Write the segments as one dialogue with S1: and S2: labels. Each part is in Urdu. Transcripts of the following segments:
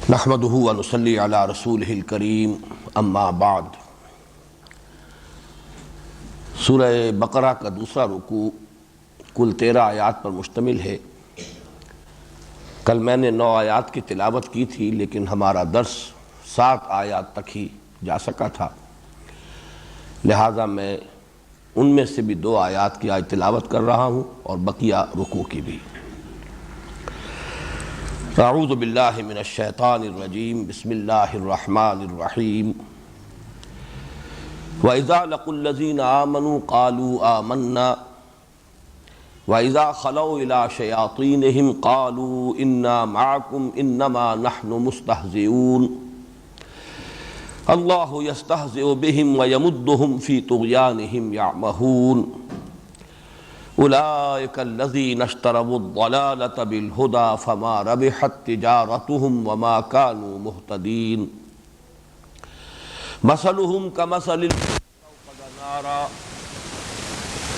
S1: نحمدہ ونصلی علی رسولہ الکریم اما بعد۔ سورہ بقرہ کا دوسرا رکوع کل 13 آیات پر مشتمل ہے۔ کل میں نے 9 آیات کی تلاوت کی تھی، لیکن ہمارا درس 7 آیات تک ہی جا سکا تھا، لہٰذا میں ان میں سے بھی 2 آیات کی آج تلاوت کر رہا ہوں اور بقیہ رکوع کی بھی۔ اعوذ باللہ من الشیطان الرجیم، بسم اللہ الرحمن الرحیم۔ وَإِذَا لَقُوا الَّذِينَ آمَنُوا قَالُوا آمَنَّا وَإِذَا خَلَوْا إِلَىٰ شَيَاطِينِهِمْ قَالُوا إِنَّا مَعَكُمْ إِنَّمَا نَحْنُ مُسْتَهْزِئُونَ اللَّهُ يَسْتَهْزِئُ بِهِمْ وَيَمُدُّهُمْ فِي طُغْيَانِهِمْ يَعْمَهُونَ أولئك الذين اشتروا الضلالة بالهدى فما ربحت تجارتهم وما كانوا مهتدين مثلهم كمثل استوقد نارا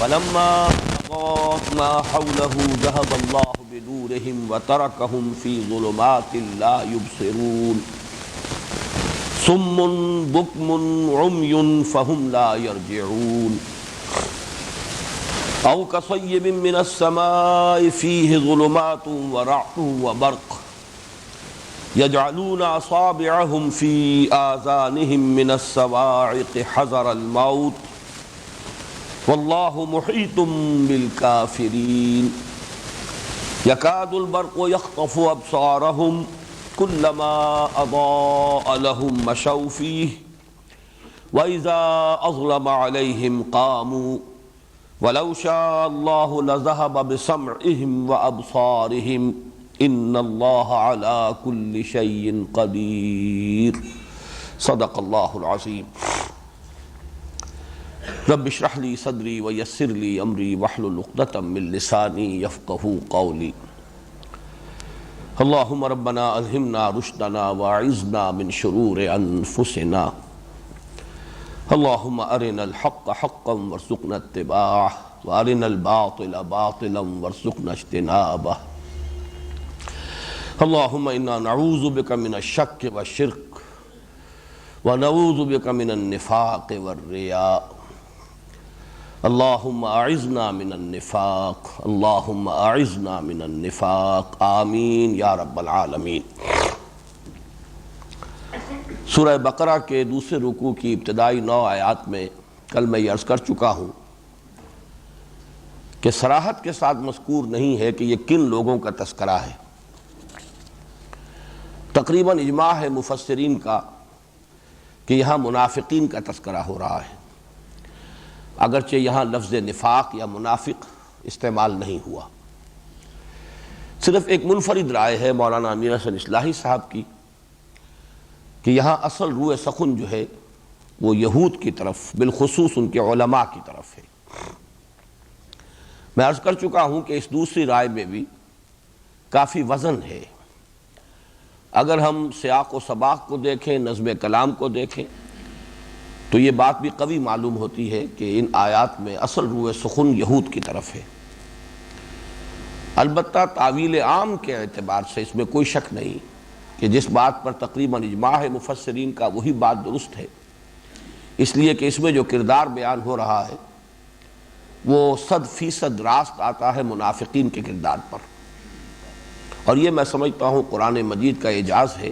S1: فلما أضاءت ما حوله ذهب الله بنورهم وتركهم في ظلمات لا يبصرون صم بكم عمي فهم لا يرجعون أو كصيب من السماء فيه ظلمات ورعد وبرق يجعلون أصابعهم في آذانهم من الصواعق حذر الموت والله محيط بالكافرين يكاد البرق يخطف أبصارهم كلما أضاء لهم مشوا فيه وإذا أظلم عليهم قاموا وَلَوْ شَاءَ اللَّهُ لَذَهَبَ بِسَمْعِهِمْ وَأَبْصَارِهِمْ إِنَّ اللَّهَ عَلَى كُلِّ شَيْءٍ قَدِيرٌ صدق اللہ العظیم۔ رب اشرح لي صدری ویسر لي امری واحلل عقدۃ من لسانی یفقہوا قولی۔ اللہم ربنا الہمنا رشدنا واعذنا من شرور انفسنا، اللہم ارنا الحق حقا وارزقنا اتباعہ وارنا الباطل باطلا وارزقنا اجتنابہ۔ اللہم انا نعوذ بک من الشک والشرک ونعوذ بک من النفاق والریاء۔ اللہم اعذنا من النفاق، اللہم اعذنا من النفاق، آمین یا رب العالمین۔ سورہ بقرہ کے دوسرے رکوع کی ابتدائی 9 آیات میں کل میں یہ عرض کر چکا ہوں کہ صراحت کے ساتھ مذکور نہیں ہے کہ یہ کن لوگوں کا تذکرہ ہے۔ تقریباً اجماع ہے مفسرین کا کہ یہاں منافقین کا تذکرہ ہو رہا ہے، اگرچہ یہاں لفظ نفاق یا منافق استعمال نہیں ہوا۔ صرف ایک منفرد رائے ہے مولانا امیر حسن اصلاحی صاحب کی کہ یہاں اصل روح سخن جو ہے وہ یہود کی طرف، بالخصوص ان کے علماء کی طرف ہے۔ میں عرض کر چکا ہوں کہ اس دوسری رائے میں بھی کافی وزن ہے۔ اگر ہم سیاق و سباق کو دیکھیں، نظم کلام کو دیکھیں، تو یہ بات بھی قوی معلوم ہوتی ہے کہ ان آیات میں اصل روح سخن یہود کی طرف ہے۔ البتہ تعویل عام کے اعتبار سے اس میں کوئی شک نہیں کہ جس بات پر تقریباً اجماع ہے مفسرین کا وہی بات درست ہے، اس لیے کہ اس میں جو کردار بیان ہو رہا ہے وہ 100% راست آتا ہے منافقین کے کردار پر، اور یہ میں سمجھتا ہوں قرآن مجید کا اعجاز ہے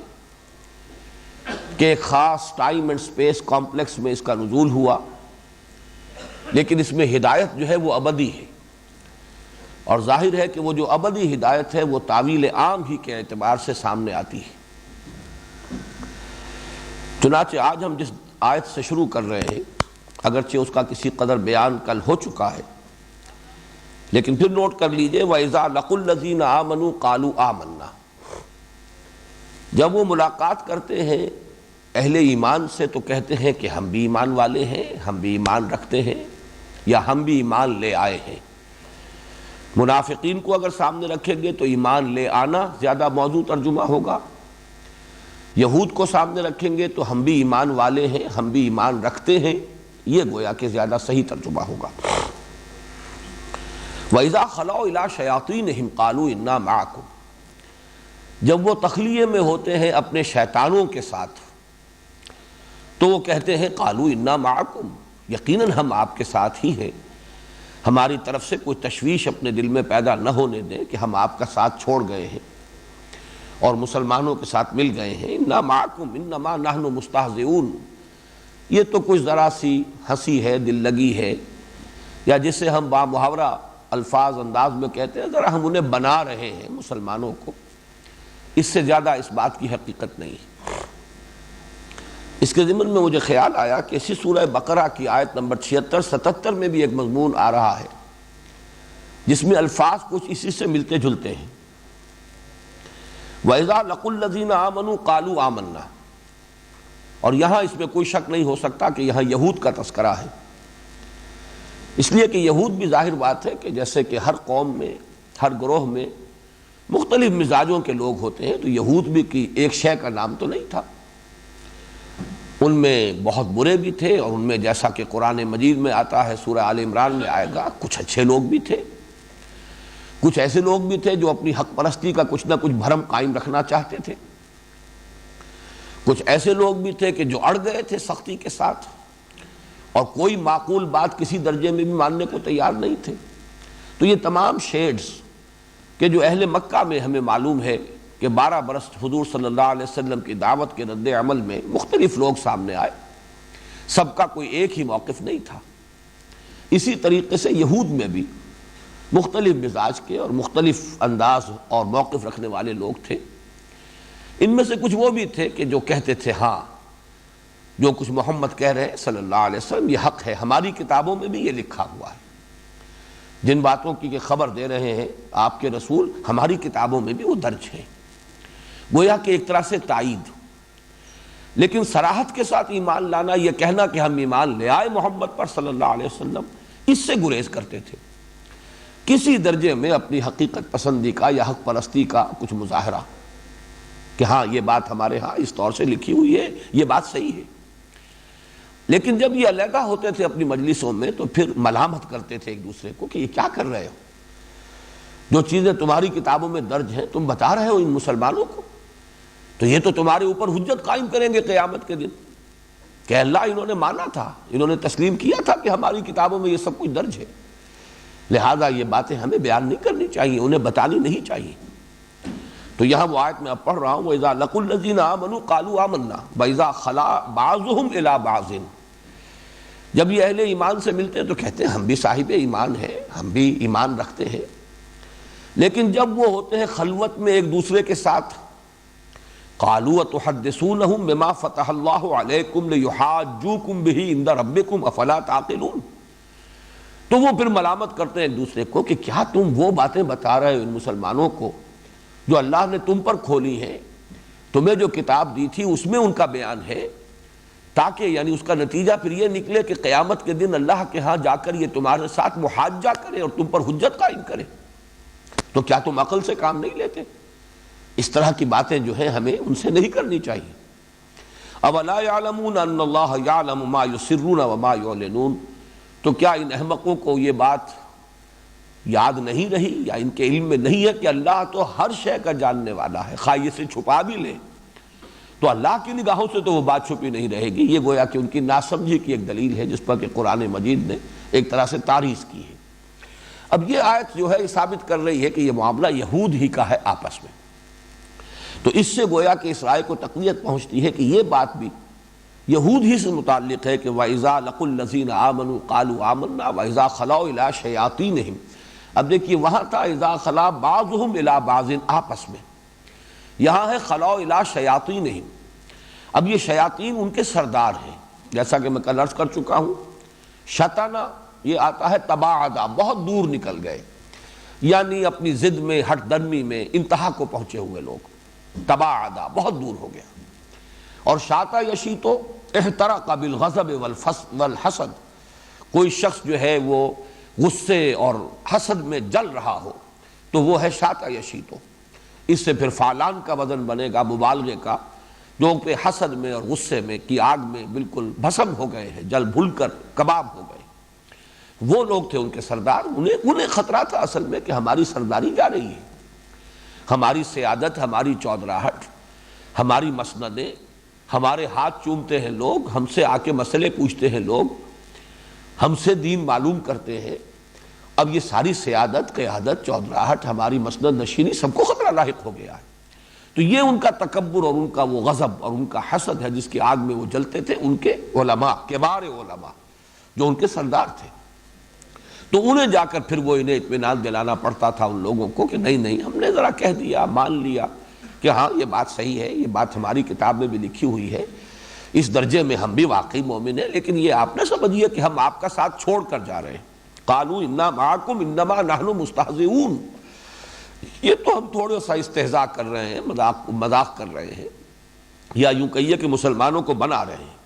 S1: کہ ایک خاص ٹائم اینڈ سپیس کمپلیکس میں اس کا نزول ہوا، لیکن اس میں ہدایت جو ہے وہ ابدی ہے، اور ظاہر ہے کہ وہ جو ابدی ہدایت ہے وہ تعویل عام ہی کے اعتبار سے سامنے آتی ہے۔ چنانچہ آج ہم جس آیت سے شروع کر رہے ہیں، اگرچہ اس کا کسی قدر بیان کل ہو چکا ہے، لیکن پھر نوٹ کر لیجئے وَإِذَا لَقُوا الَّذِينَ آمَنُوا قَالُوا آمَنَّا۔ جب وہ ملاقات کرتے ہیں اہل ایمان سے تو کہتے ہیں کہ ہم بھی ایمان والے ہیں، ہم بھی ایمان رکھتے ہیں، یا ہم بھی ایمان لے آئے ہیں۔ منافقین کو اگر سامنے رکھیں گے تو ایمان لے آنا زیادہ موضوع ترجمہ ہوگا، یہود کو سامنے رکھیں گے تو ہم بھی ایمان والے ہیں، ہم بھی ایمان رکھتے ہیں، یہ گویا کہ زیادہ صحیح ترجمہ ہوگا۔ وَإِذَا خَلَوْا إِلَىٰ شَيَاطِينِهِمْ قَالُوا إِنَّا مَعَكُمْ۔ جب وہ تخلیے میں ہوتے ہیں اپنے شیطانوں کے ساتھ تو وہ کہتے ہیں قالوا انا معکم، یقیناً ہم آپ کے ساتھ ہی ہیں، ہماری طرف سے کوئی تشویش اپنے دل میں پیدا نہ ہونے دیں کہ ہم آپ کا ساتھ چھوڑ گئے ہیں اور مسلمانوں کے ساتھ مل گئے ہیں۔ انا معکم انما نحن مستہزئون، یہ تو کچھ ذرا سی ہنسی ہے، دل لگی ہے، یا جسے ہم با محاورہ الفاظ انداز میں کہتے ہیں ذرا ہم انہیں بنا رہے ہیں مسلمانوں کو، اس سے زیادہ اس بات کی حقیقت نہیں ہے۔ اس کے ضمن میں مجھے خیال آیا کہ اسی سورہ بقرہ کی آیت نمبر 76-77 میں بھی ایک مضمون آ رہا ہے جس میں الفاظ کچھ اسی سے ملتے جلتے ہیں۔ وَإِذَا لَقُوا الَّذِينَ آمَنُوا قَالُوا آمَنَّا، اور یہاں اس میں کوئی شک نہیں ہو سکتا کہ یہاں یہود کا تذکرہ ہے، اس لیے کہ یہود بھی ظاہر بات ہے کہ جیسے کہ ہر قوم میں، ہر گروہ میں مختلف مزاجوں کے لوگ ہوتے ہیں، تو یہود بھی کی ایک شے کا نام تو نہیں تھا، ان میں بہت برے بھی تھے، اور ان میں جیسا کہ قرآن مجید میں آتا ہے، سورہ آل عمران میں آئے گا، کچھ اچھے لوگ بھی تھے، کچھ ایسے لوگ بھی تھے جو اپنی حق پرستی کا کچھ نہ کچھ بھرم قائم رکھنا چاہتے تھے، کچھ ایسے لوگ بھی تھے کہ جو اڑ گئے تھے سختی کے ساتھ اور کوئی معقول بات کسی درجے میں بھی ماننے کو تیار نہیں تھے۔ تو یہ تمام شیڈز کہ جو اہل مکہ میں ہمیں معلوم ہے کہ 12 برس حضور صلی اللہ علیہ وسلم کی دعوت کے رد عمل میں مختلف لوگ سامنے آئے، سب کا کوئی ایک ہی موقف نہیں تھا۔ اسی طریقے سے یہود میں بھی مختلف مزاج کے اور مختلف انداز اور موقف رکھنے والے لوگ تھے۔ ان میں سے کچھ وہ بھی تھے کہ جو کہتے تھے ہاں جو کچھ محمد کہہ رہے ہیں صلی اللہ علیہ وسلم یہ حق ہے، ہماری کتابوں میں بھی یہ لکھا ہوا ہے، جن باتوں کی کہ خبر دے رہے ہیں آپ کے رسول ہماری کتابوں میں بھی وہ درج ہے، گویا کہ ایک طرح سے تائید۔ لیکن صراحت کے ساتھ ایمان لانا، یہ کہنا کہ ہم ایمان لے آئے محمد پر صلی اللہ علیہ وسلم، اس سے گریز کرتے تھے، کسی درجے میں اپنی حقیقت پسندی کا یا حق پرستی کا کچھ مظاہرہ کہ ہاں یہ بات ہمارے ہاں اس طور سے لکھی ہوئی ہے، یہ بات صحیح ہے۔ لیکن جب یہ علیحدہ ہوتے تھے اپنی مجلسوں میں تو پھر ملامت کرتے تھے ایک دوسرے کو کہ یہ کیا کر رہے ہو، جو چیزیں تمہاری کتابوں میں درج ہیں تم بتا رہے ہو ان مسلمانوں کو، تو یہ تو تمہارے اوپر حجت قائم کریں گے قیامت کے دن کہ اللہ انہوں نے مانا تھا، انہوں نے تسلیم کیا تھا کہ ہماری کتابوں میں یہ سب کچھ درج ہے، لہذا یہ باتیں ہمیں بیان نہیں کرنی چاہیے، انہیں بتانی نہیں چاہیے۔ تو یہاں وہ آیت میں اب پڑھ رہا ہوں، وَإِذَا لَقُوا الَّذِينَ آمَنُوا قَالُوا آمَنَّا وَإِذَا خَلَا بَعْضُهُمْ إِلَىٰ بَعْضٍ، جب یہ اہل ایمان سے ملتے ہیں تو کہتے ہیں ہم بھی صاحب ایمان ہیں، ہم بھی ایمان رکھتے ہیں، لیکن جب وہ ہوتے ہیں خلوت میں ایک دوسرے کے ساتھ، قَالُوا وَتُحَدِّثُونَهُم بِمَا فَتَحَ اللَّهُ عَلَيْكُمْ لِيُحَاجُّوكُمْ بِهِ عِندَ رَبِّكُمْ أَفَلَا تَعْقِلُونَ، تو وہ پھر ملامت کرتے ہیں ایک دوسرے کو کہ کیا تم وہ باتیں بتا رہے ہو ان مسلمانوں کو جو اللہ نے تم پر کھولی ہیں، تمہیں جو کتاب دی تھی اس میں ان کا بیان ہے، تاکہ یعنی اس کا نتیجہ پھر یہ نکلے کہ قیامت کے دن اللہ کے ہاں جا کر یہ تمہارے ساتھ محاجہ کرے اور تم پر حجت قائم کرے، تو کیا تم عقل سے کام نہیں لیتے؟ اس طرح کی باتیں جو ہیں ہمیں ان سے نہیں کرنی چاہیے۔ اولا یعلمون ان اللہ یعلم ما یسرون وما یعلنون، تو کیا ان احمقوں کو یہ بات یاد نہیں رہی یا ان کے علم میں نہیں ہے کہ اللہ تو ہر شے کا جاننے والا ہے، خواہ یہ سے چھپا بھی لے تو اللہ کی نگاہوں سے تو وہ بات چھپی نہیں رہے گی۔ یہ گویا کہ ان کی ناسمجھی کی ایک دلیل ہے جس پر کہ قرآن مجید نے ایک طرح سے تعریض کی ہے۔ اب یہ آیت جو ہے یہ ثابت کر رہی ہے کہ یہ معاملہ یہود ہی کا ہے آپس میں، تو اس سے گویا کہ اس رائے کو تقویت پہنچتی ہے کہ یہ بات بھی یہود ہی سے متعلق ہے کہ وَإِذَا لَقُوا الَّذِينَ آمَنُوا قَالُوا آمَنَّا وَإِذَا خَلَوْا إِلَىٰ شَيَاطِينِهِمْ، اب دیکھیے وہاں تھا اذا خلا بعضهم الى بعض آپس میں، یہاں ہے خلاؤ الى شیاطینہم، اب یہ شیاطین ان کے سردار ہیں، جیسا کہ میں کل عرض کر چکا ہوں، شطنا یہ آتا ہے تباعدا، بہت دور نکل گئے، یعنی اپنی ضد میں ہٹ درمی میں انتہا کو پہنچے ہوئے لوگ، تباعدا بہت دور ہو گیا، اور شاتا یشیتو احترق بالغضب والحسد، کوئی شخص جو ہے وہ غصے اور حسد میں جل رہا ہو تو وہ ہے شاتا یشیتو، اس سے پھر فعلان کا وزن بنے گا مبالغے کا، جو کہ حسد میں اور غصے میں کی آگ میں بالکل بھسم ہو گئے ہیں، جل بھول کر کباب ہو گئے، وہ لوگ تھے ان کے سردار، انہیں خطرہ تھا اصل میں کہ ہماری سرداری جا رہی ہے، ہماری سیادت، ہماری چودراہٹ، ہماری مسندیں، ہمارے ہاتھ چومتے ہیں لوگ، ہم سے آ کے مسئلے پوچھتے ہیں لوگ، ہم سے دین معلوم کرتے ہیں۔ اب یہ ساری سیادت، قیادت، چودراہٹ، ہماری مسند نشینی سب کو خطرہ لاحق ہو گیا ہے۔ تو یہ ان کا تکبر اور ان کا وہ غضب اور ان کا حسد ہے جس کی آگ میں وہ جلتے تھے ان کے علماء، کبار علماء جو ان کے سردار تھے۔ تو انہیں جا کر پھر وہ انہیں اطمینان دلانا پڑتا تھا ان لوگوں کو کہ نہیں نہیں، ہم نے ذرا کہہ دیا، مان لیا کہ ہاں یہ بات صحیح ہے، یہ بات ہماری کتاب میں بھی لکھی ہوئی ہے، اس درجے میں ہم بھی واقعی مومن ہیں، لیکن یہ آپ نہ سمجھیے کہ ہم آپ کا ساتھ چھوڑ کر جا رہے ہیں۔ قالوا انا معکم انما نحن مستہزئون، یہ تو ہم تھوڑا سا استہزاء کر رہے ہیں، مذاق کر رہے ہیں، یا یوں کہیے کہ مسلمانوں کو بنا رہے ہیں۔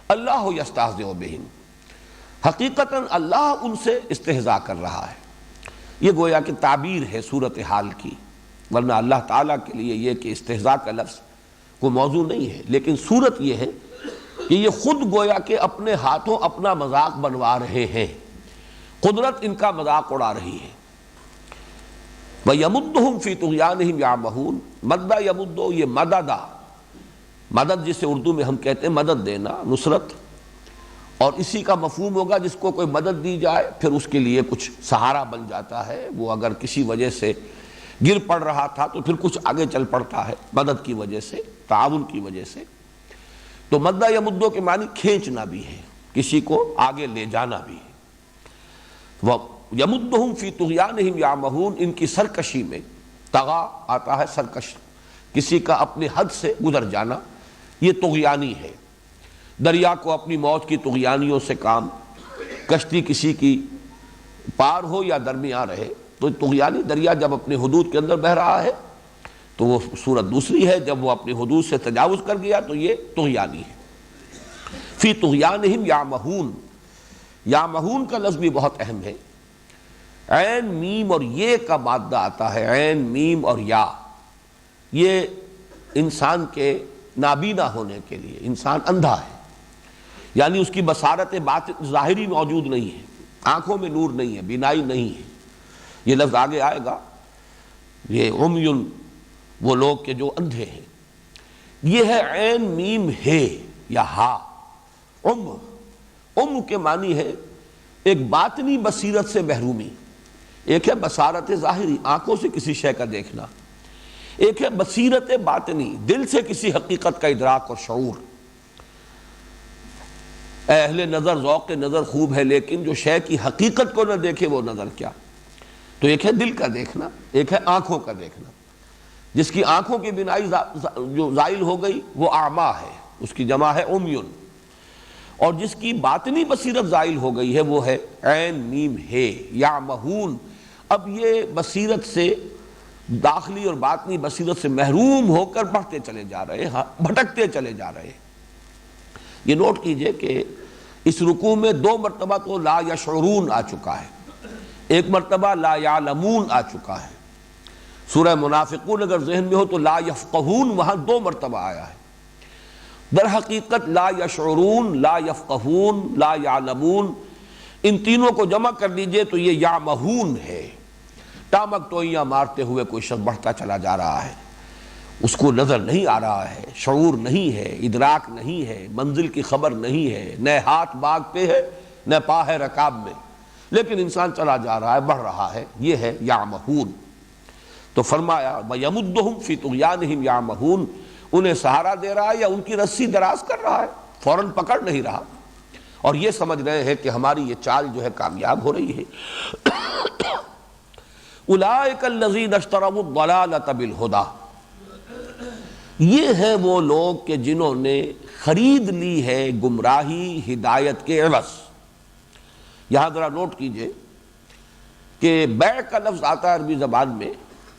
S1: اللہ یستہزئ بہم، حقیقتاً اللہ ان سے استہزاء کر رہا ہے۔ یہ گویا کہ تعبیر ہے صورتحال کی، ورنہ اللہ تعالیٰ کے لیے یہ کہ استہزاء کا لفظ کوئی موضوع نہیں ہے، لیکن صورت یہ ہے کہ یہ خود گویا کہ اپنے ہاتھوں اپنا مذاق بنوا رہے ہیں، قدرت ان کا مذاق اڑا رہی ہے۔ وَيَمُدُّهُمْ فِي طُغْيَانِهِمْ يَعْمَهُونَ، مدّ یمدو، یہ مددا، مدد جسے اردو میں ہم کہتے ہیں مدد دینا، نصرت، اور اسی کا مفہوم ہوگا جس کو کوئی مدد دی جائے پھر اس کے لیے کچھ سہارا بن جاتا ہے، وہ اگر کسی وجہ سے گر پڑ رہا تھا تو پھر کچھ آگے چل پڑتا ہے مدد کی وجہ سے، تعاون کی وجہ سے۔ تو مدّ یمدو کے معنی کھینچنا بھی ہے، کسی کو آگے لے جانا بھی ہے۔ یمدہم فی طغیانہم یعمہون، ان کی سرکشی میں، طغا آتا ہے سرکش، کسی کا اپنے حد سے گزر جانا، یہ طغیانی ہے۔ دریا کو اپنی موت کی طغیانیوں سے کام، کشتی کسی کی پار ہو یا درمیان رہے تو طغیانی، دریا جب اپنے حدود کے اندر بہہ رہا ہے تو وہ صورت دوسری ہے، جب وہ اپنی حدود سے تجاوز کر گیا تو یہ طغیانی ہے۔ فی طغیانہم یعمہون، یعمہون کا لفظ بھی بہت اہم ہے۔ عین میم اور یہ کا مادہ آتا ہے، عین میم اور یا، یہ انسان کے نابینا ہونے کے لیے، انسان اندھا ہے، یعنی اس کی بصارت باطن ظاہری موجود نہیں ہے، آنکھوں میں نور نہیں ہے، بینائی نہیں ہے۔ یہ لفظ آگے آئے گا، یہ عمیٌ، وہ لوگ کہ جو اندھے ہیں۔ یہ ہے عین میم ہے یا ہا، ام کے معنی ہے ایک باطنی بصیرت سے محرومی، ایک ہے بصارت ظاہری، آنکھوں سے کسی شے کا دیکھنا، ایک ہے بصیرت باطنی، دل سے کسی حقیقت کا ادراک اور شعور۔ اہل نظر ذوق نظر خوب ہے، لیکن جو شے کی حقیقت کو نہ دیکھے وہ نظر کیا۔ تو ایک ہے دل کا دیکھنا، ایک ہے آنکھوں کا دیکھنا۔ جس کی آنکھوں کی بینائی جو زائل ہو گئی وہ اعمیٰ ہے، اس کی جمع ہے عمیٌ، اور جس کی باطنی بصیرت زائل ہو گئی ہے وہ ہے عین میم ہے یعمہون۔ اب یہ بصیرت سے، داخلی اور باطنی بصیرت سے محروم ہو کر بڑھتے چلے جا رہے ہیں، بھٹکتے چلے جا رہے ہیں۔ یہ نوٹ کیجئے کہ اس رکوع میں 2 مرتبہ تو لا یشعرون آ چکا ہے، ایک مرتبہ لا یعلمون آ چکا ہے۔ سورہ منافقون اگر ذہن میں ہو تو لا یفقہون وہاں 2 مرتبہ آیا ہے۔ در حقیقت لا یشعرون، لا یفقہون، لا یعلمون، ان تینوں کو جمع کر لیجئے تو یہ یعمہون ہے۔ ٹامک ٹوئیاں مارتے ہوئے کوئی شخص بڑھتا چلا جا رہا ہے، اس کو نظر نہیں آ رہا ہے، شعور نہیں ہے، ادراک نہیں ہے، منزل کی خبر نہیں ہے، نہ ہاتھ باغ پہ ہے نہ پا ہے رکاب میں، لیکن انسان چلا جا رہا ہے، بڑھ رہا ہے، یہ ہے یعمہون۔ تو فرمایا وَيَمُدُّهُمْ فِي طُغْيَانِهِمْ يَعْمَهُونَ، انہیں سہارا دے رہا ہے یا ان کی رسی دراز کر رہا ہے، فوراً پکڑ نہیں رہا، اور یہ سمجھ رہے ہیں کہ ہماری یہ چال جو ہے کامیاب ہو رہی ہے۔ اولئک الذین اشتروا الضلالۃ بالہدی، یہ ہے وہ لوگ کہ جنہوں نے خرید لی ہے گمراہی ہدایت کے عوض۔ یہاں ذرا نوٹ کیجئے کہ بیع کا لفظ آتا ہے عربی زبان میں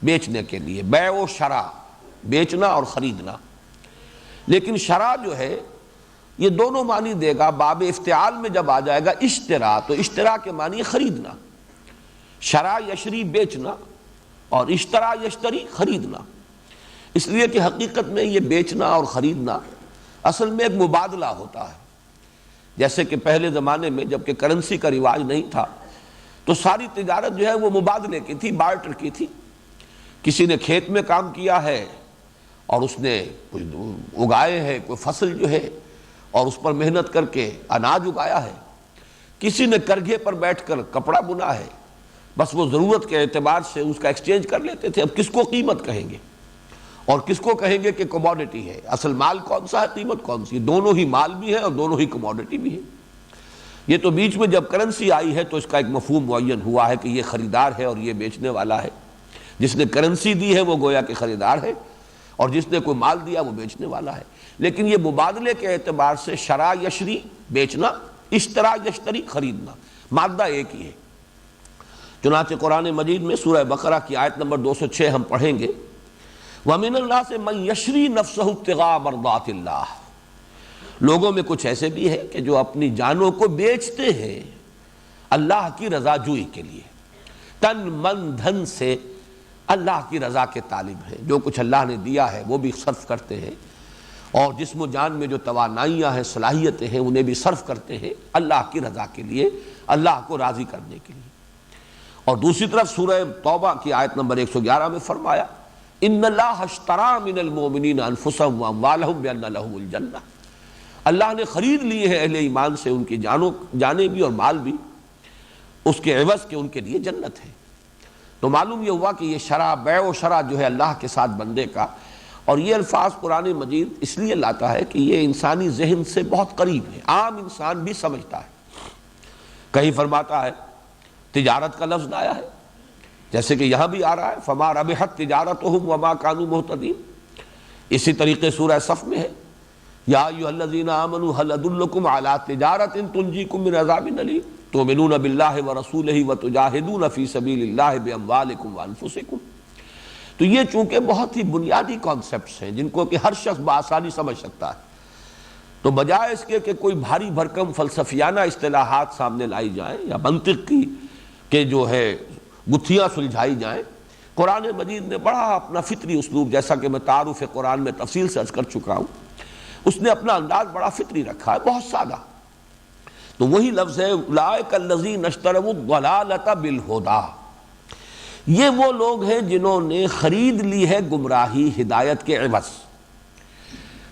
S1: بیچنے کے لیے، بیع و شرا، بیچنا اور خریدنا، لیکن شرا جو ہے یہ دونوں معنی دے گا۔ باب افتعال میں جب آ جائے گا اشترا، تو اشترا کے معنی خریدنا، شرا یشری بیچنا، اور اشترا یشتری خریدنا، اس لیے کہ حقیقت میں یہ بیچنا اور خریدنا اصل میں ایک مبادلہ ہوتا ہے۔ جیسے کہ پہلے زمانے میں جب کہ کرنسی کا رواج نہیں تھا تو ساری تجارت جو ہے وہ مبادلے کی تھی، بارٹر کی تھی۔ کسی نے کھیت میں کام کیا ہے اور اس نے اگائے ہے کوئی فصل جو ہے اور اس پر محنت کر کے اناج اگایا ہے، کسی نے کرگھے پر بیٹھ کر کپڑا بنا ہے، بس وہ ضرورت کے اعتبار سے اس کا ایکسچینج کر لیتے تھے۔ اب کس کو قیمت کہیں گے اور کس کو کہیں گے کہ کموڈٹی ہے؟ اصل مال کون سا ہے، قیمت کون سی؟ دونوں ہی مال بھی ہے اور دونوں ہی کموڈٹی بھی ہے۔ یہ تو بیچ میں جب کرنسی آئی ہے تو اس کا ایک مفہوم معین ہوا ہے کہ یہ خریدار ہے اور یہ بیچنے والا ہے۔ جس نے کرنسی دی ہے وہ گویا کہ خریدار ہے اور جس نے کوئی مال دیا وہ بیچنے والا ہے۔ لیکن یہ مبادلے کے اعتبار سے شرا یشری بیچنا، اشترا یشتری خریدنا، مادہ ایک ہی ہے۔ چنانچہ قرآن مجید میں سورہ بقرہ کی آیت نمبر 206 ہم پڑھیں گے، وَمِنَ النَّاسِ مَن يَشْرِي نَفْسَهُ ابْتِغَاءَ مَرْضَاتِ اللَّهِ، لوگوں میں کچھ ایسے بھی ہیں کہ جو اپنی جانوں کو بیچتے ہیں اللہ کی رضا جوئی کے لیے، تن من دھن سے اللہ کی رضا کے طالب ہیں، جو کچھ اللہ نے دیا ہے وہ بھی صرف کرتے ہیں، اور جسم و جان میں جو توانائیاں ہیں، صلاحیتیں ہیں، انہیں بھی صرف کرتے ہیں اللہ کی رضا کے لیے، اللہ کو راضی کرنے کے لیے۔ اور دوسری طرف سورہ توبہ کی آیت نمبر 111 میں فرمایا، ان اللہ اشتری من المؤمنین انفسهم واموالهم بان لهم الجنہ، اللہ نے خرید لیے ہیں اہل ایمان سے ان کی جانیں بھی اور مال بھی، اس کے عوض کے ان کے لیے جنت ہے۔ تو معلوم یہ ہوا کہ یہ شرع، بیع و شرع جو ہے اللہ کے ساتھ بندے کا، اور یہ الفاظ قرآن مجید اس لیے لاتا ہے کہ یہ انسانی ذہن سے بہت قریب ہے، عام انسان بھی سمجھتا ہے۔ کہیں فرماتا ہے تجارت کا لفظ آیا ہے، جیسے کہ یہاں بھی آ رہا ہے فما ربحت تجارتهم وما كانوا مهتدين۔ اسی طریقے سورہ صف میں ہے یا ایھا الذین آمنوا هل ادلکم علی تجارۃ تنجیکم من عذاب الیم تؤمنون باللہ ورسولہ وتجاہدون فی سبیل اللہ باموالکم وانفسکم۔ تو یہ چونکہ بہت ہی بنیادی کانسیپٹس ہیں جن کو کہ ہر شخص بآسانی سمجھ سکتا ہے، تو بجائے اس کے کہ کوئی بھاری بھرکم فلسفیانہ اصطلاحات سامنے لائی جائیں یا منطق کی کہ جو ہے گتھیاں سلجھائی جائیں، قرآن مجید نے بڑا اپنا فطری اسلوب، جیسا کہ میں تعارف قرآن میں تفصیل سے عرض کر چکا ہوں، اس نے اپنا انداز بڑا فطری رکھا ہے، بہت سادہ۔ تو وہی لفظ ہے اولئک الذین اشتروا الضلالۃ بالہدی، یہ وہ لوگ ہیں جنہوں نے خرید لی ہے گمراہی ہدایت کے عوض۔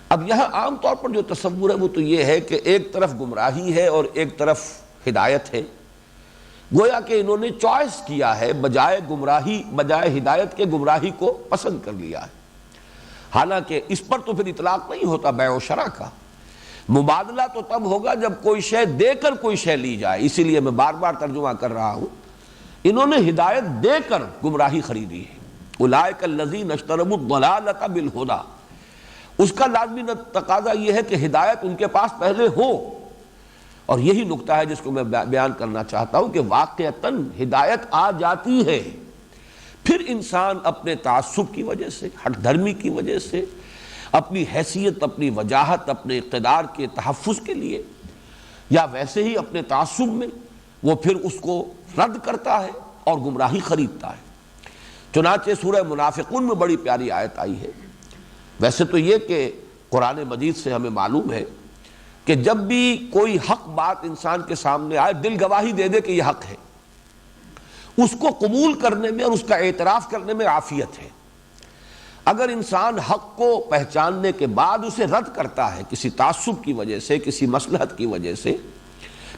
S1: اب یہاں عام طور پر جو تصور ہے وہ تو یہ ہے کہ ایک طرف گمراہی ہے اور ایک طرف ہدایت ہے، گویا کہ انہوں نے چوائس کیا ہے، بجائے گمراہی، بجائے ہدایت کے گمراہی کو پسند کر لیا ہے۔ حالانکہ اس پر تو پھر اطلاق نہیں ہوتا بیع و شرع کا، مبادلہ تو تب ہوگا جب کوئی شے دے کر کوئی شے لی جائے۔ اسی لیے میں بار بار ترجمہ کر رہا ہوں، انہوں نے ہدایت دے کر گمراہی خریدی ہے۔ اولئک الذین اشتروا الضلالۃ بالہدی، اس کا لازمی تقاضا یہ ہے کہ ہدایت ان کے پاس پہلے ہو، اور یہی نقطہ ہے جس کو میں بیان کرنا چاہتا ہوں کہ واقعتاً ہدایت آ جاتی ہے، پھر انسان اپنے تعصب کی وجہ سے، ہٹ دھرمی کی وجہ سے، اپنی حیثیت، اپنی وجاہت، اپنے اقتدار کے تحفظ کے لیے، یا ویسے ہی اپنے تعصب میں وہ پھر اس کو رد کرتا ہے اور گمراہی خریدتا ہے۔ چنانچہ سورہ منافقون میں بڑی پیاری آیت آئی ہے۔ ویسے تو یہ کہ قرآن مجید سے ہمیں معلوم ہے کہ جب بھی کوئی حق بات انسان کے سامنے آئے، دل گواہی دے دے کہ یہ حق ہے، اس کو قبول کرنے میں اور اس کا اعتراف کرنے میں عافیت ہے۔ اگر انسان حق کو پہچاننے کے بعد اسے رد کرتا ہے کسی تعصب کی وجہ سے، کسی مصلحت کی وجہ سے،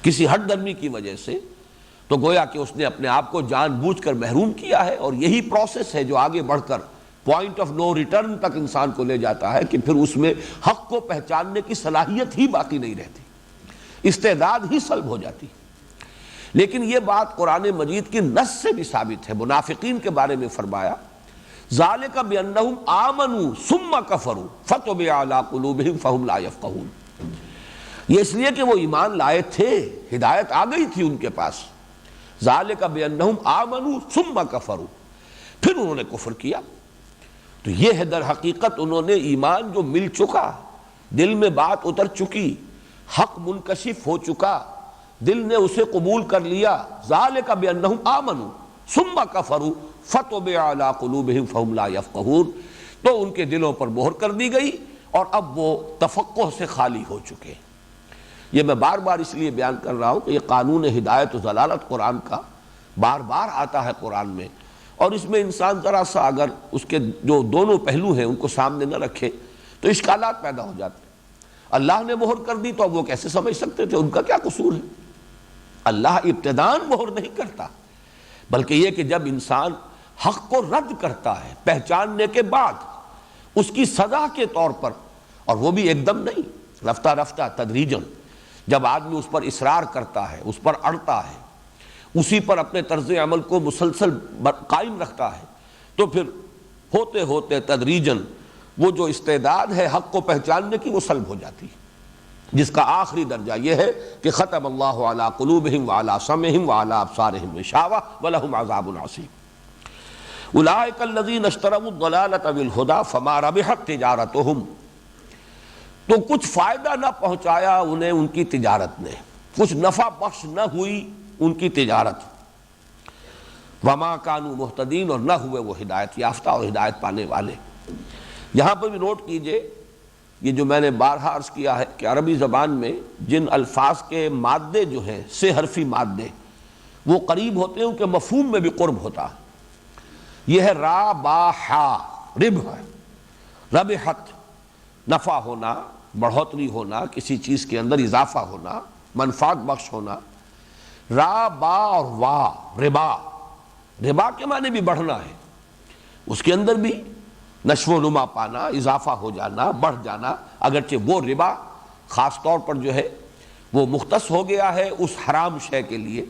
S1: کسی ہٹ درمی کی وجہ سے، تو گویا کہ اس نے اپنے آپ کو جان بوجھ کر محروم کیا ہے، اور یہی پروسیس ہے جو آگے بڑھ کر پوائنٹ آف نو ریٹرن تک انسان کو لے جاتا ہے کہ پھر اس میں حق کو پہچاننے کی صلاحیت ہی باقی نہیں رہتی، استعداد ہی سلب ہو جاتی۔ لیکن یہ بات قرآن مجید کی نص سے بھی ثابت ہے۔ منافقین کے بارے میں فرمایا ذالک بانہم آمنوا ثم کفروا فطبع علی قلوبہم فہم لا یفقہون، یہ اس لیے کہ وہ ایمان لائے تھے، ہدایت آ گئی تھی ان کے پاس۔ ذالک بانہم آمنوا ثم کفروا، پھر انہوں نے کفر کیا۔ تو یہ ہے در حقیقت انہوں نے ایمان جو مل چکا، دل میں بات اتر چکی، حق منکشف ہو چکا، دل نے اسے قبول کر لیا۔ ذالک بانہم آمنوا ثم کفروا فطبع علی قلوبہم فہم لا یفقہون، تو ان کے دلوں پر مہر کر دی گئی اور اب وہ تفقہ سے خالی ہو چکے۔ یہ میں بار بار اس لیے بیان کر رہا ہوں کہ یہ قانون ہدایت و ضلالت قرآن کا بار بار آتا ہے قرآن میں، اور اس میں انسان ذرا سا اگر اس کے جو دونوں پہلو ہیں ان کو سامنے نہ رکھے تو اشکالات پیدا ہو جاتے ہیں۔ اللہ نے مہر کر دی تو اب وہ کیسے سمجھ سکتے تھے؟ ان کا کیا قصور ہے؟ اللہ ابتداً مہر نہیں کرتا، بلکہ یہ کہ جب انسان حق کو رد کرتا ہے پہچاننے کے بعد اس کی سزا کے طور پر، اور وہ بھی ایک دم نہیں، رفتہ رفتہ تدریجاً، جب آدمی اس پر اصرار کرتا ہے، اس پر اڑتا ہے، اسی پر اپنے طرز عمل کو مسلسل قائم رکھتا ہے، تو پھر ہوتے ہوتے تدریجاً وہ جو استعداد ہے حق کو پہچاننے کی وہ سلب ہو جاتی ہے، جس کا آخری درجہ یہ ہے کہ ختم اللہ علی قلوبہم وعلی سمعہم وعلی ابصارہم غشاوہ ولہم عذاب عظیم۔ اولئک الذین اشتروا الضلالۃ بالہدی فما ربحت تجارتہم، تو کچھ فائدہ نہ پہنچایا انہیں ان کی تجارت نے، کچھ نفع بخش نہ ہوئی ان کی تجارت، وما کانوا مہتدین، اور نہ ہوئے وہ ہدایت یافتہ اور ہدایت پانے والے۔ یہاں پر بھی نوٹ کیجئے، یہ جو میں نے بارہا عرض کیا ہے کہ عربی زبان میں جن الفاظ کے مادے جو ہیں سے حرفی مادے وہ قریب ہوتے ہیں، ان کے مفہوم میں بھی قرب ہوتا ہے۔ یہ ہے را با حا، ربح، ربحت، نفع ہونا، بڑھوتری ہونا، کسی چیز کے اندر اضافہ ہونا، منفعت بخش ہونا۔ را با اور وا، ربا، ربا کے معنی بھی بڑھنا ہے، اس کے اندر بھی نشو و نما پانا، اضافہ ہو جانا، بڑھ جانا، اگرچہ وہ ربا خاص طور پر جو ہے وہ مختص ہو گیا ہے اس حرام شے کے لیے،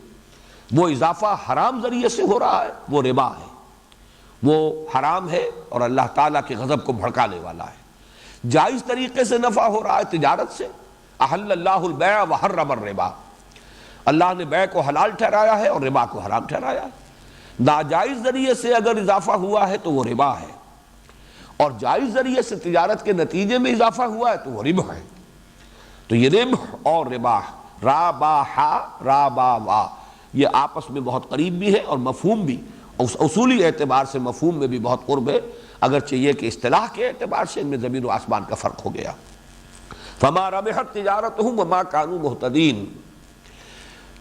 S1: وہ اضافہ حرام ذریعے سے ہو رہا ہے، وہ ربا ہے، وہ حرام ہے اور اللہ تعالیٰ کے غضب کو بھڑکانے والا ہے۔ جائز طریقے سے نفع ہو رہا ہے تجارت سے، احل اللہ البیع وحرم الربا، اللہ نے بیع کو حلال ٹھہرایا ہے اور ربا کو حرام ٹھہرایا ہے۔ ناجائز ذریعے سے اگر اضافہ ہوا ہے تو وہ ربا ہے، اور جائز ذریعے سے تجارت کے نتیجے میں اضافہ ہوا ہے تو وہ ربح ہے۔ تو یہ ربح اور ربا، را با حا، را با وا، یہ آپس میں بہت قریب بھی ہے اور مفہوم بھی، اس اصولی اعتبار سے مفہوم میں بھی بہت قرب ہے، اگرچہ یہ کہ اصطلاح کے اعتبار سے ان میں زمین و آسمان کا فرق ہو گیا۔ فما ربحت تجارتہم وما کانوا مہتدین،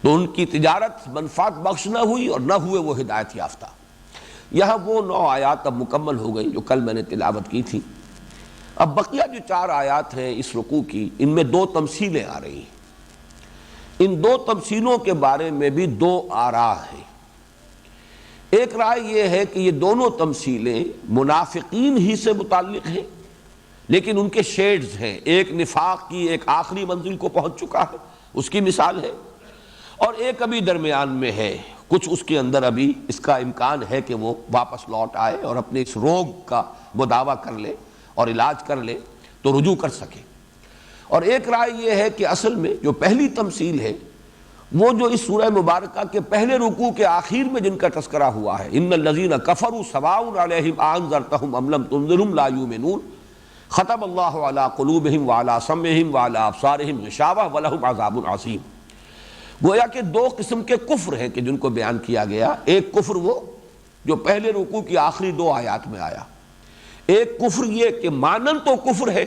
S1: تو ان کی تجارت منفعت بخش نہ ہوئی اور نہ ہوئے وہ ہدایت یافتہ۔ یہاں وہ 9 آیات اب مکمل ہو گئی جو کل میں نے تلاوت کی تھی۔ اب بقیہ جو 4 آیات ہیں اس رکوع کی، ان میں 2 تمثیلیں آ رہی ہیں۔ ان 2 تمثیلوں کے بارے میں بھی 2 آراء ہیں۔ ایک رائے یہ ہے کہ یہ دونوں تمثیلیں منافقین ہی سے متعلق ہیں، لیکن ان کے شیڈز ہیں، ایک نفاق کی ایک آخری منزل کو پہنچ چکا ہے، اس کی مثال ہے، اور ایک ابھی درمیان میں ہے، کچھ اس کے اندر ابھی اس کا امکان ہے کہ وہ واپس لوٹ آئے اور اپنے اس روگ کا مداوع کر لے اور علاج کر لے تو رجوع کر سکے۔ اور ایک رائے یہ ہے کہ اصل میں جو پہلی تمثیل ہے وہ جو اس سورہ مبارکہ کے پہلے رکوع کے آخر میں جن کا تذکرہ ہوا ہے، ان الذین کفروا سواء علیہم انذرتہم ام لم تنذرہم لا یؤمنون، ختم اللہ علی قلوبہم وعلی سمعہم وعلی ابصارہم غشاوہ ولہم عذاب عظیم۔ گویا کہ 2 قسم کے کفر ہیں کہ جن کو بیان کیا گیا۔ ایک کفر وہ جو پہلے رکوع کی آخری 2 آیات میں آیا، ایک کفر یہ کہ مانن تو کفر ہے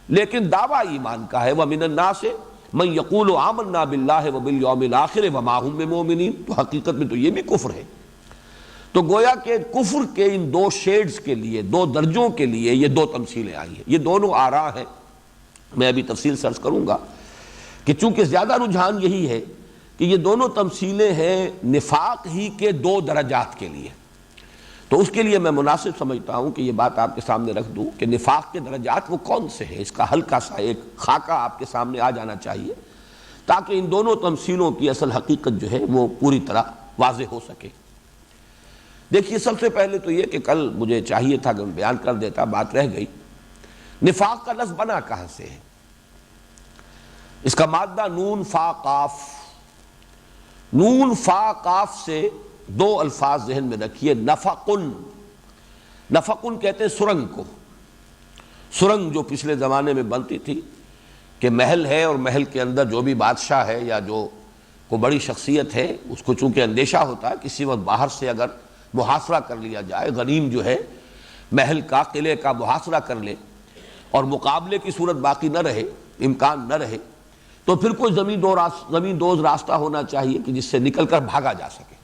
S1: لیکن دعویٰ ایمان کا ہے، وَمِنَ النَّاسِ مَن يَقُولُ آمَنَّا بِاللَّهِ وَبِالْيَوْمِ الْآخِرِ وَمَا هُم بِمُؤْمِنِينَ، تو حقیقت میں تو یہ بھی کفر ہے۔ تو گویا کہ کفر کے ان 2 شیڈز کے لیے، 2 درجوں کے لیے یہ 2 تمثیلیں آئی ہیں۔ یہ دونوں آراء ہیں، میں ابھی تفصیل سے عرض کروں گا کہ چونکہ زیادہ رجحان یہی ہے کہ یہ دونوں تمثیلیں ہیں نفاق ہی کے 2 درجات کے لیے، تو اس کے لیے میں مناسب سمجھتا ہوں کہ یہ بات آپ کے سامنے رکھ دوں کہ نفاق کے درجات وہ کون سے ہیں، اس کا ہلکا سا ایک خاکہ آپ کے سامنے آ جانا چاہیے تاکہ ان دونوں تمثیلوں کی اصل حقیقت جو ہے وہ پوری طرح واضح ہو سکے۔ دیکھیے، سب سے پہلے تو یہ کہ کل مجھے چاہیے تھا کہ میں بیان کر دیتا، بات رہ گئی۔ نفاق کا لفظ بنا کہاں سے ہے؟ اس کا مادہ نون فا قاف، نون فا قاف سے 2 الفاظ ذہن میں رکھیے۔ نفقن، نفقن کہتے ہیں سرنگ کو، سرنگ جو پچھلے زمانے میں بنتی تھی کہ محل ہے اور محل کے اندر جو بھی بادشاہ ہے یا جو کوئی بڑی شخصیت ہے اس کو چونکہ اندیشہ ہوتا ہے کسی وقت باہر سے اگر محاصرہ کر لیا جائے، غنیم جو ہے محل کا، قلعے کا محاصرہ کر لے اور مقابلے کی صورت باقی نہ رہے، امکان نہ رہے، تو پھر کوئی زمین دوز راستہ ہونا چاہیے کہ جس سے نکل کر بھاگا جا سکے۔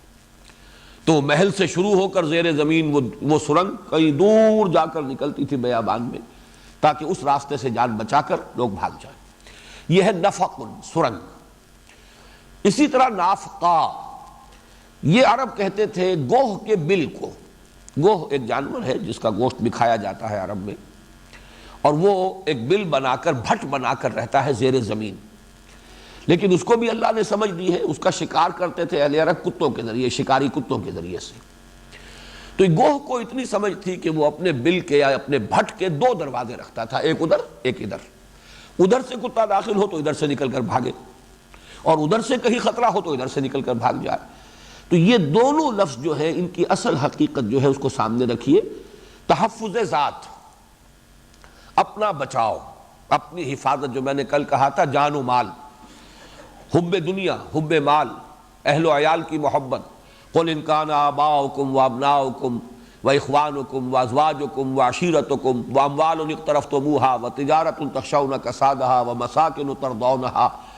S1: تو محل سے شروع ہو کر زیر زمین وہ سرنگ کہیں دور جا کر نکلتی تھی بیابان میں، تاکہ اس راستے سے جان بچا کر لوگ بھاگ جائیں۔ یہ ہے نفق، سرنگ۔ اسی طرح نافقہ، یہ عرب کہتے تھے گوہ کے بل کو۔ گوہ ایک جانور ہے جس کا گوشت بھی کھایا جاتا ہے عرب میں، اور وہ ایک بل بنا کر، بھٹ بنا کر رہتا ہے زیر زمین، لیکن اس کو بھی اللہ نے سمجھ دی ہے۔ اس کا شکار کرتے تھے اہل عرب کتوں کے ذریعے، شکاری کتوں کے ذریعے سے۔ تو گوہ کو اتنی سمجھ تھی کہ وہ اپنے بل کے یا اپنے بھٹ کے دو دروازے رکھتا تھا، ایک ادھر ایک ادھر۔ ادھر سے کتا داخل ہو تو ادھر سے نکل کر بھاگے، اور ادھر سے کہیں خطرہ ہو تو ادھر سے نکل کر بھاگ جائے۔ تو یہ دونوں لفظ جو ہے، ان کی اصل حقیقت جو ہے اس کو سامنے رکھیے۔ تحفظ ذات، اپنا بچاؤ، اپنی حفاظت، جو میں نے کل کہا تھا، جان و مال، حب دنیا، حب مال، اہل و عیال کی محبت۔ قل ان کان آباؤکم وابناؤکم واخوانکم وازواجکم وعشیرتکم واموال اقترفتموها وتجارۃ تخشون کسادها ومساکن ترضونها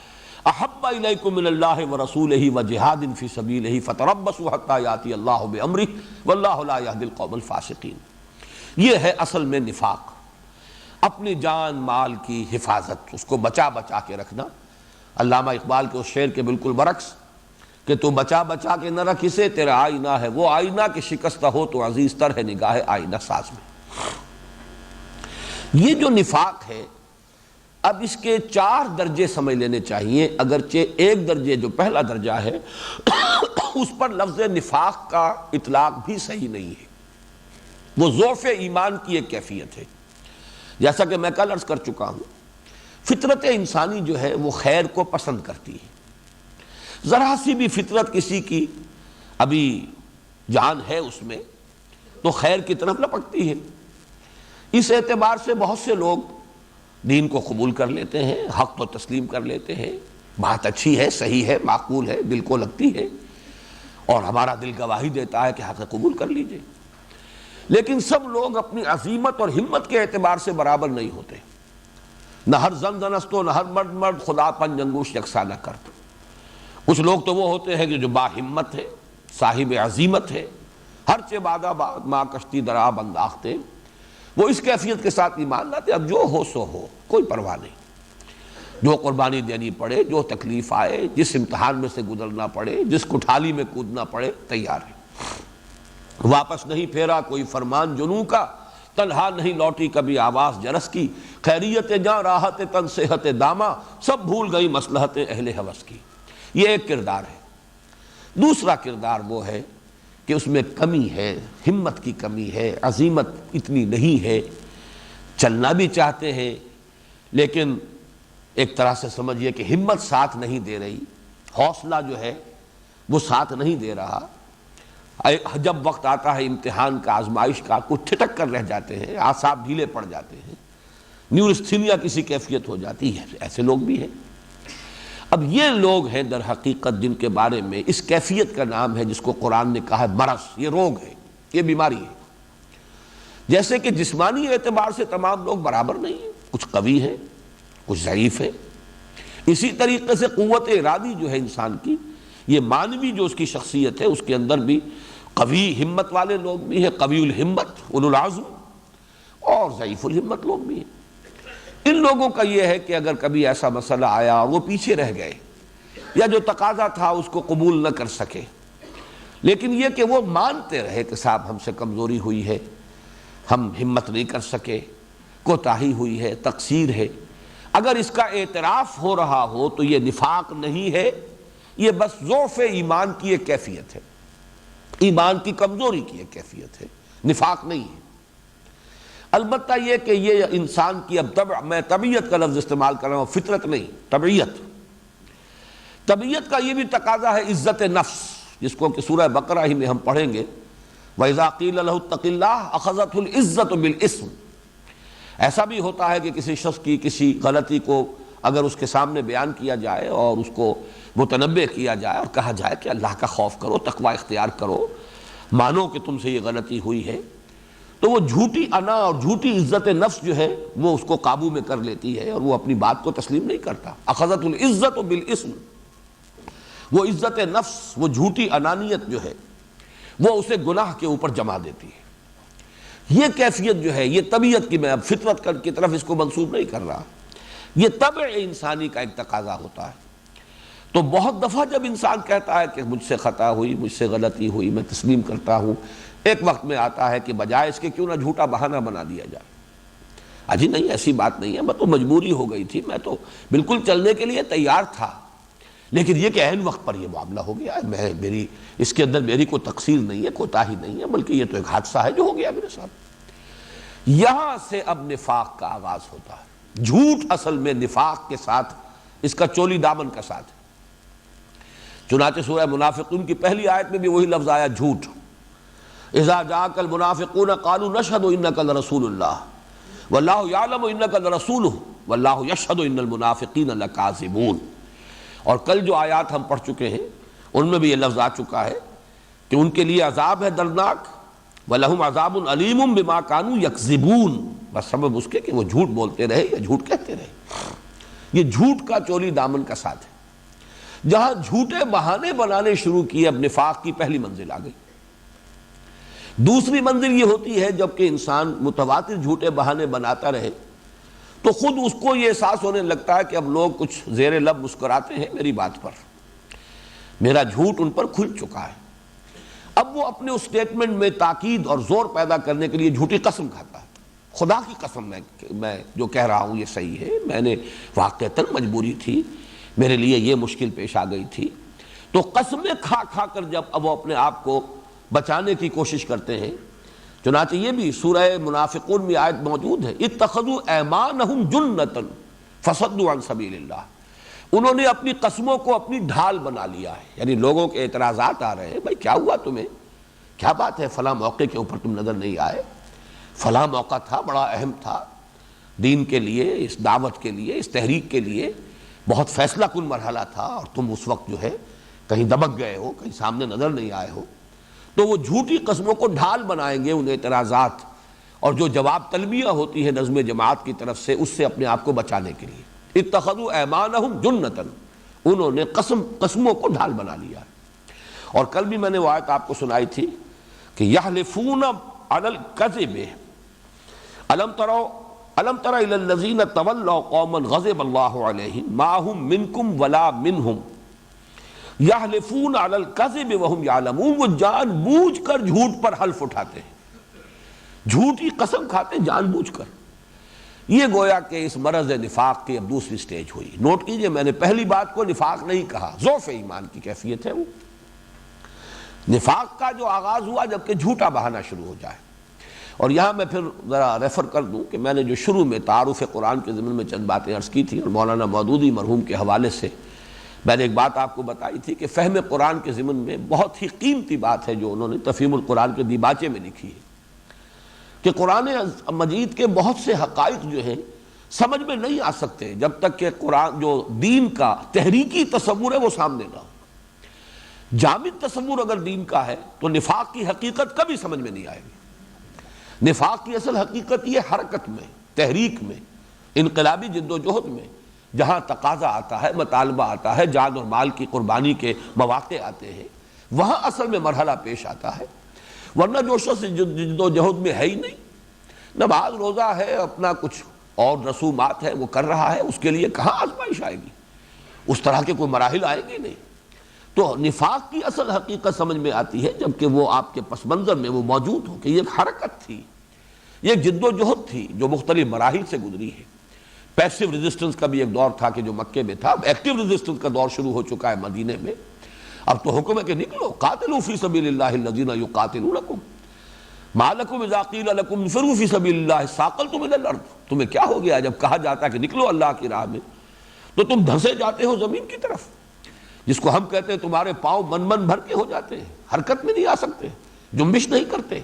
S1: احب الیکم من اللہ ورسولہ وجہاد فی سبیلہ فتربصوا حتی یاتی اللہ بامرہ واللہ لا یہدی القوم الفاسقین۔ یہ ہے اصل میں نفاق، اپنی جان مال کی حفاظت، اس کو بچا بچا کے رکھنا۔ علامہ اقبال کے اس شعر کے بالکل برعکس کہ تو بچا بچا کے نہ رکھ اسے، تیرا آئینہ ہے وہ آئینہ کہ شکستہ ہو تو عزیز تر ہے نگاہ آئینہ ساز میں۔ یہ جو نفاق ہے، اب اس کے 4 درجے سمجھ لینے چاہیے، اگرچہ ایک درجے جو پہلا درجہ ہے اس پر لفظ نفاق کا اطلاق بھی صحیح نہیں ہے۔ وہ ضعف ایمان کی ایک کیفیت ہے۔ جیسا کہ میں کل عرض کر چکا ہوں، فطرت انسانی جو ہے وہ خیر کو پسند کرتی ہے۔ ذرا سی بھی فطرت کسی کی ابھی جان ہے اس میں تو خیر کی طرف لپکتی ہے۔ اس اعتبار سے بہت سے لوگ دین کو قبول کر لیتے ہیں، حق کو تسلیم کر لیتے ہیں، بات اچھی ہے، صحیح ہے، معقول ہے، دل کو لگتی ہے، اور ہمارا دل گواہی دیتا ہے کہ حق قبول کر لیجئے۔ لیکن سب لوگ اپنی عظیمت اور ہمت کے اعتبار سے برابر نہیں ہوتے۔ نہ ہر زن زنستو، نہ ہر مرد مرد، خدا پنج انگوش یکساں نہ کرت۔ کچھ لوگ تو وہ ہوتے ہیں کہ جو با ہمت ہے، صاحب عظیمت ہے، ہر چہ بادہ ماں کشتی درآ انداختے، وہ اس کیفیت کے ساتھ ایمان لاتے، اب جو ہو سو ہو، کوئی پرواہ نہیں، جو قربانی دینی پڑے، جو تکلیف آئے، جس امتحان میں سے گزرنا پڑے، جس کٹھالی میں کودنا پڑے، تیار ہے۔ واپس نہیں پھیرا کوئی فرمان جنوں کا، تنہا نہیں لوٹی کبھی آواز جرس کی، خیریت جاں راحت تن صحت دامہ، سب بھول گئی مصلحت اہل ہوس کی۔ یہ ایک کردار ہے۔ دوسرا کردار وہ ہے کہ اس میں کمی ہے، ہمت کی کمی ہے، عظیمت اتنی نہیں ہے، چلنا بھی چاہتے ہیں لیکن ایک طرح سے سمجھیے کہ ہمت ساتھ نہیں دے رہی، حوصلہ جو ہے وہ ساتھ نہیں دے رہا۔ جب وقت آتا ہے امتحان کا، آزمائش کا، کچھ ٹھٹک کر رہ جاتے ہیں، اعصاب ڈھیلے پڑ جاتے ہیں، نیورستھینیا کسی کیفیت ہو جاتی ہے، ایسے لوگ بھی ہیں۔ اب یہ لوگ ہیں در حقیقت جن کے بارے میں اس کیفیت کا نام ہے جس کو قرآن نے کہا ہے مرض، یہ روگ ہے، یہ بیماری ہے۔ جیسے کہ جسمانی اعتبار سے تمام لوگ برابر نہیں ہیں، کچھ قوی ہیں، کچھ ضعیف ہیں، اسی طریقے سے قوت ارادی جو ہے انسان کی، یہ مانوی جو اس کی شخصیت ہے، اس کے اندر بھی قوی ہمت والے لوگ بھی ہیں، قوی الہمت اولو العزم، اور ضعیف الہمت لوگ بھی ہیں۔ ان لوگوں کا یہ ہے کہ اگر کبھی ایسا مسئلہ آیا اور وہ پیچھے رہ گئے، یا جو تقاضا تھا اس کو قبول نہ کر سکے، لیکن یہ کہ وہ مانتے رہے کہ صاحب ہم سے کمزوری ہوئی ہے، ہم ہمت نہیں کر سکے، کوتاہی ہوئی ہے، تقصیر ہے، اگر اس کا اعتراف ہو رہا ہو تو یہ نفاق نہیں ہے، یہ بس ضعف ایمان کی ایک کیفیت ہے، ایمان کی کمزوری کی ایک کیفیت ہے، نفاق نہیں ہے۔ البتہ یہ کہ یہ انسان کی اب میں طبیعت کا لفظ استعمال کر رہا ہوں، فطرت نہیں، طبیعت کا یہ بھی تقاضا ہے عزت نفس، جس کو کہ سورہ بقرہ ہی میں ہم پڑھیں گے، وَإِذَا قِيلَ لَهُ اتَّقِ اللَّهَ أَخَذَتْهُ الْعِزَّةُ بِالْإِثْمِ۔ ایسا بھی ہوتا ہے کہ کسی شخص کی کسی غلطی کو اگر اس کے سامنے بیان کیا جائے اور اس کو متنبہ کیا جائے اور کہا جائے کہ اللہ کا خوف کرو، تقوی اختیار کرو، مانو کہ تم سے یہ غلطی ہوئی ہے، تو وہ جھوٹی انا اور جھوٹی عزت نفس جو ہے وہ اس کو قابو میں کر لیتی ہے اور وہ اپنی بات کو تسلیم نہیں کرتا۔ اخذت العزت بالاسم، وہ عزت نفس، وہ جھوٹی انانیت جو ہے وہ اسے گناہ کے اوپر جما دیتی ہے۔ یہ کیفیت جو ہے، یہ طبیعت کی، میں اب فطرت کی طرف اس کو منسوب نہیں کر رہا، یہ طبع انسانی کا ایک تقاضا ہوتا ہے۔ تو بہت دفعہ جب انسان کہتا ہے کہ مجھ سے خطا ہوئی، مجھ سے غلطی ہوئی، میں تسلیم کرتا ہوں، ایک وقت میں آتا ہے کہ بجائے اس کے کیوں نہ جھوٹا بہانہ بنا دیا جائے، اجی نہیں ایسی بات نہیں ہے، میں تو مجبوری ہو گئی تھی، میں تو بالکل چلنے کے لیے تیار تھا، لیکن یہ کہ عین وقت پر یہ معاملہ ہو گیا ہے، میری اس کے اندر میری کوئی تقصیر نہیں ہے، کوتاہی نہیں ہے، بلکہ یہ تو ایک حادثہ ہے جو ہو گیا میرے ساتھ۔ یہاں سے اب نفاق کا آغاز ہوتا ہے۔ جھوٹ اصل میں نفاق کے ساتھ، اس کا چولی دامن کا ساتھ ہے۔ چنانچہ سورہ منافقون کی پہلی آیت میں بھی وہی لفظ آیا، جھوٹ۔ اذا جاءک المنافقون قالوا نشهد انک لرسول اللہ واللہ یعلم انک لرسولہ واللہ یشہد ان المنافقین لکاذبون۔ اور کل جو آیات ہم پڑھ چکے ہیں ان میں بھی یہ لفظ آ چکا ہے کہ ان کے لیے عذاب ہے دردناک، وَلَهُمْ عَذَابٌ عَلِيمٌ بِمَا كَانُوا يَكْذِبُونَ، بس سبب اس کے کہ وہ جھوٹ بولتے رہے یا جھوٹ کہتے رہے۔ یہ جھوٹ کا چولی دامن کا ساتھ ہے۔ جہاں جھوٹے بہانے بنانے شروع کیے، اب نفاق کی پہلی منزل آ گئی۔ دوسری منزل یہ ہوتی ہے جب کہ انسان متواتر جھوٹے بہانے بناتا رہے تو خود اس کو یہ احساس ہونے لگتا ہے کہ اب لوگ کچھ زیر لب مسکراتے ہیں میری بات پر، میرا جھوٹ ان پر کھل چکا ہے۔ اب وہ اپنے اس سٹیٹمنٹ میں تاکید اور زور پیدا کرنے کے لیے جھوٹی قسم کھاتا ہے، خدا کی قسم میں جو کہہ رہا ہوں یہ صحیح ہے، میں نے واقعتاً مجبوری تھی، میرے لیے یہ مشکل پیش آ گئی تھی۔ تو قسمیں کھا کھا کر جب اب وہ اپنے آپ کو بچانے کی کوشش کرتے ہیں، چنانچہ یہ بھی سورہ منافقون میں آیت موجود ہے، اتخذوا ایمانہم جنۃ فصدوا عن سبیل اللہ، انہوں نے اپنی قسموں کو اپنی ڈھال بنا لیا ہے۔ یعنی لوگوں کے اعتراضات آ رہے ہیں، بھائی کیا ہوا تمہیں، کیا بات ہے فلاں موقع کے اوپر تم نظر نہیں آئے، فلاں موقع تھا بڑا اہم تھا دین کے لیے، اس دعوت کے لیے، اس تحریک کے لیے بہت فیصلہ کن مرحلہ تھا، اور تم اس وقت جو ہے کہیں دبک گئے ہو، کہیں سامنے نظر نہیں آئے ہو۔ تو وہ جھوٹی قسموں کو ڈھال بنائیں گے ان اعتراضات اور جو جواب طلبیہ ہوتی ہے نظم جماعت کی طرف سے، اس سے اپنے آپ کو بچانے کے لیے۔ اتخذوا ایمانہم جنۃ، انہوں نے قسموں کو ڈھال بنا لیا۔ اور کل بھی میں نے وہ آیت آپ کو سنائی تھی کہ یحلفون علی الکذب، الم تر الی الذین تولوا قوما غضب اللہ علیہم ما هم منکم ولا منہم یحلفون علی الکذب وہم یعلمون، وہ جان بوجھ کر جھوٹ پر حلف اٹھاتے ہیں، جھوٹی قسم کھاتے ہیں جان بوجھ کر۔ یہ گویا کہ اس مرض نفاق کی اب دوسری سٹیج ہوئی۔ نوٹ کیجئے میں نے پہلی بات کو نفاق نہیں کہا، ضعف ایمان کی کیفیت ہے وہ۔ نفاق کا جو آغاز ہوا جبکہ جھوٹا بہانا شروع ہو جائے۔ اور یہاں میں پھر ذرا ریفر کر دوں کہ میں نے جو شروع میں تعارف قرآن کے ضمن میں چند باتیں عرض کی تھی، اور مولانا مودودی مرحوم کے حوالے سے میں نے ایک بات آپ کو بتائی تھی کہ فہم قرآن کے ضمن میں بہت ہی قیمتی بات ہے جو انہوں نے تفہیم القرآن کے دیباچے میں لکھی ہے، کہ قرآن مجید کے بہت سے حقائق جو ہیں سمجھ میں نہیں آ سکتے جب تک کہ قرآن جو دین کا تحریکی تصور ہے وہ سامنے نہ ہو۔ جامد تصور اگر دین کا ہے تو نفاق کی حقیقت کبھی سمجھ میں نہیں آئے گی۔ نفاق کی اصل حقیقت یہ حرکت میں، تحریک میں، انقلابی جد و جہد میں، جہاں تقاضا آتا ہے، مطالبہ آتا ہے، جان اور مال کی قربانی کے مواقع آتے ہیں، وہاں اصل میں مرحلہ پیش آتا ہے۔ ورنہ جو شخص جد و جہد میں ہے ہی نہیں، نماز روزہ ہے، اپنا کچھ اور رسومات ہے وہ کر رہا ہے، اس کے لیے کہاں آزمائش آئے گی، اس طرح کے کوئی مراحل آئیں گے نہیں۔ تو نفاق کی اصل حقیقت سمجھ میں آتی ہے جبکہ وہ آپ کے پس منظر میں وہ موجود ہو، کہ یہ ایک حرکت تھی، یہ ایک جد و جہد تھی جو مختلف مراحل سے گزری ہے۔ پیسو ریزسٹنس کا بھی ایک دور تھا کہ جو مکے میں تھا، اب ایکٹیو ریزسٹنس کا دور شروع ہو چکا ہے مدینے میں۔ اب تو حکم ہے کہ نکلو، قاتلوا فی سبیل اللہ الذین یقاتلونکم ما لکم اذا قیل لکم انفروا فی سبیل اللہ ثاقلتم الی الارض، تمہیں کیا ہو گیا جب کہا جاتا ہے کہ نکلو اللہ کی راہ میں تو تم دھنسے جاتے ہو زمین کی طرف، جس کو ہم کہتے ہیں تمہارے پاؤں من بھر کے ہو جاتے ہیں، حرکت میں نہیں آ سکتے، جنبش نہیں کرتے،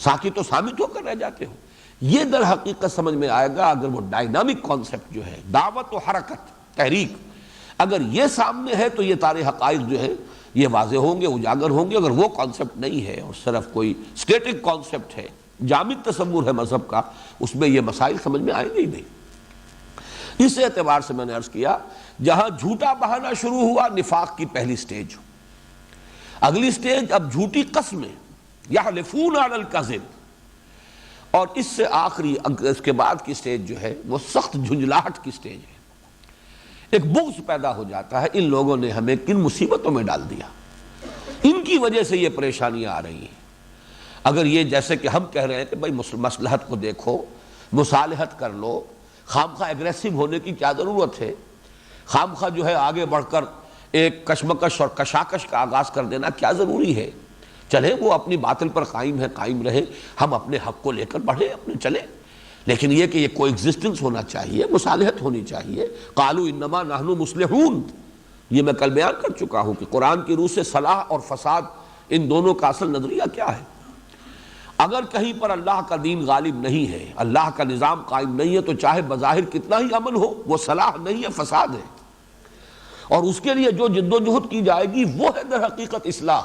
S1: ساکت و ثابت ہو کر رہ جاتے ہو۔ یہ در حقیقت سمجھ میں آئے گا اگر وہ ڈائنامک کانسیپٹ جو ہے، دعوت و حرکت، تحریک، اگر یہ سامنے ہے تو یہ سارے حقائق جو ہے یہ واضح ہوں گے، اجاگر ہوں گے۔ اگر وہ کانسیپٹ نہیں ہے اور صرف کوئی اسٹیٹک کانسیپٹ ہے، جامد تصور ہے مذہب کا، اس میں یہ مسائل سمجھ میں آئیں گے ہی نہیں۔ اس اعتبار سے میں نے عرض کیا، جہاں جھوٹا بہانا شروع ہوا، نفاق کی پہلی سٹیج۔ اگلی سٹیج اب جھوٹی قسمیں، یحلفون علی الکذب، اور اس سے آخری اس کے بعد کی سٹیج جو ہے وہ سخت جھنجھلاہٹ کی سٹیج ہے۔ ایک بغض پیدا ہو جاتا ہے، ان لوگوں نے ہمیں کن مصیبتوں میں ڈال دیا، ان کی وجہ سے یہ پریشانیاں آ رہی ہیں۔ اگر یہ جیسے کہ ہم کہہ رہے ہیں کہ بھائی مصلحت کو دیکھو، مصالحت کر لو، خامخواہ ایگریسو ہونے کی کیا ضرورت ہے، خامخواہ جو ہے آگے بڑھ کر ایک کشمکش اور کشاکش کا آغاز کر دینا کیا ضروری ہے؟ چلے وہ اپنی باطل پر قائم ہے، قائم رہے، ہم اپنے حق کو لے کر بڑھے اپنے چلے، لیکن یہ کہ یہ کو ایگزسٹنس ہونا چاہیے، مصالحت ہونی چاہیے۔ قالوا انما نحن مصلحون، یہ میں کل بیان کر چکا ہوں کہ قرآن کی روح سے صلاح اور فساد ان دونوں کا اصل نظریہ کیا ہے۔ اگر کہیں پر اللہ کا دین غالب نہیں ہے، اللہ کا نظام قائم نہیں ہے، تو چاہے بظاہر کتنا ہی امن ہو، وہ صلاح نہیں ہے، فساد ہے، اور اس کے لیے جو جد و جہد کی جائے گی وہ ہے در حقیقت اصلاح،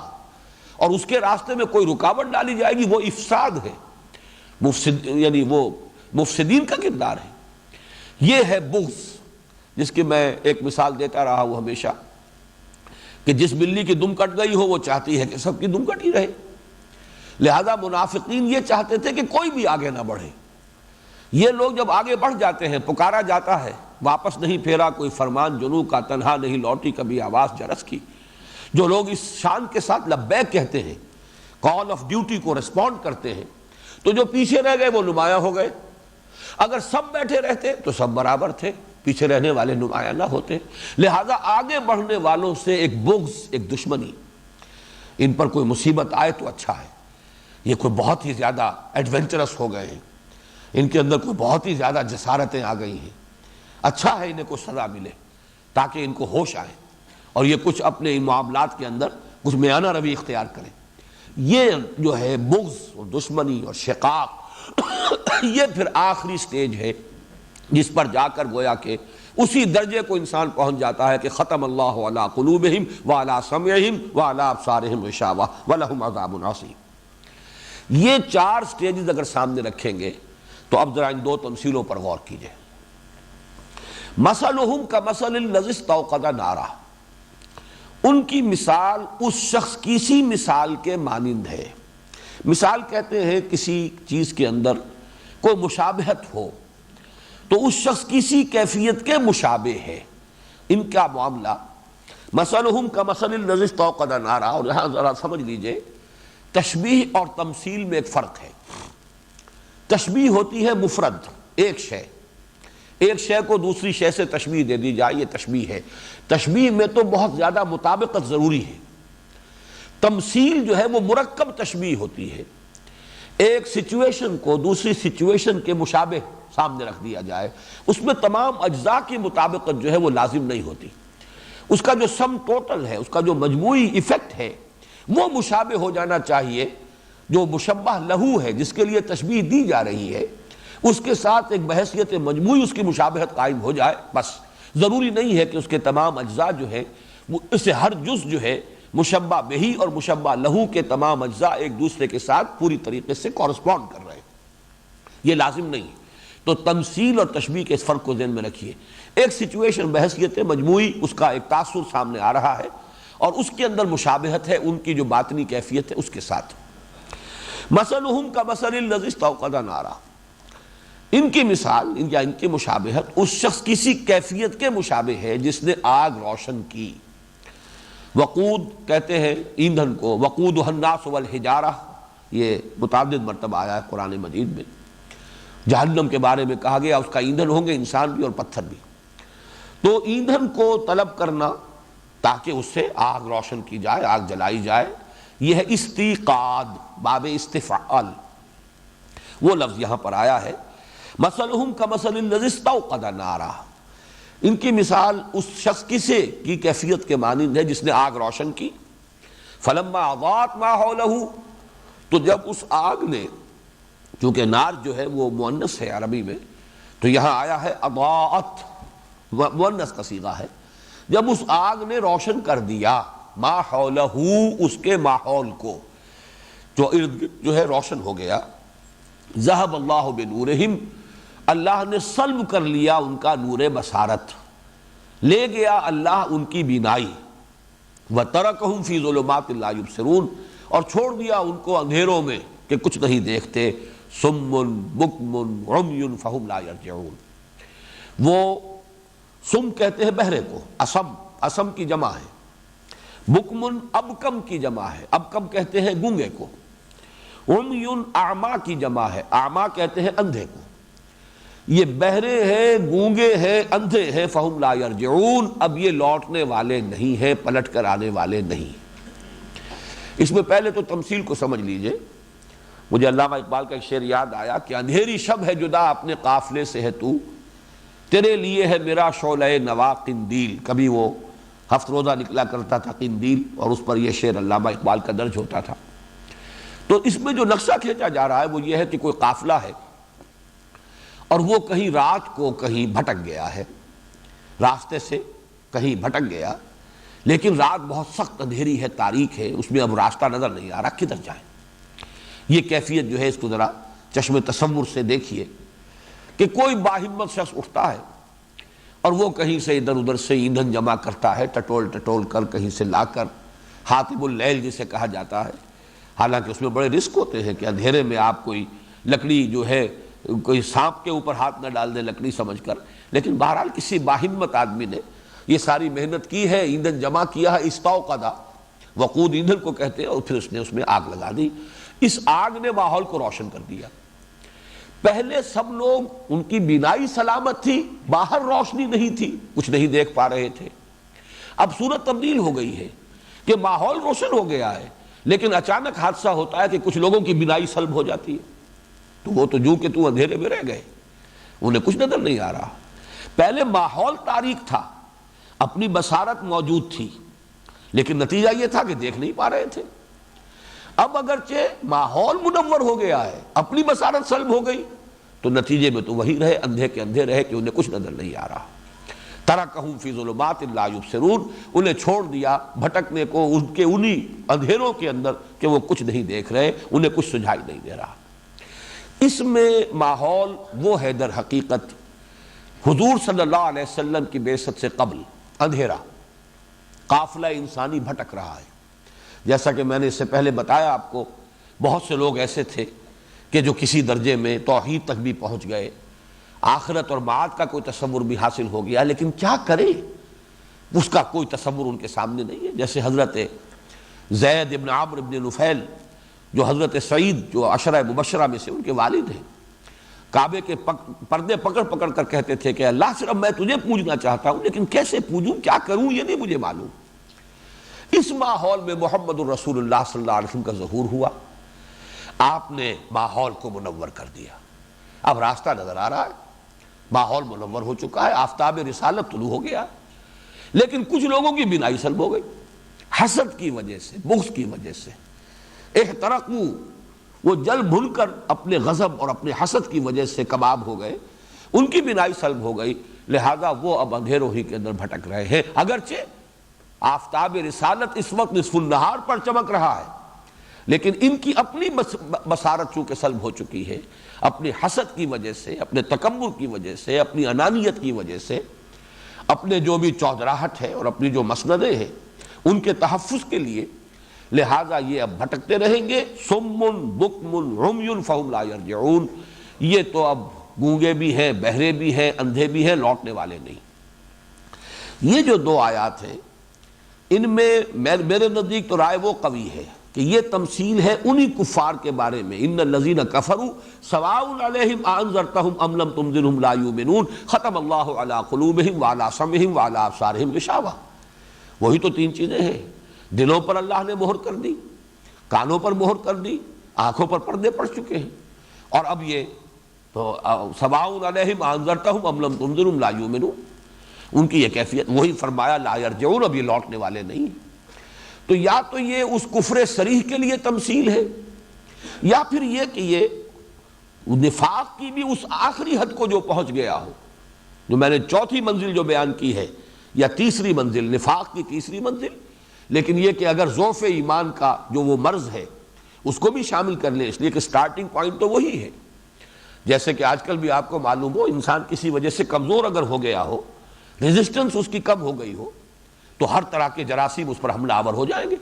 S1: اور اس کے راستے میں کوئی رکاوٹ ڈالی جائے گی وہ افساد ہے، یعنی وہ مفسدین کا کردار ہے۔ یہ ہے بغض، جس کی میں ایک مثال دیتا رہا ہوں ہمیشہ کہ جس بلی کی دم کٹ گئی ہو وہ چاہتی ہے کہ سب کی دم کٹی رہے، لہذا منافقین یہ چاہتے تھے کہ کوئی بھی آگے نہ بڑھے۔ یہ لوگ جب آگے بڑھ جاتے ہیں، پکارا جاتا ہے، واپس نہیں پھیرا کوئی فرمان جنوں کا، تنہا نہیں لوٹی کبھی آواز جرس کی، جو لوگ اس شان کے ساتھ لبیک کہتے ہیں، کال آف ڈیوٹی کو ریسپونڈ کرتے ہیں، تو جو پیچھے رہ گئے وہ نمایاں ہو گئے۔ اگر سب بیٹھے رہتے تو سب برابر تھے، پیچھے رہنے والے نمایاں نہ ہوتے، لہذا آگے بڑھنے والوں سے ایک بغض، ایک دشمنی، ان پر کوئی مصیبت آئے تو اچھا ہے، یہ کوئی بہت ہی زیادہ ایڈونچرس ہو گئے ہیں، ان کے اندر کوئی بہت ہی زیادہ جسارتیں آ گئی ہیں، اچھا ہے انہیں کوئی سزا ملے تاکہ ان کو ہوش آئے اور یہ کچھ اپنے ان معاملات کے اندر کچھ میانہ روی اختیار کریں۔ یہ جو ہے بغض اور دشمنی اور شقاق، یہ پھر آخری سٹیج ہے جس پر جا کر گویا کہ اسی درجے کو انسان پہنچ جاتا ہے کہ ختم اللہ علی قلوبہم وعلی سمعہم وعلی ابصارہم غشاوہ ولہم عذاب عظیم۔ یہ چار سٹیجز اگر سامنے رکھیں گے تو اب ذرا ان دو تمثیلوں پر غور کیجئے۔ مثلہم کمثل الذی استوقد نارا، ان کی مثال اس شخص کی سی مثال کے مانند ہے۔ مثال کہتے ہیں کسی چیز کے اندر کوئی مشابہت ہو تو اس شخص کسی کیفیت کے مشابہ ہے۔ ان کا معاملہ مثلہم کمثل الذی استوقد نارا، اور یہاں ذرا سمجھ لیجئے تشبیہ اور تمثیل میں ایک فرق ہے۔ تشبیہ ہوتی ہے مفرد، ایک شے کو دوسری شے سے تشبیہ دے دی جائے، یہ تشبیہ ہے۔ تشبیہ میں تو بہت زیادہ مطابقت ضروری ہے۔ تمثیل جو ہے وہ مرکب تشبیہ ہوتی ہے، ایک سچویشن کو دوسری سچویشن کے مشابہ سامنے رکھ دیا جائے، اس میں تمام اجزاء کی مطابقت جو ہے وہ لازم نہیں ہوتی، اس کا جو سم ٹوٹل ہے، اس کا جو مجموعی ایفیکٹ ہے وہ مشابہ ہو جانا چاہیے۔ جو مشبہ لہو ہے، جس کے لیے تشبیہ دی جا رہی ہے، اس کے ساتھ ایک بحیثیت مجموعی اس کی مشابہت قائم ہو جائے، بس۔ ضروری نہیں ہے کہ اس کے تمام اجزاء جو ہے اس سے ہر جز جو ہے مشبہ بہی اور مشبہ لہو کے تمام اجزاء ایک دوسرے کے ساتھ پوری طریقے سے کورسپونڈ کر رہے ہیں، یہ لازم نہیں۔ تو تمثیل اور تشبیہ کے اس فرق کو ذہن میں رکھیے۔ ایک سچویشن بحیثیت مجموعی اس کا ایک تاثر سامنے آ رہا ہے اور اس کے اندر مشابہت ہے ان کی جو باطنی کیفیت ہے اس کے ساتھ۔ مثلہم کمثل الذی استوقد نارا، ان کی مثال یا ان کی مشابہت اس شخص کسی کیفیت کے مشابہ ہے جس نے آگ روشن کی۔ وقود کہتے ہیں ایندھن کو، وقودھا الناس والحجارہ، یہ متعدد مرتبہ آیا ہے قرآن مجید میں۔ جہنم کے بارے میں کہا گیا اس کا ایندھن ہوں گے انسان بھی اور پتھر بھی۔ تو ایندھن کو طلب کرنا تاکہ اس سے آگ روشن کی جائے، آگ جلائی جائے، یہ ہے استیقاد، باب استفعال، وہ لفظ یہاں پر آیا ہے۔ مثلہم کمثل الذی استوقد نارا، ان کی مثال اس شخص کی کیفیت کے مانند ہے جس نے آگ روشن کی۔ فلما اضاءت ما حولہ، تو جب اس آگ نے، چونکہ نار جو ہے وہ مؤنث ہے عربی میں، تو یہاں آیا ہے اضاءت، مؤنث کا صیغہ ہے، جب اس آگ نے روشن کر دیا ما حولہ، اس کے ماحول کو، جو ارد گرد جو ہے روشن ہو گیا۔ ذہب اللہ بنورہم، اللہ نے سلب کر لیا ان کا نور بصارت، لے گیا اللہ ان کی بینائی۔ وَتَرَكَهُمْ فِي ظُلُمَاتٍ لَا يُبْصِرُونَ، اور چھوڑ دیا ان کو اندھیروں میں کہ کچھ نہیں دیکھتے. صُمٌّ بُكْمٌ عُمْيٌ فَهُمْ لَا يَرْجِعُونَ. وہ سم کہتے ہیں بہرے کو، اسم کی جمع ہے. بکمن ابکم کی جمع ہے، ابکم کہتے ہیں گونگے کو. عمیٌ اعمیٰ کی جمع ہے، اعمیٰ کہتے ہیں اندھے کو. یہ بہرے ہیں، گونگے ہیں، اندھے ہیں. فہم لا یرجعون، اب یہ لوٹنے والے نہیں ہیں، پلٹ کر آنے والے نہیں. اس میں پہلے تو تمثیل کو سمجھ لیجئے. مجھے علامہ اقبال کا ایک شعر یاد آیا کہ اندھیری شب ہے جدا اپنے قافلے سے ہے تو، تیرے لیے ہے میرا شعلہ نوا قندیل. کبھی وہ ہفت روزہ نکلا کرتا تھا قندیل، اور اس پر یہ شعر علامہ اقبال کا درج ہوتا تھا. تو اس میں جو نقشہ کھینچا جا رہا ہے وہ یہ ہے کہ کوئی قافلہ ہے اور وہ کہیں رات کو کہیں بھٹک گیا ہے، راستے سے کہیں بھٹک گیا، لیکن رات بہت سخت اندھیری ہے، تاریک ہے، اس میں اب راستہ نظر نہیں آ رہا، کدھر جائیں. یہ کیفیت جو ہے اس کو ذرا چشم تصور سے دیکھیے کہ کوئی باہمت شخص اٹھتا ہے اور وہ کہیں سے ادھر ادھر سے ایندھن جمع کرتا ہے، ٹٹول کر کہیں سے لا کر. حاطب اللیل جسے کہا جاتا ہے. حالانکہ اس میں بڑے رسک ہوتے ہیں کہ اندھیرے میں آپ کوئی لکڑی جو ہے کوئی سانپ کے اوپر ہاتھ نہ ڈال دیں لکڑی سمجھ کر. لیکن بہرحال کسی باہمت آدمی نے یہ ساری محنت کی ہے، ایندھن جمع کیا ہے. استوقدا، وقود ایندھن کو کہتے ہیں، اور پھر اس نے اس میں آگ لگا دی. اس آگ نے ماحول کو روشن کر دیا. پہلے سب لوگ ان کی بینائی سلامت تھی، باہر روشنی نہیں تھی، کچھ نہیں دیکھ پا رہے تھے. اب صورت تبدیل ہو گئی ہے کہ ماحول روشن ہو گیا ہے، لیکن اچانک حادثہ ہوتا ہے کہ کچھ لوگوں کی بینائی سلب ہو جاتی ہے. تو وہ تو جو کہ تو اندھیرے میں رہ گئے، انہیں کچھ نظر نہیں آ رہا. پہلے ماحول تاریک تھا، اپنی بصارت موجود تھی، لیکن نتیجہ یہ تھا کہ دیکھ نہیں پا رہے تھے. اب اگرچہ ماحول منور ہو گیا ہے، اپنی بصارت سلب ہو گئی، تو نتیجے میں تو وہی رہے، اندھے کے اندھے رہے کہ انہیں کچھ نظر نہیں آ رہا. ترکہم فی ظلمات لا یبصرون، انہیں چھوڑ دیا بھٹکنے کو ان کے انہی اندھیروں کے اندر کہ وہ کچھ نہیں دیکھ رہے، انہیں کچھ سجھائی نہیں دے رہا. اس میں ماحول وہ ہے در حقیقت حضور صلی اللہ علیہ وسلم کی بعثت سے قبل اندھیرا. قافلہ انسانی بھٹک رہا ہے. جیسا کہ میں نے اس سے پہلے بتایا آپ کو، بہت سے لوگ ایسے تھے کہ جو کسی درجے میں توحید تک بھی پہنچ گئے، آخرت اور معاد کا کوئی تصور بھی حاصل ہو گیا، لیکن کیا کرے اس کا کوئی تصور ان کے سامنے نہیں ہے. جیسے حضرت زید ابن عمرو ابن نفیل، جو حضرت سعید جو عشرہ مبشرہ میں سے ان کے والد ہیں، کعبے کے پردے پکڑ پکڑ کر کہتے تھے کہ اللہ صرف میں تجھے پوجنا چاہتا ہوں، لیکن کیسے پوجوں، کیا کروں، یہ نہیں مجھے معلوم. اس ماحول میں محمد الرسول اللہ صلی اللہ علیہ وسلم کا ظہور ہوا. آپ نے ماحول کو منور کر دیا. اب راستہ نظر آ رہا ہے، ماحول منور ہو چکا ہے، آفتاب رسالت طلوع ہو گیا. لیکن کچھ لوگوں کی بینائی سلب ہو گئی، حسد کی وجہ سے، بغض کی وجہ سے. احترقوا، وہ جل بھن کر اپنے غضب اور اپنے حسد کی وجہ سے کباب ہو گئے، ان کی بینائی سلب ہو گئی. لہذا وہ اب اندھیروں ہی کے اندر بھٹک رہے ہیں. اگرچہ آفتاب رسالت اس وقت نصف النہار پر چمک رہا ہے، لیکن ان کی اپنی بصارت چونکہ سلب ہو چکی ہے، اپنی حسد کی وجہ سے، اپنے تکبر کی وجہ سے، اپنی انانیت کی وجہ سے، اپنے جو بھی چودراہٹ ہے اور اپنی جو مسندیں ہیں ان کے تحفظ کے لیے، لہذا یہ اب بھٹکتے رہیں گے. صم بکم عمی فہم لا یرجعون، یہ تو اب گونگے بھی ہیں، بہرے بھی ہیں، اندھے بھی ہیں، لوٹنے والے نہیں. یہ جو دو آیات ہیں، ان میں میرے نزدیک تو رائے وہ قوی ہے کہ یہ تمثیل ہے انہی کفار کے بارے میں. ان الذین کفروا سواء علیہم اانذرتہم ام لم تنذرہم لا یؤمنون ختم اللہ علی قلوبہم وعلی سمعہم وعلی ابصارہم غشاوہ. وہی تو تین چیزیں ہیں. دلوں پر اللہ نے مہر کر دی، کانوں پر مہر کر دی، آنکھوں پر پردے پڑ چکے ہیں. اور اب یہ تو سواء علیہم اانذرتہم ام لم تنذرہم لا یؤمنون، ان کی یہ کیفیت. وہی فرمایا لا یرجعون، اب یہ لوٹنے والے نہیں. تو یا تو یہ اس کفر صریح کے لیے تمثیل ہے، یا پھر یہ کہ یہ نفاق کی بھی اس آخری حد کو جو پہنچ گیا ہو، جو میں نے چوتھی منزل جو بیان کی ہے، یا تیسری منزل، نفاق کی تیسری منزل. لیکن یہ کہ اگر ضعف ایمان کا جو وہ مرض ہے اس کو بھی شامل کر لیں، اس لیے کہ سٹارٹنگ پوائنٹ تو وہی ہے. جیسے کہ آج کل بھی آپ کو معلوم ہو، انسان کسی وجہ سے کمزور اگر ہو گیا ہو، ریزسٹنس اس کی کم ہو گئی ہو، تو ہر طرح کے جراثیم اس پر حملہ آور ہو جائیں گے۔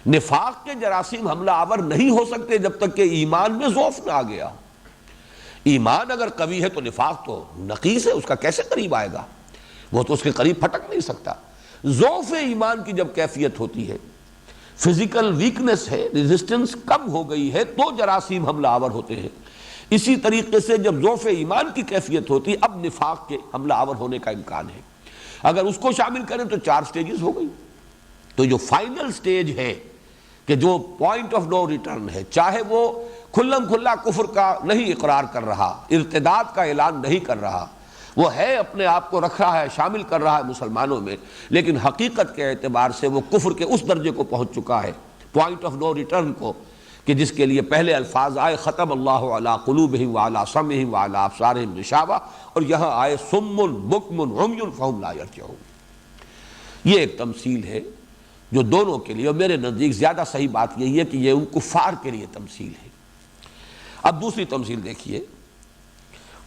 S1: نفاق کے جراثیم حملہ آور نہیں ہو سکتے جب تک کہ ایمان میں ضعف نہ آ گیا۔ ایمان اگر قوی ہے تو نفاق تو نقیص ہے، اس کا کیسے قریب آئے گا؟ وہ تو اس کے قریب پھٹک نہیں سکتا۔ ضعف ایمان کی جب کیفیت ہوتی ہے، فزیکل ویکنس ہے، ریزسٹنس کم ہو گئی ہے، تو جراثیم حملہ آور ہوتے ہیں۔ اسی طریقے سے جب ضعف ایمان کی کیفیت ہوتی ہے، اب نفاق کے حملہ آور ہونے کا امکان ہے۔ اگر اس کو شامل کریں تو 4 سٹیجز ہو گئی۔ تو جو فائنل سٹیج ہے کہ جو پوائنٹ آف نو ریٹرن ہے، چاہے وہ کھلم کھلا کفر کا نہیں اقرار کر رہا، ارتداد کا اعلان نہیں کر رہا، وہ ہے اپنے آپ کو رکھ رہا ہے، شامل کر رہا ہے مسلمانوں میں، لیکن حقیقت کے اعتبار سے وہ کفر کے اس درجے کو پہنچ چکا ہے، پوائنٹ آف نو ریٹرن کو، کہ جس کے لیے پہلے الفاظ آئے ختم اللہ علی قلوبہم وعلی سمعہم وعلی ابصارہم غشاوہ، اور یہاں آئے صم بکم عمی فہم لا یرجعون۔ یہ ایک تمثیل ہے جو دونوں کے لیے، اور میرے نزدیک زیادہ صحیح بات یہی ہے کہ یہ ان کفار کے لیے تمثیل ہے۔ اب دوسری تمثیل دیکھیے،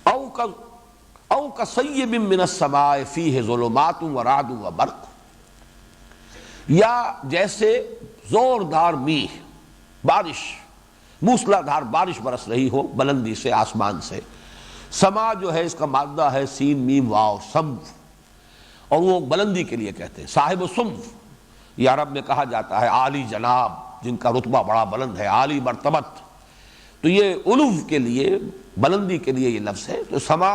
S1: او کصیب من السماء فیہ ظلمات ورعد وبرق، یا جیسے زوردار میہ، بارش، موسلادھار بارش برس رہی ہو بلندی سے، آسمان سے۔ سما جو ہے اس کا مادہ ہے سین میم واو، سمف، اور وہ بلندی کے لیے کہتے ہیں، صاحب سمف۔ یہ عرب میں کہا جاتا ہے عالی جناب، جن کا رتبہ بڑا بلند ہے، عالی مرتبت، تو یہ علو کے لیے، بلندی کے لیے یہ لفظ ہے۔ تو سما،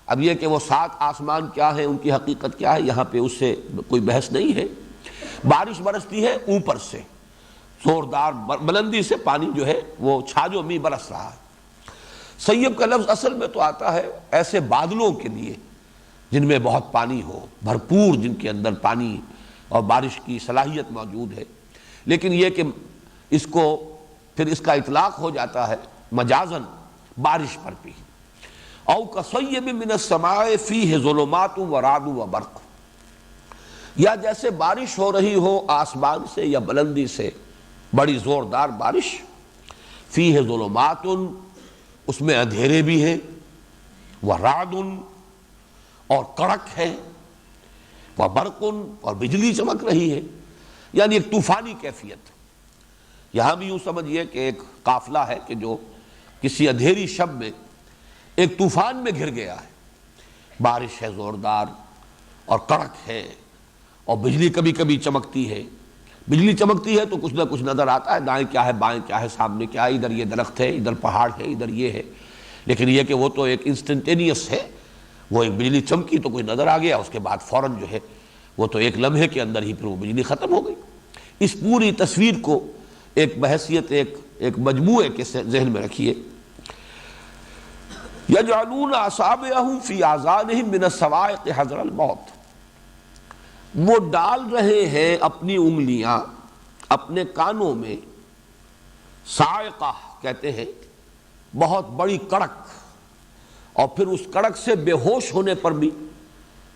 S1: اب یہ کہ وہ 7 آسمان کیا ہیں، ان کی حقیقت کیا ہے، یہاں پہ اس سے کوئی بحث نہیں ہے۔ بارش برستی ہے اوپر سے، زوردار بلندی سے پانی جو ہے وہ چھاجو می برس رہا ہے۔ سیب کا لفظ اصل میں تو آتا ہے ایسے بادلوں کے لیے جن میں بہت پانی ہو، بھرپور، جن کے اندر پانی اور بارش کی صلاحیت موجود ہے، لیکن یہ کہ اس کو پھر اس کا اطلاق ہو جاتا ہے مجازن بارش پر بھی۔ او کصیب من السماء فیہ ظلمات ورعد وبرق، یا جیسے بارش ہو رہی ہو آسمان سے یا بلندی سے، بڑی زوردار بارش، فیہ ظلمات، اس میں اندھیرے بھی ہیں، ورعد، اور کڑک ہے، وبرق، اور بجلی چمک رہی ہے، یعنی ایک طوفانی کیفیت۔ یہاں بھی یوں سمجھیے کہ ایک قافلہ ہے کہ جو کسی اندھیری شب میں ایک طوفان میں گھر گیا ہے، بارش ہے زوردار اور کڑک ہے، اور بجلی کبھی کبھی چمکتی ہے۔ بجلی چمکتی ہے تو کچھ نہ کچھ نظر آتا ہے، دائیں کیا ہے، بائیں کیا ہے، سامنے کیا ہے، ادھر یہ درخت ہے، ادھر پہاڑ ہے، ادھر یہ ہے، لیکن یہ کہ وہ تو ایک انسٹنٹینیس ہے، وہ ایک بجلی چمکی تو کوئی نظر آ گیا، اس کے بعد فوراً جو ہے وہ تو ایک لمحے کے اندر ہی پھر وہ بجلی ختم ہو گئی۔ اس پوری تصویر کو ایک بحیثیت ایک مجموعے کے ذہن میں رکھیے۔ یجعلون اصابعهم فی آذانہم من الصواعق حذر الموت، وہ ڈال رہے ہیں اپنی انگلیاں اپنے کانوں میں، صاعقہ کہتے ہیں بہت بڑی کڑک، اور پھر اس کڑک سے بے ہوش ہونے پر بھی،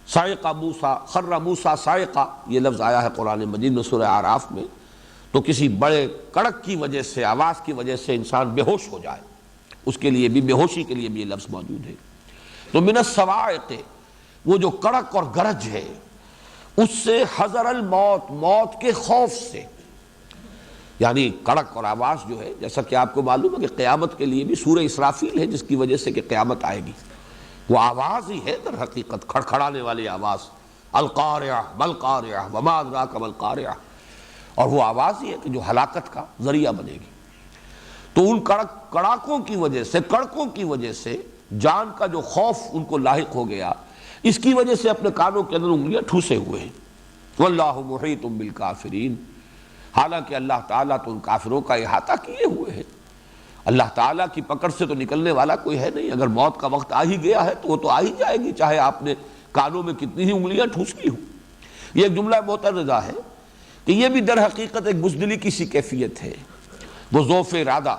S1: صاعقہ موسیٰ، خر موسیٰ صاعقہ، یہ لفظ آیا ہے قرآن مجید میں سورہ اعراف میں، تو کسی بڑے کڑک کی وجہ سے، آواز کی وجہ سے انسان بے ہوش ہو جائے، اس کے لیے بھی، بے ہوشی کے لیے بھی یہ لفظ موجود ہے۔ تو من الصواعق، وہ جو کڑک اور گرج ہے، اس سے حذر الموت، موت کے خوف سے، یعنی کڑک اور آواز جو ہے، جیسا کہ آپ کو معلوم ہے کہ قیامت کے لیے بھی سورہ اسرافیل ہے جس کی وجہ سے کہ قیامت آئے گی، وہ آواز ہی ہے در حقیقت، کھڑکھڑانے والی آواز، القارعہ مالقارعہ وما ادراک مالقارعہ، اور وہ آواز ہی ہے کہ جو ہلاکت کا ذریعہ بنے گی۔ تو ان کڑاکوں کی وجہ سے، کڑکوں کی وجہ سے جان کا جو خوف ان کو لاحق ہو گیا، اس کی وجہ سے اپنے کانوں کے اندر انگلیاں ٹھوسے ہوئے ہیں۔ واللہ محیط بالکافرین، حالانکہ اللہ تعالیٰ تو ان کافروں کا احاطہ کیے ہوئے ہیں، اللہ تعالیٰ کی پکڑ سے تو نکلنے والا کوئی ہے نہیں، اگر موت کا وقت آ ہی گیا ہے تو وہ تو آ ہی جائے گی، چاہے آپ نے کانوں میں کتنی ہی انگلیاں ٹھوس لی ہوں۔ یہ ایک جملہ معترضہ ہے کہ یہ بھی در حقیقت ایک بزدلی کی سی کیفیت ہے، وہ ذوف ارادہ،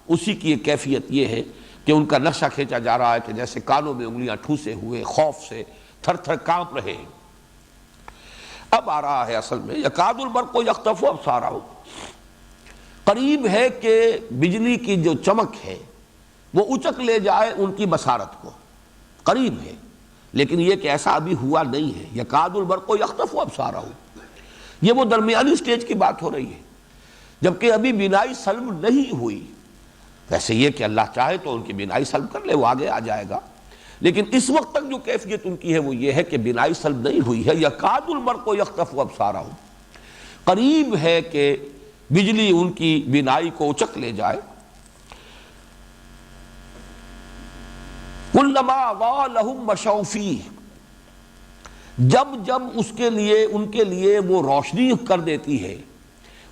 S1: اسی کی ایک کیفیت یہ ہے کہ ان کا نقشہ کھینچا جا رہا ہے کہ جیسے کانوں میں انگلیاں ٹھوسے ہوئے، خوف سے تھر تھر کانپ رہے ہیں۔ اب آ رہا ہے اصل میں، یکاد البرق یخطف ابصارہم، قریب ہے کہ بجلی کی جو چمک ہے وہ اچک لے جائے ان کی بصارت کو، قریب ہے، لیکن یہ کہ ایسا ابھی ہوا نہیں ہے۔ یکاد البرق یخطف ابصارہم، یہ وہ درمیانی سٹیج کی بات ہو رہی ہے، جبکہ ابھی بینائی سلب نہیں ہوئی۔ ویسے یہ کہ اللہ چاہے تو ان کی بینائی سلب کر لے، وہ آگے آ جائے گا، لیکن اس وقت تک جو کیفیت ان کی ہے وہ یہ ہے کہ بینائی سلب نہیں ہوئی ہے۔ یکاد البرق یخطف ابصارہم، قریب ہے کہ بجلی ان کی بینائی کو اچک لے جائے۔ کلما اضاء لہم مشوا فیہ، جب جب اس کے لیے ان کے لیے وہ روشنی کر دیتی ہے،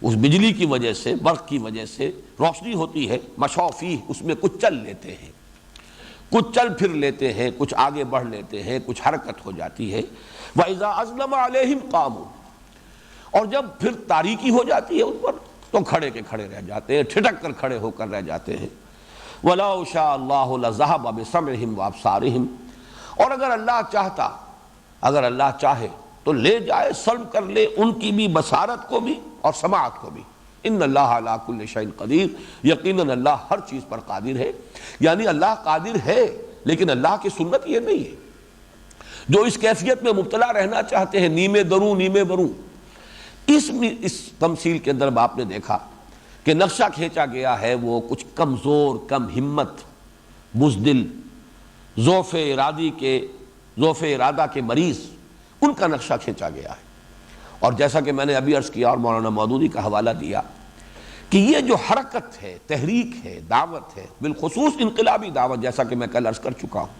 S1: اس بجلی کی وجہ سے، برق کی وجہ سے روشنی ہوتی ہے، مشوا فیہ، اس میں کچھ چل لیتے ہیں، کچھ چل پھر لیتے ہیں، کچھ آگے بڑھ لیتے ہیں، کچھ حرکت ہو جاتی ہے۔ وَإِذَا أَظْلَمَ عَلَيْهِمْ قَامُوا، اور جب پھر تاریکی ہو جاتی ہے ان پر تو کھڑے کے کھڑے رہ جاتے ہیں، ٹھٹک کر کھڑے ہو کر رہ جاتے ہیں۔ وَلَوْ شَاءَ اللَّهُ لَذَهَبَ بِسَمْعِهِمْ وَأَبْصَارِهِمْ، اور اگر اللہ چاہتا، اگر اللہ چاہے تو لے جائے، سلب کر لے ان کی بھی بصارت کو بھی اور سماعت کو بھی۔ ان اللہ علی کل شیء قدیر، یقیناً اللہ ہر چیز پر قادر ہے۔ یعنی اللہ قادر ہے، لیکن اللہ کی سنت یہ نہیں ہے۔ جو اس کیفیت میں مبتلا رہنا چاہتے ہیں، نیمے دروں نیمے بروں، اس تمثیل کے اندر آپ نے دیکھا کہ نقشہ کھینچا گیا ہے وہ کچھ کمزور، کم ہمت، بزدل، ضعف ارادہ کے مریض، ان کا نقشہ کھینچا گیا ہے۔ اور جیسا کہ میں نے ابھی عرض کیا اور مولانا مودودی کا حوالہ دیا کہ یہ جو حرکت ہے، تحریک ہے، دعوت ہے، بالخصوص انقلابی دعوت، جیسا کہ میں کل عرض کر چکا ہوں،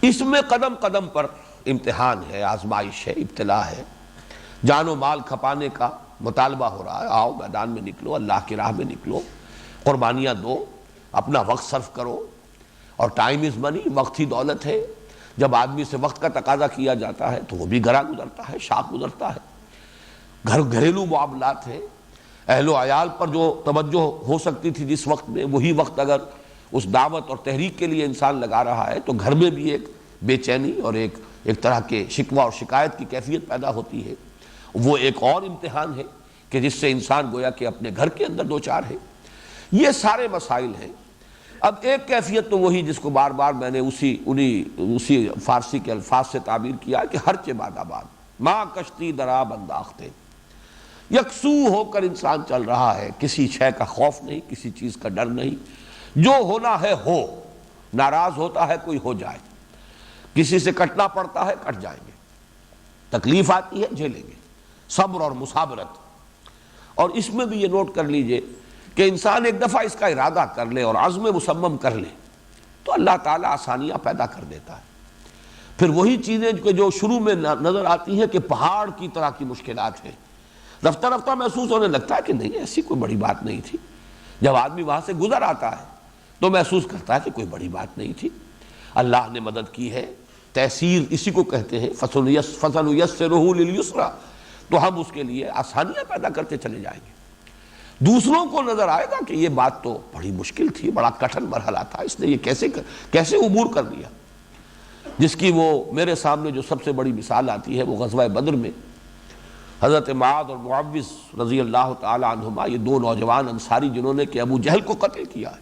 S1: اس میں قدم قدم پر امتحان ہے، آزمائش ہے، ابتلا ہے، جان و مال کھپانے کا مطالبہ ہو رہا ہے۔ آؤ میدان میں نکلو، اللہ کی راہ میں نکلو، قربانیاں دو، اپنا وقت صرف کرو، اور ٹائم از منی، وقت ہی دولت ہے۔ جب آدمی سے وقت کا تقاضا کیا جاتا ہے تو وہ بھی گراں گزرتا ہے، شاق گزرتا ہے۔ گھریلو معاملات ہیں، اہل و عیال پر جو توجہ ہو سکتی تھی جس وقت میں، وہی وقت اگر اس دعوت اور تحریک کے لیے انسان لگا رہا ہے تو گھر میں بھی ایک بے چینی اور ایک طرح کے شکوہ اور شکایت کی کیفیت پیدا ہوتی ہے۔ وہ ایک اور امتحان ہے کہ جس سے انسان گویا کہ اپنے گھر کے اندر دو چار ہے۔ یہ سارے مسائل ہیں۔ اب ایک کیفیت تو وہی جس کو بار بار میں نے اسی فارسی کے الفاظ سے تعبیر کیا کہ ہر چہ باد آباد، ماں کشتی دراب انداختے، یکسو ہو کر انسان چل رہا ہے، کسی شے کا خوف نہیں، کسی چیز کا ڈر نہیں، جو ہونا ہے ہو، ناراض ہوتا ہے کوئی ہو جائے، کسی سے کٹنا پڑتا ہے کٹ جائیں گے، تکلیف آتی ہے جھیلیں گے، صبر اور مصابرت۔ اور اس میں بھی یہ نوٹ کر لیجئے کہ انسان ایک دفعہ اس کا ارادہ کر لے اور عزم مصمم کر لے تو اللہ تعالیٰ آسانیاں پیدا کر دیتا ہے۔ پھر وہی چیزیں جو شروع میں نظر آتی ہیں کہ پہاڑ کی طرح کی مشکلات ہیں، رفتہ رفتہ محسوس ہونے لگتا ہے کہ نہیں ایسی کوئی بڑی بات نہیں تھی۔ جب آدمی وہاں سے گزر آتا ہے تو محسوس کرتا ہے کہ کوئی بڑی بات نہیں تھی، اللہ نے مدد کی ہے۔ تیسیر اسی کو کہتے ہیں، فَسَنُيَسِّرُهُ لِلْيُسْرَىٰ، تو ہم اس کے لیے آسانیاں پیدا کرتے چلے جائیں گے۔ دوسروں کو نظر آئے گا کہ یہ بات تو بڑی مشکل تھی، بڑا کٹھن مرحلہ تھا، اس نے یہ کیسے عبور کر لیا۔ جس کی وہ میرے سامنے جو سب سے بڑی مثال آتی ہے وہ غزوہ بدر میں حضرت معاذ اور معوذ رضی اللہ تعالی عنہما، یہ دو نوجوان انصاری جنہوں نے کہ ابو جہل کو قتل کیا ہے،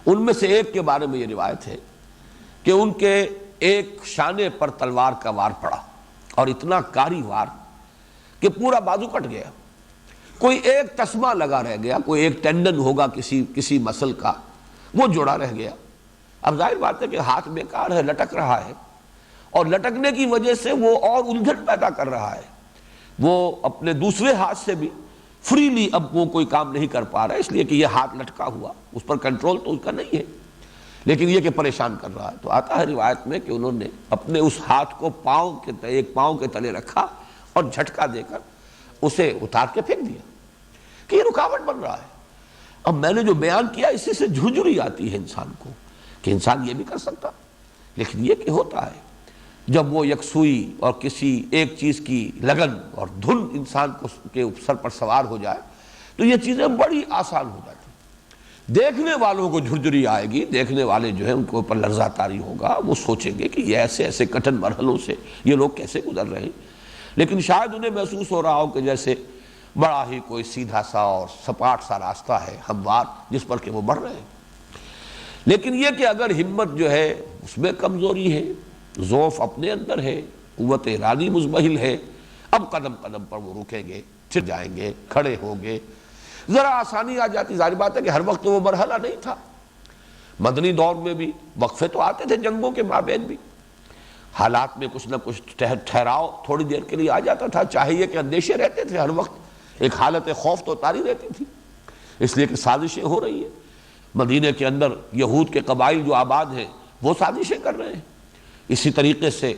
S1: ان میں سے ایک کے بارے میں یہ روایت ہے کہ ان کے ایک شانے پر تلوار کا وار پڑا، اور اتنا کاری وار کہ پورا بازو کٹ گیا، کوئی ایک تسمہ لگا رہ گیا، کوئی ایک ٹینڈن ہوگا کسی مسل کا، وہ جڑا رہ گیا۔ اب ظاہر بات ہے کہ ہاتھ بیکار ہے، لٹک رہا ہے، اور لٹکنے کی وجہ سے وہ اور الجھن پیدا کر رہا ہے، وہ اپنے دوسرے ہاتھ سے بھی فریلی اب وہ کوئی کام نہیں کر پا رہا ہے، اس لیے کہ یہ ہاتھ لٹکا ہوا، اس پر کنٹرول تو اس کا نہیں ہے، لیکن یہ کہ پریشان کر رہا ہے۔ تو آتا ہے روایت میں کہ انہوں نے اپنے اس ہاتھ کو ایک پاؤں کے تلے رکھا اور جھٹکا دے کر اسے اتار کے پھینک دیا کہ یہ رکاوٹ بن رہا ہے۔ اب میں نے جو بیان کیا اسی سے جھرجھری آتی ہے انسان کو کہ انسان یہ بھی کر سکتا، لیکن یہ کہ ہوتا ہے جب وہ یکسوئی اور کسی ایک چیز کی لگن اور دھن انسان کے سر پر سوار ہو جائے تو یہ چیزیں بڑی آسان ہو جاتی ہیں۔ دیکھنے والوں کو جھرجھری آئے گی، دیکھنے والے جو ہیں ان کو اوپر لرزہ طاری ہوگا، وہ سوچیں گے کہ یہ ایسے کٹھن مرحلوں سے یہ لوگ کیسے گزر رہے ہیں، لیکن شاید انہیں محسوس ہو رہا ہو کہ جیسے بڑا ہی کوئی سیدھا سا اور سپاٹ سا راستہ ہے ہموار جس پر کہ وہ بڑھ رہے ہیں۔ لیکن یہ کہ اگر ہمت جو ہے اس میں کمزوری ہے، ضعف اپنے اندر ہے، قوت ارادی مزمحل ہے، اب قدم قدم پر وہ رکیں گے، پھر جائیں گے، کھڑے ہوں گے، ذرا آسانی آ جاتی۔ ظاہر بات ہے کہ ہر وقت وہ مرحلہ نہیں تھا، مدنی دور میں بھی وقفے تو آتے تھے جنگوں کے مابین بھی، حالات میں کچھ نہ کچھ ٹھہراؤ تھوڑی دیر کے لیے آ جاتا تھا، چاہیے کہ اندیشے رہتے تھے ہر وقت، ایک حالت خوف تو طاری رہتی تھی، اس لیے کہ سازشیں ہو رہی ہیں۔ مدینے کے اندر یہود کے قبائل جو آباد ہیں وہ سازشیں کر رہے ہیں، اسی طریقے سے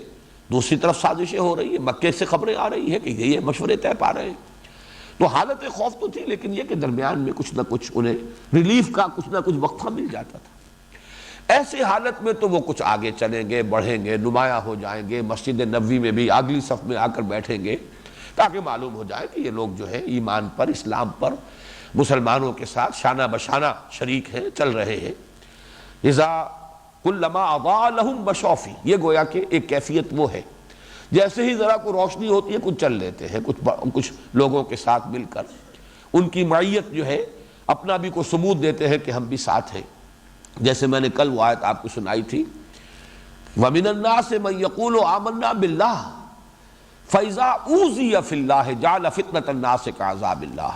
S1: دوسری طرف سازشیں ہو رہی ہیں، مکے سے خبریں آ رہی ہیں کہ یہ مشورے طے پا رہے ہیں۔ تو حالت خوف تو تھی، لیکن یہ کہ درمیان میں کچھ نہ کچھ انہیں ریلیف کا کچھ نہ کچھ وقفہ مل جاتا تھا۔ ایسی حالت میں تو وہ کچھ آگے چلیں گے، بڑھیں گے، نمایاں ہو جائیں گے، مسجد نبوی میں بھی اگلی صف میں آ کر بیٹھیں گے تاکہ معلوم ہو جائے کہ یہ لوگ جو ہے ایمان پر، اسلام پر، مسلمانوں کے ساتھ شانہ بشانہ شریک ہیں، چل رہے ہیں۔ اذا کلما اضاء لهم مشوا فیہ، یہ گویا کہ ایک کیفیت وہ ہے، جیسے ہی ذرا کوئی روشنی ہوتی ہے کچھ چل لیتے ہیں، کچھ لوگوں کے ساتھ مل کر ان کی معیت جو ہے اپنا بھی کوئی ثبوت دیتے ہیں کہ ہم بھی ساتھ ہیں۔ جیسے میں نے کل وہ آیت آپ کو سنائی تھی، وَمِنَ النَّاسِ مَن يَقُولُ آمَنَّا بِاللَّهِ فَإِذَا أُوذِيَ فِي اللَّهِ جَعَلَ فِتْنَةَ النَّاسِ كَعَذَابِ اللَّهِ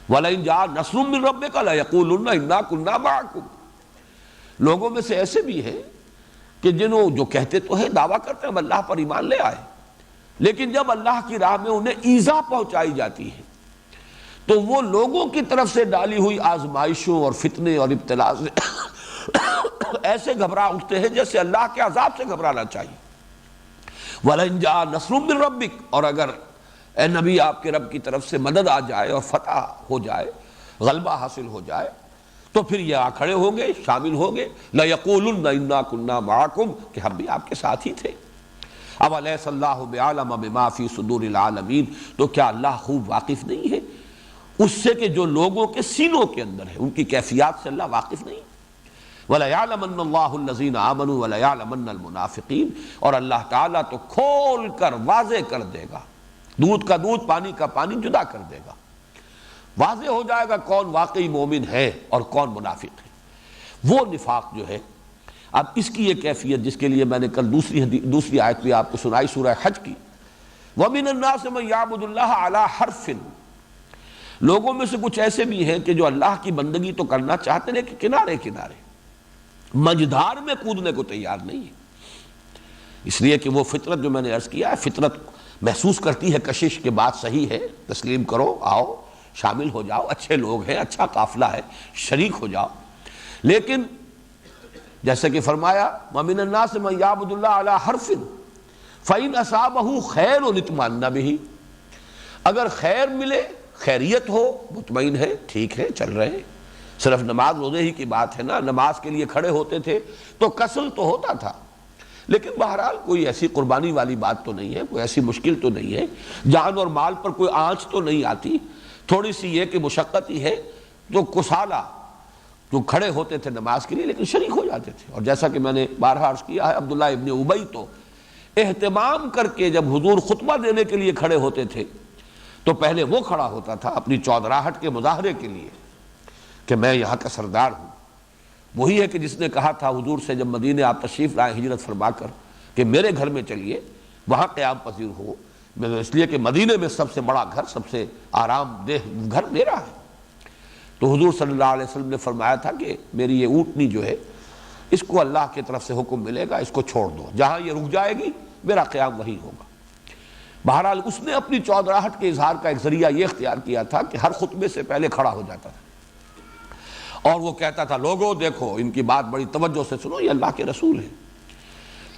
S1: وَلَئِن جَاءَ نَصْرٌ مِّن رَّبِّكَ لَيَقُولُنَّ إِنَّا كُنَّا مَعَكُمْ۔ لوگوں میں سے ایسے بھی ہیں کہ جو کہتے تو ہیں، دعویٰ کرتے ہیں ہم اللہ پر ایمان لے آئے، لیکن جب اللہ کی راہ میں انہیں ایذا پہنچائی جاتی ہے تو وہ لوگوں کی طرف سے ڈالی ہوئی آزمائشوں اور فتنے اور ابتلاء سے ایسے گھبرا اٹھتے ہیں جیسے اللہ کے عذاب سے گھبرانا چاہیے۔ وَلَئِن جَاءَ نَصْرٌ مِّن رَّبِّكَ، اور اگر اے نبی آپ کے رب کی طرف سے مدد آ جائے اور فتح ہو جائے، غلبہ حاصل ہو جائے، تو پھر یہ آ کھڑے ہوں گے، شامل ہوں گے، لَيَقُولُنَّ إِنَّا كُنَّا مَعَكُمْ، کہ ہم بھی آپ کے ساتھ ہی تھے۔ أَوَلَيْسَ اللَّهُ بِأَعْلَمَ بِمَا فِي صُدُورِ الْعَالَمِينَ، تو کیا اللہ خوب واقف نہیں ہے اس سے کہ جو لوگوں کے سینوں کے اندر ہے، ان کی کیفیات سے اللہ واقف نہیں؟ وَلَيَعْلَمَنَّ اللَّهُ الَّذِينَ آمَنُوا وَلَيَعْلَمَنَّ الْمُنَافِقِينَ، اور اللہ تعالیٰ تو کھول کر واضح کر دے گا، دودھ کا دودھ پانی کا پانی جدا کر دے گا، واضح ہو جائے گا کون واقعی مومن ہے اور کون منافق ہے۔ وہ نفاق جو ہے، اب اس کی یہ کیفیت جس کے لیے میں نے کل دوسری آیت بھی آپ کو سنائی سورہ حج کی، وَمِنَ النَّاسِ مَن يَعْبُدُ اللَّهَ عَلَى حَرْفٍ، لوگوں میں سے کچھ ایسے بھی ہیں کہ جو اللہ کی بندگی تو کرنا چاہتے ہیں کہ کنارے کنارے، مجدار میں کودنے کو تیار نہیں ہے، اس لیے کہ وہ فطرت جو میں نے عرض کیا ہے، فطرت محسوس کرتی ہے کشش کے بات صحیح ہے، تسلیم کرو، آؤ شامل ہو جاؤ، اچھے لوگ ہیں، اچھا قافلہ ہے، شریک ہو جاؤ، لیکن جیسے کہ فرمایا وَمِنَ النَّاسِ مَن يَعْبُدُ اللَّهَ عَلَى حَرْفٍ فَإِنْ أَصَابَهُ خَيْرٌ اطْمَأَنَّ بِهِ، اگر خیر ملے، خیریت ہو، مطمئن ہے، ٹھیک ہے، چل رہے ہیں۔ صرف نماز روزے ہی کی بات ہے نا، نماز کے لیے کھڑے ہوتے تھے تو کسل تو ہوتا تھا، لیکن بہرحال کوئی ایسی قربانی والی بات تو نہیں ہے، کوئی ایسی مشکل تو نہیں ہے، جان اور مال پر کوئی آنچ تو نہیں آتی، تھوڑی سی یہ کہ مشقت ہی ہے، تو کسالہ جو کھڑے ہوتے تھے نماز کے لیے لیکن شریک ہو جاتے تھے۔ اور جیسا کہ میں نے بارہا عرض کیا ہے، عبداللہ ابن ابی تو اہتمام کر کے جب حضور خطبہ دینے کے لیے کھڑے ہوتے تھے تو پہلے وہ کھڑا ہوتا تھا اپنی چودراہٹ کے مظاہرے کے لیے کہ میں یہاں کا سردار ہوں۔ وہی ہے کہ جس نے کہا تھا حضور سے جب مدینے آپ تشریف لائے ہجرت فرما کر کہ میرے گھر میں چلیے، وہاں قیام پذیر ہو، اس لیے کہ مدینے میں سب سے بڑا گھر، سب سے آرام دہ گھر میرا ہے۔ تو حضور صلی اللہ علیہ وسلم نے فرمایا تھا کہ میری یہ اونٹنی جو ہے، اس کو اللہ کی طرف سے حکم ملے گا، اس کو چھوڑ دو، جہاں یہ رک جائے گی میرا قیام وہی ہوگا۔ بہرحال اس نے اپنی چودراہٹ کے اظہار کا ایک ذریعہ یہ اختیار کیا تھا کہ ہر خطبے سے پہلے کھڑا ہو جاتا تھا اور وہ کہتا تھا لوگوں دیکھو ان کی بات بڑی توجہ سے سنو، یہ اللہ کے رسول ہیں۔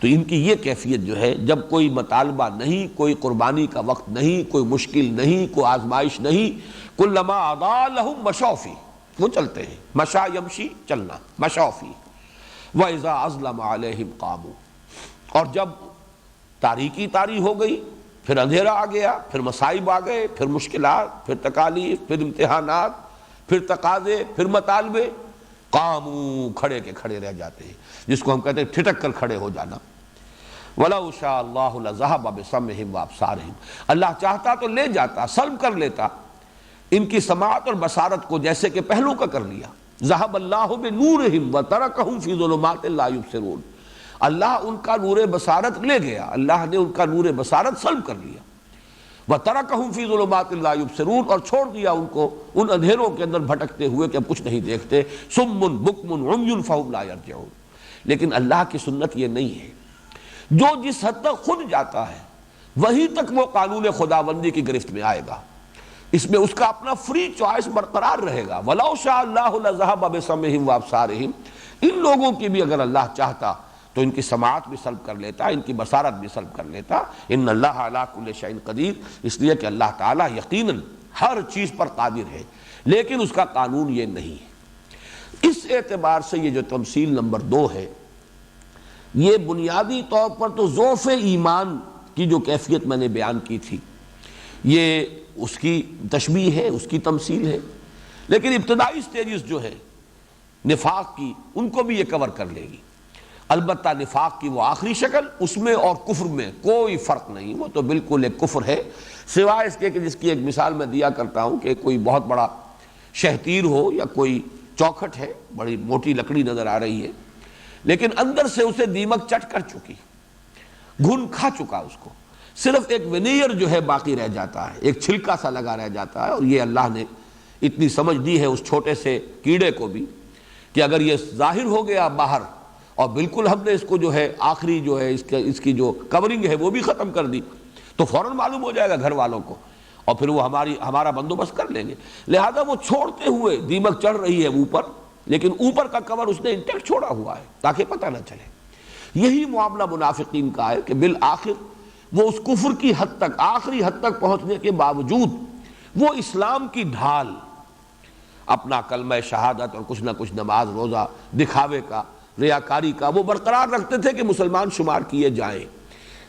S1: تو ان کی یہ کیفیت جو ہے، جب کوئی مطالبہ نہیں، کوئی قربانی کا وقت نہیں، کوئی مشکل نہیں، کوئی آزمائش نہیں، کلما اضاء لهم مشوا فیہ، وہ چلتے ہیں، مشا یمشی، چلنا، مشوا فیہ، وَإِذَا أَظْلَمَ عَلَيْهِمْ قَامُوا، اور جب تاریکی طاری ہو گئی، پھر اندھیرا آ گیا، پھر مصائب آ گئے، پھر مشکلات، پھر تکالیف، پھر امتحانات، پھر تقاضے، پھر مطالبے، قاموا، کھڑے کے کھڑے رہ جاتے ہیں، جس کو ہم کہتے ہیں ٹھٹک کر کھڑے ہو جانا۔ وَلَوْ شَاءَ اللَّهُ لَذَهَبَ بِسَمْعِهِمْ وَأَبْصَارِهِمْ، اللہ چاہتا تو لے جاتا، سلب کر لیتا ان کی سماعت اور بصارت کو، جیسے کہ پہلو کا کر لیا۔ ذَهَبَ اللَّهُ بِنُورِهِمْ وَتَرَكَهُمْ فِي ظُلُمَاتٍ لَا يُبْصِرُونَ، اللہ ان کا نور بصارت لے گیا، اللہ نے ان کا نور بصارت سلب کر لیا، وَتَرَكَهُمْ فِي ظُلُمَاتٍ لَا يُبْصِرُونَ، اور چھوڑ دیا ان کو ان اندھیروں کے اندر بھٹکتے ہوئے کہ اب کچھ نہیں دیکھتے. صُمٌّ بُكْمٌ عُمْيٌ فَهُمْ لَا يَرْجِعُونَ. لیکن اللہ کی سنت یہ نہیں ہے. جو جس حد تک خود جاتا ہے وہی تک وہ قانون خداوندی کی گرفت میں آئے گا. اس میں اس کا اپنا فری چوائس برقرار رہے گا. وَلَوْ شَاءَ اللَّهُ لَذَهَبَ بِسَمْعِهِمْ وَأَبْصَارِهِمْ. ان لوگوں کی بھی اگر اللہ چاہتا تو ان کی سماعت بھی سلب کر لیتا، ان کی بصارت بھی سلب کر لیتا. ان اللہ علی کل شیء قدیر، اس لیے کہ اللہ تعالیٰ یقیناً ہر چیز پر قادر ہے، لیکن اس کا قانون یہ نہیں ہے. اس اعتبار سے یہ جو تمثیل نمبر 2 ہے، یہ بنیادی طور پر تو ضعف ایمان کی جو کیفیت میں نے بیان کی تھی، یہ اس کی تشبیہ ہے، اس کی تمثیل ہے. لیکن ابتدائی سٹیجز جو ہے نفاق کی، ان کو بھی یہ کور کر لے گی. البتہ نفاق کی وہ آخری شکل، اس میں اور کفر میں کوئی فرق نہیں، وہ تو بالکل ایک کفر ہے، سوائے اس کے کہ جس کی ایک مثال میں دیا کرتا ہوں کہ کوئی بہت بڑا شہتیر ہو یا کوئی چوکھٹ ہے، بڑی موٹی لکڑی نظر آ رہی ہے، لیکن اندر سے اسے دیمک چٹ کر چکی، گھن کھا چکا اس کو، صرف ایک ونیئر جو ہے باقی رہ جاتا ہے، ایک چھلکا سا لگا رہ جاتا ہے. اور یہ اللہ نے اتنی سمجھ دی ہے اس چھوٹے سے کیڑے کو بھی کہ اگر یہ ظاہر ہو گیا باہر اور بالکل ہم نے اس کو جو ہے آخری جو ہے اس کی جو کورنگ ہے وہ بھی ختم کر دی تو فوراً معلوم ہو جائے گا گھر والوں کو، اور پھر وہ ہمارا بندوبست کر لیں گے. لہذا وہ چھوڑتے ہوئے دیمک چڑھ رہی ہے اوپر، لیکن اوپر کا کور اس نے انٹیکٹ چھوڑا ہوا ہے تاکہ پتہ نہ چلے. یہی معاملہ منافقین کا ہے کہ بالآخر وہ اس کفر کی حد تک، آخری حد تک پہنچنے کے باوجود وہ اسلام کی ڈھال، اپنا کلمہ شہادت اور کچھ نہ کچھ نماز روزہ دکھاوے کا، ریاکاری کا، وہ برقرار رکھتے تھے کہ مسلمان شمار کیے جائیں،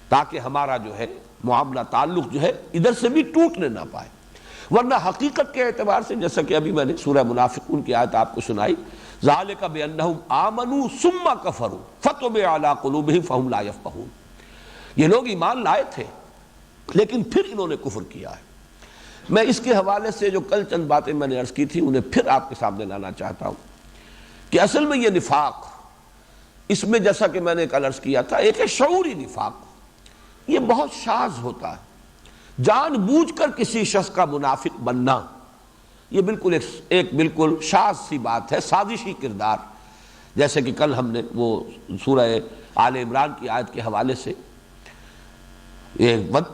S1: تاکہ ہمارا جو ہے معاملہ تعلق جو ہے ادھر سے بھی ٹوٹنے نہ پائے. ورنہ حقیقت کے اعتبار سے جیسا کہ ابھی میں نے سورہ منافقون کی آیت آپ کو سنائی، ذالک بانہم آمنوا ثم کفروا فتطبع علی قلوبہم فہم لا یفقہون. یہ لوگ ایمان لائے تھے لیکن پھر انہوں نے کفر کیا ہے. میں اس کے حوالے سے جو کل چند باتیں میں نے عرض کی تھی انہیں پھر آپ کے سامنے لانا چاہتا ہوں کہ اصل میں یہ نفاق، اس میں جیسا کہ میں نے کل عرض کیا تھا، ایک ہے شعوری نفاق. یہ بہت شاذ ہوتا ہے، جان بوجھ کر کسی شخص کا منافق بننا، یہ بالکل ایک بالکل شاذ سی بات ہے، سازشی کردار. جیسے کہ کل ہم نے وہ سورہ آل عمران کی آیت کے حوالے سے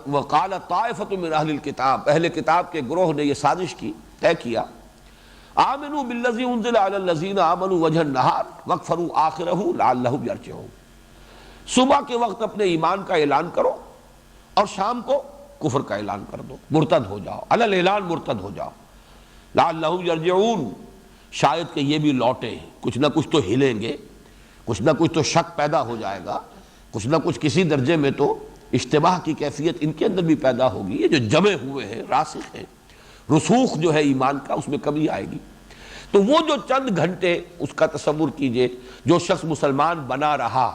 S1: وقال طائفۃ من اہل الکتاب، اہل کتاب کے گروہ نے یہ سازش کی، طے کیا، آمنوا بالذی انزل علی الذین آمنوا وجہ النہار واکفروا آخرہ لعلہم یرجعون. صبح کے وقت اپنے ایمان کا اعلان کرو اور شام کو کفر کا اعلان کر دو، مرتد ہو جاؤ، علی الاعلان مرتد ہو جاؤ. لعلہم یرجعون، شاید کہ یہ بھی لوٹیں، کچھ نہ کچھ تو ہلیں گے، کچھ نہ کچھ تو شک پیدا ہو جائے گا، کچھ نہ کچھ کسی درجے میں تو اشتباہ کی کیفیت ان کے اندر بھی پیدا ہوگی. یہ جو جمے ہوئے ہیں، راسخ ہیں، رسوخ جو ہے ایمان کا، اس میں کمی آئے گی. تو وہ جو چند گھنٹے اس کا تصور کیجئے، جو شخص مسلمان بنا رہا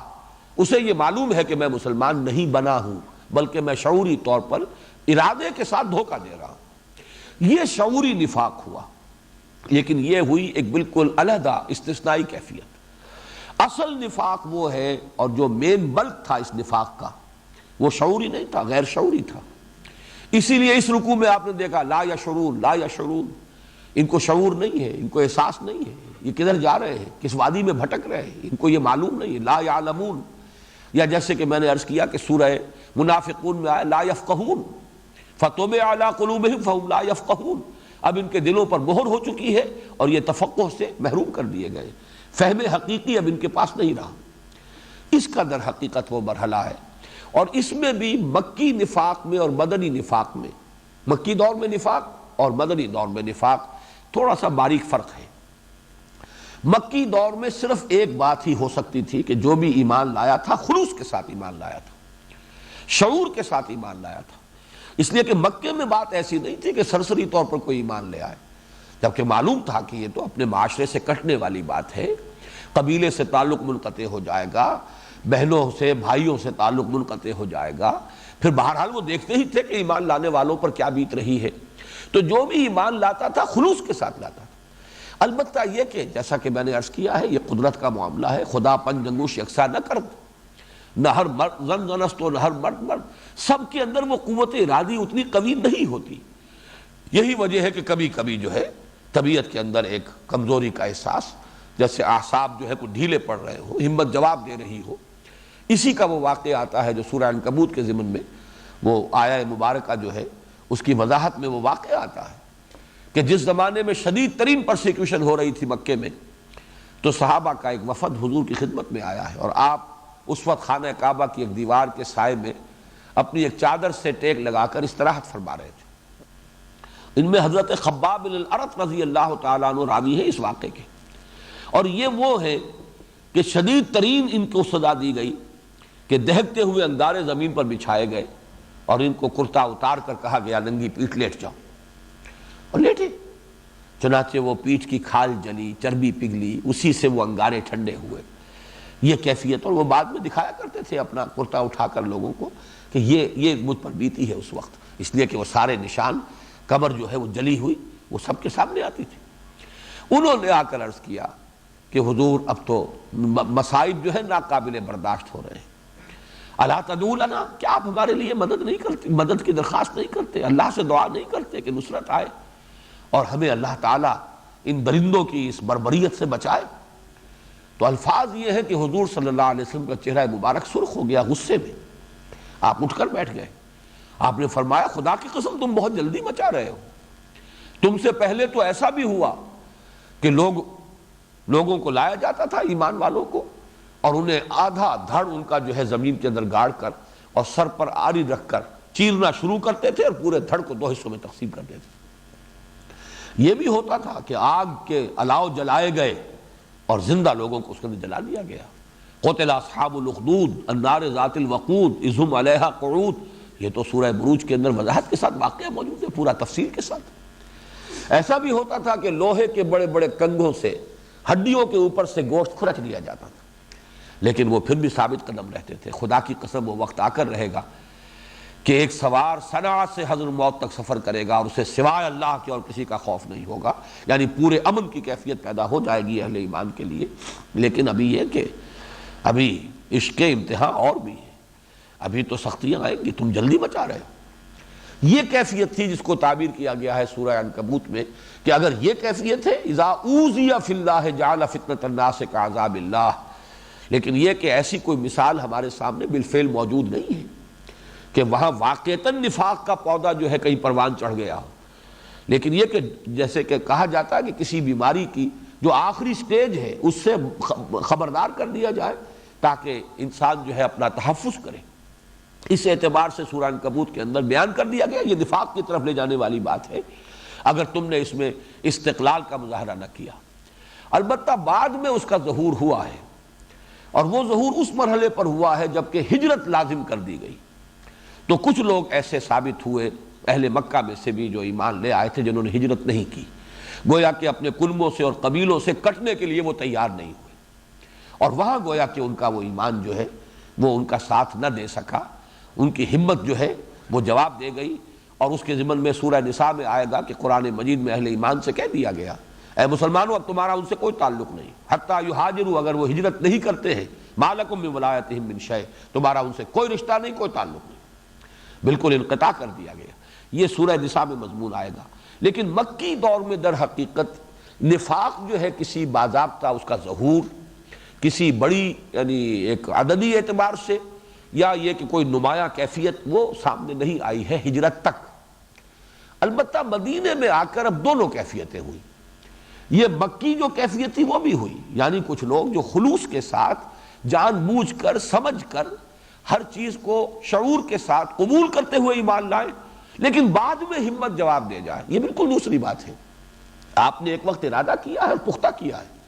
S1: اسے یہ معلوم ہے کہ میں مسلمان نہیں بنا ہوں، بلکہ میں شعوری طور پر ارادے کے ساتھ دھوکہ دے رہا ہوں، یہ شعوری نفاق ہوا. لیکن یہ ہوئی ایک بالکل علیحدہ استثنائی کیفیت. اصل نفاق وہ ہے، اور جو مین بلک تھا اس نفاق کا، وہ شعوری نہیں تھا، غیر شعوری تھا. اسی لیے اس رکوع میں آپ نے دیکھا لا یشعرون لا یشعرون، ان کو شعور نہیں ہے، ان کو احساس نہیں ہے، یہ کدھر جا رہے ہیں، کس وادی میں بھٹک رہے ہیں، ان کو یہ معلوم نہیں ہے. لا یعلمون، یا جیسے کہ میں نے عرض کیا کہ سورہ منافقون میں آیا لا یفقہون فطبع علی قلوبہم فہم لا یفقہون. اب ان کے دلوں پر مہر ہو چکی ہے اور یہ تفقہ سے محروم کر دیے گئے، فہم حقیقی اب ان کے پاس نہیں رہا. اس کا در حقیقت وہ مرحلہ ہے. اور اس میں بھی مکی نفاق میں اور مدنی نفاق میں، مکی دور میں نفاق اور مدنی دور میں نفاق تھوڑا سا باریک فرق ہے. مکی دور میں صرف ایک بات ہی ہو سکتی تھی کہ جو بھی ایمان لایا تھا خلوص کے ساتھ ایمان لایا تھا، شعور کے ساتھ ایمان لایا تھا. اس لیے کہ مکے میں بات ایسی نہیں تھی کہ سرسری طور پر کوئی ایمان لے آئے، جبکہ معلوم تھا کہ یہ تو اپنے معاشرے سے کٹنے والی بات ہے، قبیلے سے تعلق منقطع ہو جائے گا، بہنوں سے بھائیوں سے تعلق منقطع ہو جائے گا. پھر بہرحال وہ دیکھتے ہی تھے کہ ایمان لانے والوں پر کیا بیت رہی ہے، تو جو بھی ایمان لاتا تھا خلوص کے ساتھ لاتا تھا. البتہ یہ کہ جیسا کہ میں نے عرض کیا ہے، یہ قدرت کا معاملہ ہے، خدا پنج انگوش یکساں نہ کرد. نہ ہر زن زنست و نہ ہر مرد مرد، سب کے اندر وہ قوت ارادی اتنی قوی نہیں ہوتی۔ یہی وجہ ہے کہ کبھی کبھی جو ہے طبیعت کے اندر ایک کمزوری کا احساس، جیسے اعصاب جو ہے کوئی ڈھیلے پڑ رہے ہو، ہمت جواب دے رہی ہو، اسی کا وہ واقعہ آتا ہے جو سورہ عنکبوت کے ضمن میں وہ آیہ مبارکہ جو ہے اس کی وضاحت میں وہ واقعہ آتا ہے کہ جس زمانے میں شدید ترین پرسیکیوشن ہو رہی تھی مکے میں، تو صحابہ کا ایک وفد حضور کی خدمت میں آیا ہے، اور آپ اس وقت خانہ کعبہ کی ایک دیوار کے سائے میں اپنی ایک چادر سے ٹیک لگا کر استراحت فرما رہے تھے۔ ان میں حضرت خباب بن الارت رضی اللہ تعالیٰ عنہ راوی ہے اس واقعے کے، اور یہ وہ ہے کہ شدید ترین ان کو سزا دی گئی کہ دہکتے ہوئے اندارے زمین پر بچھائے گئے اور ان کو کرتا اتار کر کہا گیا ننگی پیٹھ لیٹ جاؤ، اور لیٹے۔ چنانچہ وہ پیٹھ کی کھال جلی، چربی پگھلی، اسی سے وہ انگارے ٹھنڈے ہوئے۔ یہ کیفیت، اور وہ بعد میں دکھایا کرتے تھے اپنا کرتا اٹھا کر لوگوں کو کہ یہ مجھ پر بیتی ہے اس وقت، اس لیے کہ وہ سارے نشان، قبر جو ہے وہ جلی ہوئی وہ سب کے سامنے آتی تھی۔ انہوں نے آ کر عرض کیا کہ حضور اب تو مصائب جو ہے ناقابل برداشت ہو رہے ہیں، الا تدعو لنا، کیا آپ ہمارے لیے مدد نہیں کرتے، مدد کی درخواست نہیں کرتے، اللہ سے دعا نہیں کرتے کہ نصرت آئے اور ہمیں اللہ تعالیٰ ان درندوں کی اس بربریت سے بچائے؟ تو الفاظ یہ ہے کہ حضور صلی اللہ علیہ وسلم کا چہرہ مبارک سرخ ہو گیا غصے میں، آپ اٹھ کر بیٹھ گئے۔ آپ نے فرمایا خدا کی قسم تم بہت جلدی مچا رہے ہو، تم سے پہلے تو ایسا بھی ہوا کہ لوگوں کو لایا جاتا تھا ایمان والوں کو، اور انہیں آدھا دھڑ ان کا جو ہے زمین کے اندر گاڑ کر اور سر پر آری رکھ کر چیرنا شروع کرتے تھے اور پورے دھڑ کو 2 حصوں میں تقسیم کر دیتے تھے۔ یہ بھی ہوتا تھا کہ آگ کے الاؤ جلائے گئے اور زندہ لوگوں کو اس کے اندر جلا دیا گیا۔ قتل اصحاب الاخدود النار ذات الوقود اذ هم علیہا قعود، یہ تو سورہ بروج کے اندر وضاحت کے ساتھ واقعہ موجود ہے، پورا تفصیل کے ساتھ۔ ایسا بھی ہوتا تھا کہ لوہے کے بڑے بڑے کنگھوں سے ہڈیوں کے اوپر سے گوشت کھرچ لیا جاتا تھا، لیکن وہ پھر بھی ثابت قدم رہتے تھے۔ خدا کی قسم وہ وقت آ کر رہے گا کہ ایک سوار صنعاء سے حضر موت تک سفر کرے گا اور اسے سوائے اللہ کے اور کسی کا خوف نہیں ہوگا، یعنی پورے امن کی کیفیت پیدا ہو جائے گی اہل ایمان کے لیے۔ لیکن ابھی یہ کہ ابھی عشق امتحان اور بھی ہے، ابھی تو سختیاں آئیں گی، تم جلدی مچا رہے ہو۔ یہ کیفیت تھی جس کو تعبیر کیا گیا ہے سورہ عنکبوت میں کہ اگر یہ کیفیت ہے اذا اوذی فی اللہ جعل فتنۃ الناس کعذاب اللہ، لیکن یہ کہ ایسی کوئی مثال ہمارے سامنے بالفعل موجود نہیں ہے کہ وہاں واقعتاً نفاق کا پودا جو ہے کہیں پروان چڑھ گیا ہو، لیکن یہ کہ جیسے کہ کہا جاتا ہے کہ کسی بیماری کی جو آخری سٹیج ہے اس سے خبردار کر دیا جائے تاکہ انسان جو ہے اپنا تحفظ کرے۔ اس اعتبار سے سورہ عنکبوت کے اندر بیان کر دیا گیا یہ نفاق کی طرف لے جانے والی بات ہے اگر تم نے اس میں استقلال کا مظاہرہ نہ کیا۔ البتہ بعد میں اس کا ظہور ہوا ہے، اور وہ ظہور اس مرحلے پر ہوا ہے جبکہ ہجرت لازم کر دی گئی، تو کچھ لوگ ایسے ثابت ہوئے اہل مکہ میں سے بھی جو ایمان لے آئے تھے جنہوں نے ہجرت نہیں کی، گویا کہ اپنے کنبوں سے اور قبیلوں سے کٹنے کے لیے وہ تیار نہیں ہوئے، اور وہاں گویا کہ ان کا وہ ایمان جو ہے وہ ان کا ساتھ نہ دے سکا، ان کی ہمت جو ہے وہ جواب دے گئی۔ اور اس کے ضمن میں سورہ نساء میں آئے گا کہ قرآن مجید میں اہل ایمان سے کہہ دیا گیا اے مسلمانوں اب تمہارا ان سے کوئی تعلق نہیں، حتیٰ یہاجروا، اگر وہ ہجرت نہیں کرتے ہیں، ما لکم من ولایتہم من شیء، تمہارا ان سے کوئی رشتہ نہیں، کوئی تعلق نہیں، بالکل انقطاع کر دیا گیا۔ یہ سورہ نساء میں مضمون آئے گا۔ لیکن مکی دور میں در حقیقت نفاق جو ہے کسی باضابطہ اس کا ظہور کسی بڑی یعنی ایک عددی اعتبار سے یا یہ کہ کوئی نمایاں کیفیت وہ سامنے نہیں آئی ہے ہجرت تک۔ البتہ مدینے میں آ کر اب دونوں کیفیتیں ہوئی۔ یہ مکی جو کیفیت تھی وہ بھی ہوئی، یعنی کچھ لوگ جو خلوص کے ساتھ جان بوجھ کر سمجھ کر ہر چیز کو شعور کے ساتھ قبول کرتے ہوئے ایمان لائے، لیکن بعد میں ہمت جواب دے جائے، یہ بالکل دوسری بات ہے۔ آپ نے ایک وقت ارادہ کیا ہے، پختہ کیا ہے،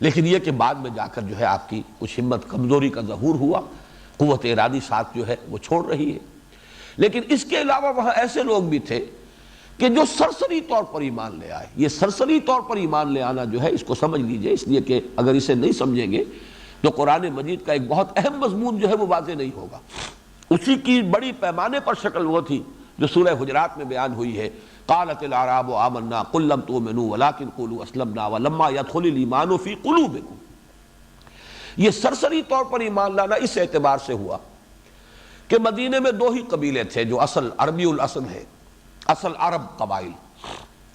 S1: لیکن یہ کہ بعد میں جا کر جو ہے آپ کی کچھ ہمت کمزوری کا ظہور ہوا، قوت ارادی ساتھ جو ہے وہ چھوڑ رہی ہے۔ لیکن اس کے علاوہ وہاں ایسے لوگ بھی تھے کہ جو سرسری طور پر ایمان لے آئے۔ یہ سرسری طور پر ایمان لے آنا جو ہے اس کو سمجھ لیجئے، اس لیے کہ اگر اسے نہیں سمجھیں گے تو قرآن مجید کا ایک بہت اہم مضمون جو ہے وہ واضح نہیں ہوگا۔ اسی کی بڑی پیمانے پر شکل وہ تھی جو سورہ حجرات میں بیان ہوئی ہے، قالت الاعراب آمنا قل لم تؤمنوا ولكن قولوا اسلمنا ولما يدخل الايمان في قلوبكم۔ یہ سرسری طور پر ایمان لانا اس اعتبار سے ہوا کہ مدینے میں دو ہی قبیلے تھے جو اصل عربی الاصل ہے، اصل عرب قبائل.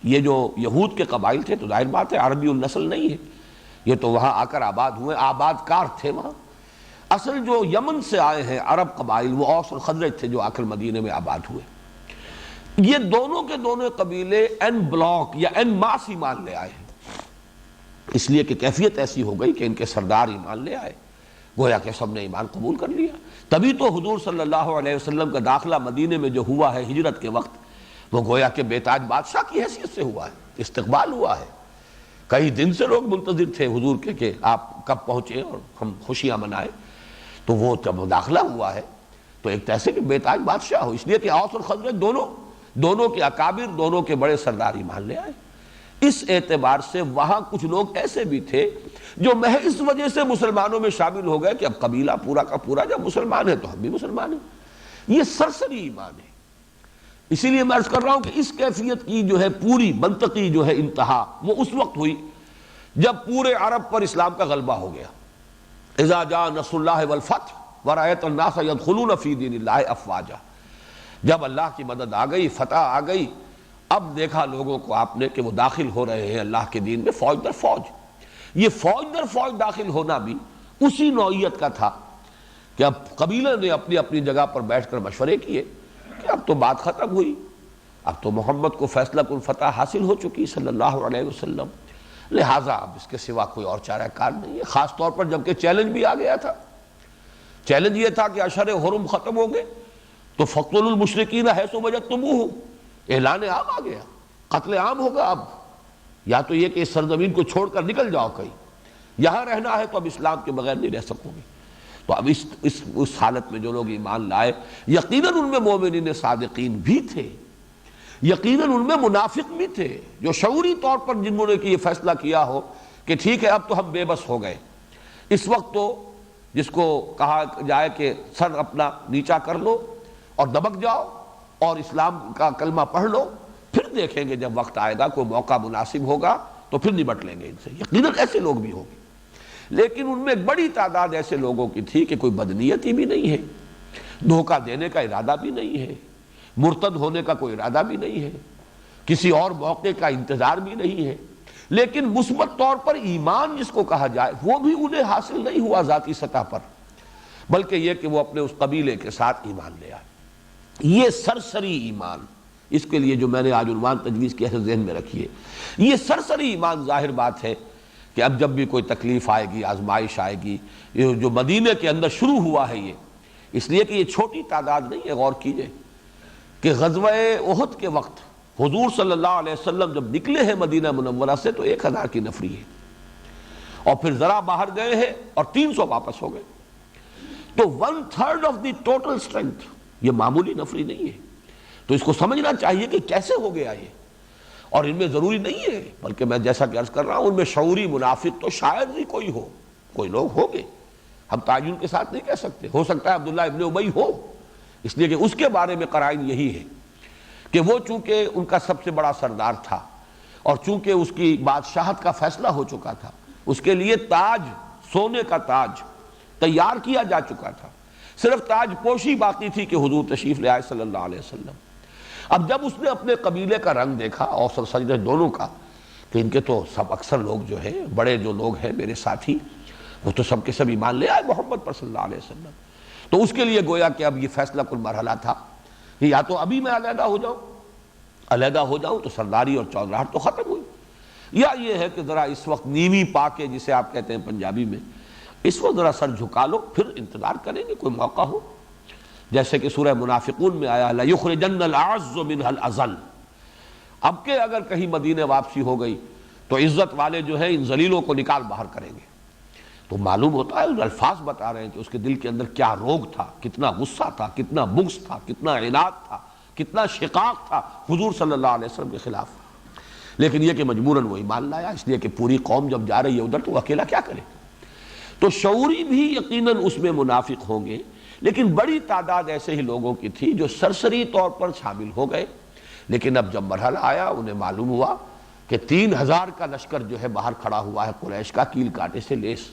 S1: یہ جو یہود کے قبائل تھے تو ظاہر بات ہے عربی النسل نہیں ہے، یہ تو وہاں آ کر آباد ہوئے، آباد کار تھے وہاں. اصل جو یمن سے آئے ہیں عرب قبائل وہ اوس اور خزرج تھے جو آ کر مدینے میں آباد ہوئے. یہ دونوں کے دونوں قبیلے این بلاک یا این ماس ایمان لے آئے ہیں، اس لیے کہ کیفیت ایسی ہو گئی کہ ان کے سردار ایمان لے آئے، گویا کہ سب نے ایمان قبول کر لیا. تبھی تو حضور صلی اللہ علیہ وسلم کا داخلہ مدینے میں جو ہوا ہے ہجرت کے وقت، وہ گویا کہ بے تاج بادشاہ کی حیثیت سے ہوا ہے، استقبال ہوا ہے. کئی دن سے لوگ منتظر تھے حضور کے کہ آپ کب پہنچے اور ہم خوشیاں منائیں. تو وہ جب داخلہ ہوا ہے تو ایک ایسے کہ بے تاج بادشاہ ہو، اس لیے کہ اوس اور خزرج دونوں کے اکابر، دونوں کے بڑے سردار ایمان لے آئے. اس اعتبار سے وہاں کچھ لوگ ایسے بھی تھے جو محض اس وجہ سے مسلمانوں میں شامل ہو گئے کہ اب قبیلہ پورا کا پورا جب مسلمان ہے تو ہم بھی مسلمان ہیں. یہ سرسری ایمان ہے. اسی لیے میں عرض کر رہا ہوں کہ اس کیفیت کی جو ہے پوری منطقی جو ہے انتہا وہ اس وقت ہوئی جب پورے عرب پر اسلام کا غلبہ ہو گیا. اذا جاء نصر اللہ والفتح ورأیت الناس يدخلون فی دین اللہ افواجا. جب اللہ کی مدد آ گئی، فتح آ گئی، اب دیکھا لوگوں کو آپ نے کہ وہ داخل ہو رہے ہیں اللہ کے دین میں فوج در فوج. یہ فوج در فوج داخل ہونا بھی اسی نوعیت کا تھا کہ اب قبیلے نے اپنی اپنی جگہ پر بیٹھ کر مشورے کیے کہ اب تو بات ختم ہوئی، اب تو محمد کو فیصلہ کن فتح حاصل ہو چکی صلی اللہ علیہ وسلم، لہٰذا اب اس کے سوا کوئی اور چارہ کار نہیں ہے. خاص طور پر جبکہ چیلنج بھی آ گیا تھا. چیلنج یہ تھا کہ اشہر حرم ختم ہو گئے تو فقتلوا المشرکین حیث وجدتموہم، اعلان عام آ گیا، قتل عام ہوگا. اب یا تو یہ کہ اس سرزمین کو چھوڑ کر نکل جاؤ کہیں، یہاں رہنا ہے تو اب اسلام کے بغیر نہیں رہ سکو گے. تو اب اس حالت میں جو لوگ ایمان لائے یقیناً ان میں مومنین صادقین بھی تھے، یقیناً ان میں منافق بھی تھے جو شعوری طور پر جنہوں نے کہ یہ فیصلہ کیا ہو کہ ٹھیک ہے اب تو ہم بے بس ہو گئے. اس وقت تو جس کو کہا جائے کہ سر اپنا نیچا کر لو اور دبک جاؤ اور اسلام کا کلمہ پڑھ لو، پھر دیکھیں گے جب وقت آئے گا کوئی موقع مناسب ہوگا تو پھر نمٹ لیں گے ان سے. یقیناً ایسے لوگ بھی ہوں گے، لیکن ان میں ایک بڑی تعداد ایسے لوگوں کی تھی کہ کوئی بدنیتی بھی نہیں ہے، دھوکہ دینے کا ارادہ بھی نہیں ہے، مرتد ہونے کا کوئی ارادہ بھی نہیں ہے، کسی اور موقع کا انتظار بھی نہیں ہے، لیکن مثبت طور پر ایمان جس کو کہا جائے وہ بھی انہیں حاصل نہیں ہوا ذاتی سطح پر، بلکہ یہ کہ وہ اپنے اس قبیلے کے ساتھ ایمان لے آئے. یہ سرسری ایمان، اس کے لیے جو میں نے آج عنوان تجویز کیا ہے ذہن میں رکھیے. یہ سرسری ایمان ظاہر بات ہے کہ اب جب بھی کوئی تکلیف آئے گی، آزمائش آئے گی، یہ جو مدینے کے اندر شروع ہوا ہے یہ اس لیے کہ یہ چھوٹی تعداد نہیں ہے. غور کیجئے کہ غزوہ احد کے وقت حضور صلی اللہ علیہ وسلم جب نکلے ہیں مدینہ منورہ سے تو 1000 کی نفری ہے، اور پھر ذرا باہر گئے ہیں اور 300 واپس ہو گئے. تو 1/3 آف دی ٹوٹل اسٹرینتھ، یہ معمولی نفری نہیں ہے. تو اس کو سمجھنا چاہیے کہ کیسے ہو گیا یہ. اور ان میں ضروری نہیں ہے، بلکہ میں جیسا کہ عرض کر رہا ہوں ان میں شعوری منافق تو شاید ہی کوئی ہو، کوئی لوگ ہوں گے، ہم تعین کے ساتھ نہیں کہہ سکتے. ہو سکتا ہے عبداللہ ابن ابی ہو، اس لیے کہ اس کے بارے میں قرائن یہی ہے کہ وہ چونکہ ان کا سب سے بڑا سردار تھا اور چونکہ اس کی بادشاہت کا فیصلہ ہو چکا تھا، اس کے لیے تاج، سونے کا تاج تیار کیا جا چکا تھا، صرف تاج پوشی باقی تھی کہ حضور تشریف لے آئے صلی اللہ علیہ وسلم. اب جب اس نے اپنے قبیلے کا رنگ دیکھا، اوس اور خزرج دونوں کا، کہ ان کے تو سب اکثر لوگ جو ہیں بڑے جو لوگ ہیں میرے ساتھی وہ تو سب کے سب ایمان لے آئے محمد پر صلی اللہ علیہ وسلم، تو اس کے لیے گویا کہ اب یہ فیصلہ کن مرحلہ تھا کہ یا تو ابھی میں علیحدہ ہو جاؤں تو سرداری اور چودراہٹ تو ختم ہوئی، یا یہ ہے کہ ذرا اس وقت نیوی پا کے جسے آپ کہتے ہیں پنجابی میں، اس وقت ذرا سر جھکا لو، پھر انتظار کریں گے کوئی موقع ہو. جیسے کہ سورہ منافقون میں آیا لَيُخْرِجَنَّ الْأَعَزُّ مِنْهَا الْأَذَلَّ. اب کہ اگر کہیں مدینے واپسی ہو گئی تو عزت والے جو ہیں ان ذلیلوں کو نکال باہر کریں گے. تو معلوم ہوتا ہے الفاظ بتا رہے ہیں کہ اس کے دل کے اندر کیا روگ تھا، کتنا غصہ تھا، کتنا بغض تھا، کتنا عناد تھا، کتنا شقاق تھا حضور صلی اللہ علیہ وسلم کے خلاف. لیکن یہ کہ مجبوراً وہ ایمان لایا، اس لیے کہ پوری قوم جب جا رہی ہے ادھر تو وہ اکیلا کیا کرے. تو شعوری بھی یقیناً اس میں منافق ہوں گے، لیکن بڑی تعداد ایسے ہی لوگوں کی تھی جو سرسری طور پر شامل ہو گئے. لیکن اب جب مرحلہ آیا انہیں معلوم ہوا کہ 3000 کا لشکر جو ہے باہر کھڑا ہوا ہے قریش کا، کیل کاٹے سے لیس.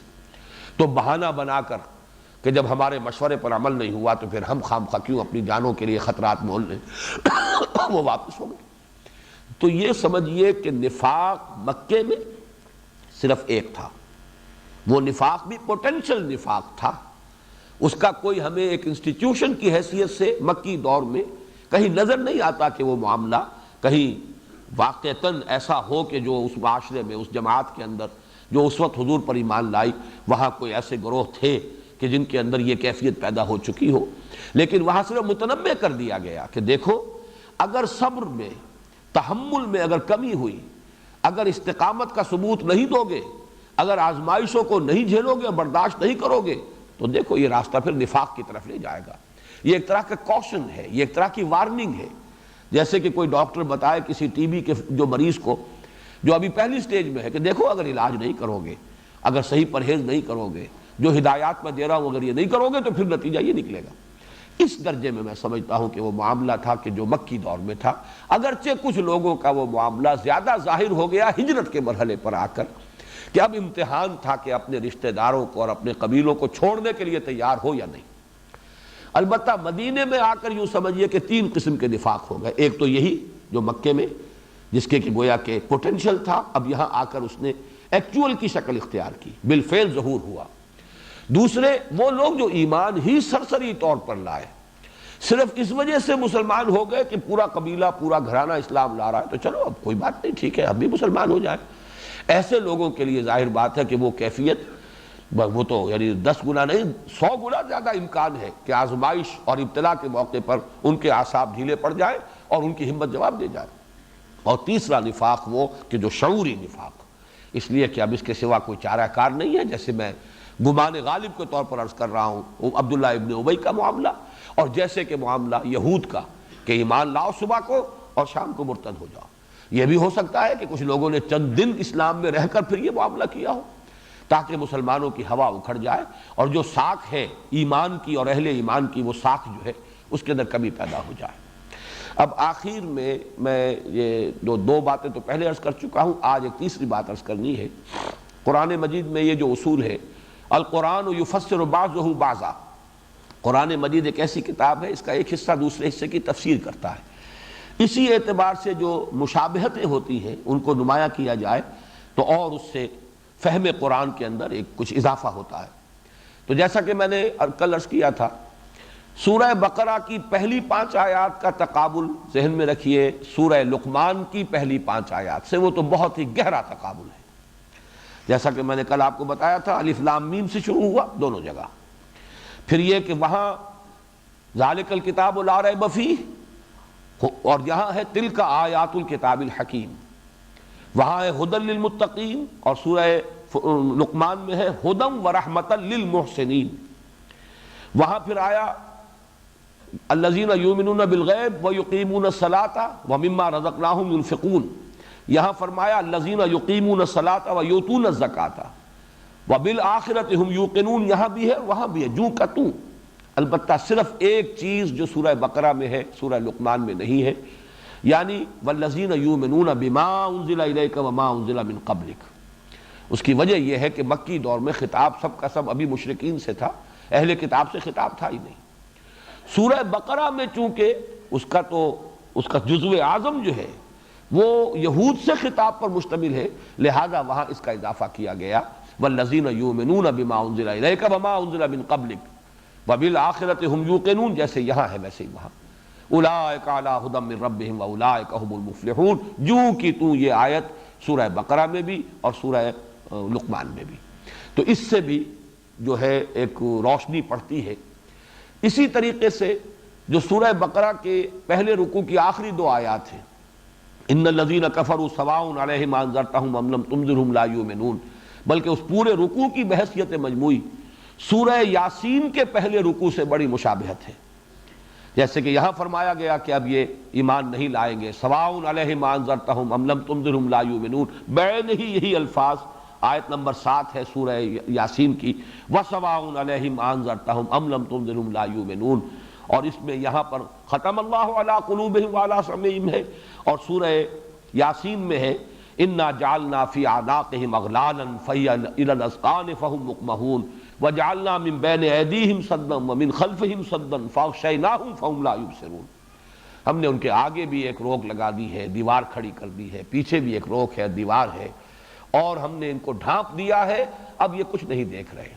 S1: تو بہانہ بنا کر کہ جب ہمارے مشورے پر عمل نہیں ہوا تو پھر ہم خام خواہ کیوں اپنی جانوں کے لیے خطرات مول لیں وہ واپس ہو گئے۔ تو یہ سمجھیے کہ نفاق مکے میں صرف ایک تھا، وہ نفاق بھی پوٹینشل نفاق تھا، اس کا کوئی ہمیں ایک انسٹیٹیوشن کی حیثیت سے مکی دور میں کہیں نظر نہیں آتا کہ وہ معاملہ کہیں واقعتاً ایسا ہو کہ جو اس معاشرے میں اس جماعت کے اندر جو اس وقت حضور پر ایمان لائی وہاں کوئی ایسے گروہ تھے کہ جن کے اندر یہ کیفیت پیدا ہو چکی ہو، لیکن وہاں صرف متنبہ کر دیا گیا کہ دیکھو اگر صبر میں تحمل میں اگر کمی ہوئی، اگر استقامت کا ثبوت نہیں دو گے، اگر آزمائشوں کو نہیں جھیلو گے، برداشت نہیں کرو گے، تو دیکھو یہ راستہ پھر نفاق کی طرف لے جائے گا۔ یہ ایک طرح کا کوشن ہے، یہ ایک طرح کی وارننگ ہے، جیسے کہ کوئی ڈاکٹر بتائے کسی ٹی بی کے جو مریض کو جو ابھی پہلی سٹیج میں ہے کہ دیکھو اگر علاج نہیں کرو گے، اگر صحیح پرہیز نہیں کرو گے، جو ہدایات میں دے رہا ہوں اگر یہ نہیں کرو گے تو پھر نتیجہ یہ نکلے گا۔ اس درجے میں سمجھتا ہوں کہ وہ معاملہ تھا کہ جو مکی دور میں تھا، اگرچہ کچھ لوگوں کا وہ معاملہ زیادہ ظاہر ہو گیا ہجرت کے مرحلے پر آ کر کہ اب امتحان تھا کہ اپنے رشتہ داروں کو اور اپنے قبیلوں کو چھوڑنے کے لیے تیار ہو یا نہیں۔ البتہ مدینے میں آ کر یوں سمجھیے کہ تین قسم کے نفاق ہو گئے، ایک تو یہی جو مکے میں جس کے کہ گویا کہ پوٹینشل تھا، اب یہاں آ کر اس نے ایکچول کی شکل اختیار کی، بالفعل ظہور ہوا۔ دوسرے وہ لوگ جو ایمان ہی سرسری طور پر لائے، صرف اس وجہ سے مسلمان ہو گئے کہ پورا قبیلہ پورا گھرانہ اسلام لا رہا ہے تو چلو اب کوئی بات نہیں، ٹھیک ہے اب بھی مسلمان ہو جائیں۔ ایسے لوگوں کے لیے ظاہر بات ہے کہ وہ کیفیت وہ تو یعنی 10 گنا نہیں 100 گنا زیادہ امکان ہے کہ آزمائش اور ابتلا کے موقع پر ان کے اعصاب ڈھیلے پڑ جائیں اور ان کی ہمت جواب دے جائے۔ اور تیسرا نفاق وہ کہ جو شعوری نفاق، اس لیے کہ اب اس کے سوا کوئی چارہ کار نہیں ہے، جیسے میں گمان غالب کے طور پر عرض کر رہا ہوں عبداللہ ابن ابی کا معاملہ، اور جیسے کہ معاملہ یہود کا کہ ایمان لاؤ صبح کو اور شام کو مرتد ہو جاؤ۔ یہ بھی ہو سکتا ہے کہ کچھ لوگوں نے چند دن اسلام میں رہ کر پھر یہ معاملہ کیا ہو تاکہ مسلمانوں کی ہوا اکھڑ جائے اور جو ساکھ ہے ایمان کی اور اہل ایمان کی وہ ساکھ جو ہے اس کے اندر کمی پیدا ہو جائے۔ اب آخر میں یہ دو باتیں تو پہلے عرض کر چکا ہوں، آج ایک تیسری بات عرض کرنی ہے۔ قرآن مجید میں یہ جو اصول ہے، القرآن یفسر بعضہ بعضا، قرآن مجید ایک ایسی کتاب ہے اس کا ایک حصہ دوسرے حصے کی تفسیر کرتا ہے، اسی اعتبار سے جو مشابہتیں ہوتی ہیں ان کو نمایاں کیا جائے تو اور اس سے فہم قرآن کے اندر ایک کچھ اضافہ ہوتا ہے۔ تو جیسا کہ میں نے کل عرض کیا تھا، سورہ بقرہ کی پہلی 5 آیات کا تقابل ذہن میں رکھیے سورہ لقمان کی پہلی 5 آیات سے، وہ تو بہت ہی گہرا تقابل ہے۔ جیسا کہ میں نے کل آپ کو بتایا تھا الف لام میم سے شروع ہوا دونوں جگہ، پھر یہ کہ وہاں ذالک الکتاب لا ریب فیہ، اور یہاں ہے تلک آیات الکتاب الحکیم، وہاں ہے ھدی للمتقین، اور سورہ لقمان میں ہے ھدی ورحمۃ للمحسنین، وہاں پھر آیا الذین یؤمنون بالغیب ویقیمون الصلاۃ ومما رزقناہم ينفقون، یہاں فرمایا الذین یقیمون الصلاۃ ویؤتون الزکاۃ وبالآخرۃ ہم یوقنون، یہاں بھی ہے وہاں بھی ہے جو کا تو۔ البتہ صرف ایک چیز جو سورہ بقرہ میں ہے سورہ لقمان میں نہیں ہے، یعنی والذین یؤمنون بما انزل الیک وما انزل من قبلک۔ اس کی وجہ یہ ہے کہ مکی دور میں خطاب سب کا سب ابھی مشرکین سے تھا، اہل کتاب سے خطاب تھا ہی نہیں۔ سورہ بقرہ میں چونکہ اس کا جزو اعظم جو ہے وہ یہود سے خطاب پر مشتمل ہے، لہذا وہاں اس کا اضافہ کیا گیا والذین یؤمنون بما انزل الیک وما انزل من قبلک وبالآخرۃ ہم یوقنون، جیسے یہاں ہے ویسے ہی وہاں اولئک علی ھدی من ربہم واولئک هم المفلحون، جو کی تو یہ آیت سورہ بقرہ میں بھی اور سورہ لقمان میں بھی۔ تو اس سے بھی جو ہے ایک روشنی پڑتی ہے۔ اسی طریقے سے جو سورہ بقرہ کے پہلے رکوع کی آخری 2 آیات ہیں، ان الذین کفروا سواء علیہم انذرتہم ام لم تنذرہم لا یؤمنون، بلکہ اس پورے رکوع کی بحثیت مجموعی سورہ یاسین کے پہلے رکوع سے بڑی مشابہت ہے۔ جیسے کہ یہاں فرمایا گیا کہ اب یہ ایمان نہیں لائیں گے، سواء علیہم انذرتہم ام لم تنذرہم لا یؤمنون، بین ہی یہی الفاظ آیت نمبر 7 ہے سورہ یاسین کی، وَسَوَاءٌ عَلَيْهِمْ أَنذَرْتَهُمْ أَمْ لَمْ تُنذِرْهُمْ لَا يُؤْمِنُونَ، اور اس میں یہاں پر ختم اللہ علی قلوبہم وعلی سمعہم ہے، اور سورہ یاسین میں ہے اِنَّا جَعَلْنَا فِي أَعْنَاقِهِمْ أَغْلَالًا فَهِيَ إِلَى الْأَذْقَانِ فَهُمْ مُقْمَحُونَ وجعلنا من بین ایدیہم صدا ومن خلفہم صدا فاغشیناہم فہم لا یبصرون، ہم نے ان کے آگے بھی ایک روک لگا دی ہے، دیوار کھڑی کر دی ہے، پیچھے بھی ایک روک ہے، دیوار ہے، اور ہم نے ان کو ڈھانپ دیا ہے، اب یہ کچھ نہیں دیکھ رہے۔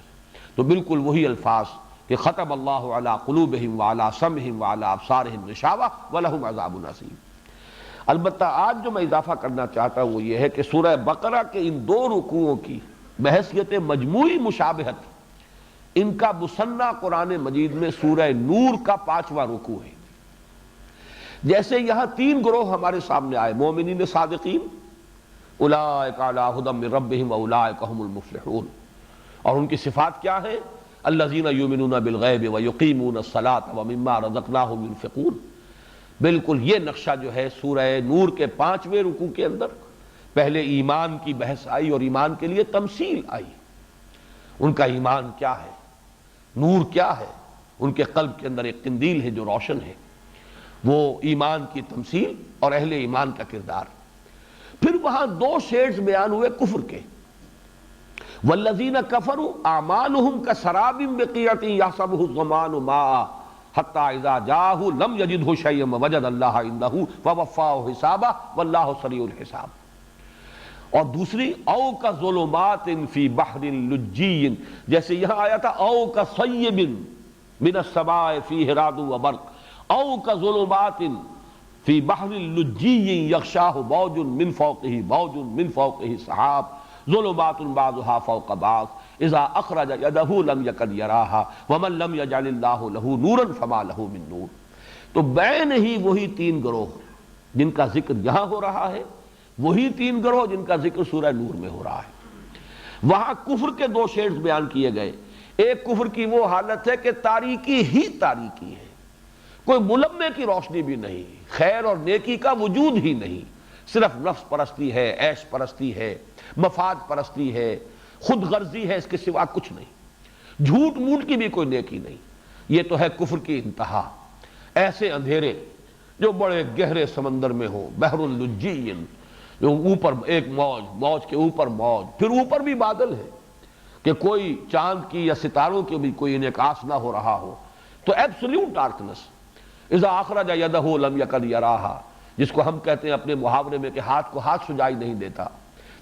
S1: تو بالکل وہی الفاظ کہ ختم اللہ علی قلوبہم وعلی سمعہم وعلی ابصارہم غشاوہ ولہم عذاب عظیم۔ البتہ آج جو میں اضافہ کرنا چاہتا ہوں وہ یہ ہے کہ سورہ بقرہ کے ان دو رکوعوں کی بحیثیت مجموعی مشابہت ان کا مثنیٰ قرآن مجید میں سورہ نور کا 5واں رکوع ہے۔ جیسے یہاں 3 گروہ ہمارے سامنے آئے، مومنین صادقین، اولئک علی ھدی من ربہم واولئک ھم المفلحون، اور ان کی صفات کیا ہیں؟ الذین یؤمنون بالغیب ویقیمون الصلاۃ ومما رزقناہم ینفقون۔ بالکل یہ نقشہ جو ہے سورہ نور کے 5ویں رکوع کے اندر پہلے ایمان کی بحث آئی اور ایمان کے لیے تمثیل آئی، ان کا ایمان کیا ہے، نور کیا ہے، ان کے قلب کے اندر ایک قندیل ہے جو روشن ہے، وہ ایمان کی تمثیل اور اہل ایمان کا کردار۔ پھر وہاں 2 شیڈز بیان ہوئے کفر کے، والذین کفروا اعمالهم کسراب بقیعۃ یحسبہ الظمآن ماء حتی اذا جاءہ لم یجدہ شیئا ووجد اللہ عندہ فوفاہ حسابہ واللہ سریع الحساب۔ اور دوسری او کا ظلمات فی بحر لجی، جیسے یہاں آیا تھا او کا صیب من السماء فیہ رعد وبرق، او کا ظلمات فی بحر لجی یغشاہ موج من فوقہ موج من فوقہ سحاب ظلمات بعضها فوق بعض اذا اخرج یدہ لم یکد یراہا ومن لم یجعل اللہ لہ نورا فما لہ من نور۔ تو بین ہی وہی 3 گروہ جن کا ذکر یہاں ہو رہا ہے، وہی 3 گروہ جن کا ذکر سورہ نور میں ہو رہا ہے۔ وہاں کفر کے 2 شیڈز بیان کیے گئے، ایک کفر کی وہ حالت ہے کہ تاریکی ہی تاریکی ہے، کوئی ملمے کی روشنی بھی نہیں، خیر اور نیکی کا وجود ہی نہیں، صرف نفس پرستی ہے، عیش پرستی ہے، مفاد پرستی ہے، خود غرضی ہے، اس کے سوا کچھ نہیں، جھوٹ موٹ کی بھی کوئی نیکی نہیں۔ یہ تو ہے کفر کی انتہا، ایسے اندھیرے جو بڑے گہرے سمندر میں ہو، بحر اللجی، جو اوپر ایک موج، موج کے اوپر موج، پھر اوپر بھی بادل ہے کہ کوئی چاند کی یا ستاروں کی بھی کوئی انعکاس نہ ہو رہا ہو، تو ایبسلیوٹ ڈارکنس۔ اذا اخرج یدہ لم یکد یراہا، جس کو ہم کہتے ہیں اپنے محاورے میں کہ ہاتھ کو ہاتھ سجائی نہیں دیتا،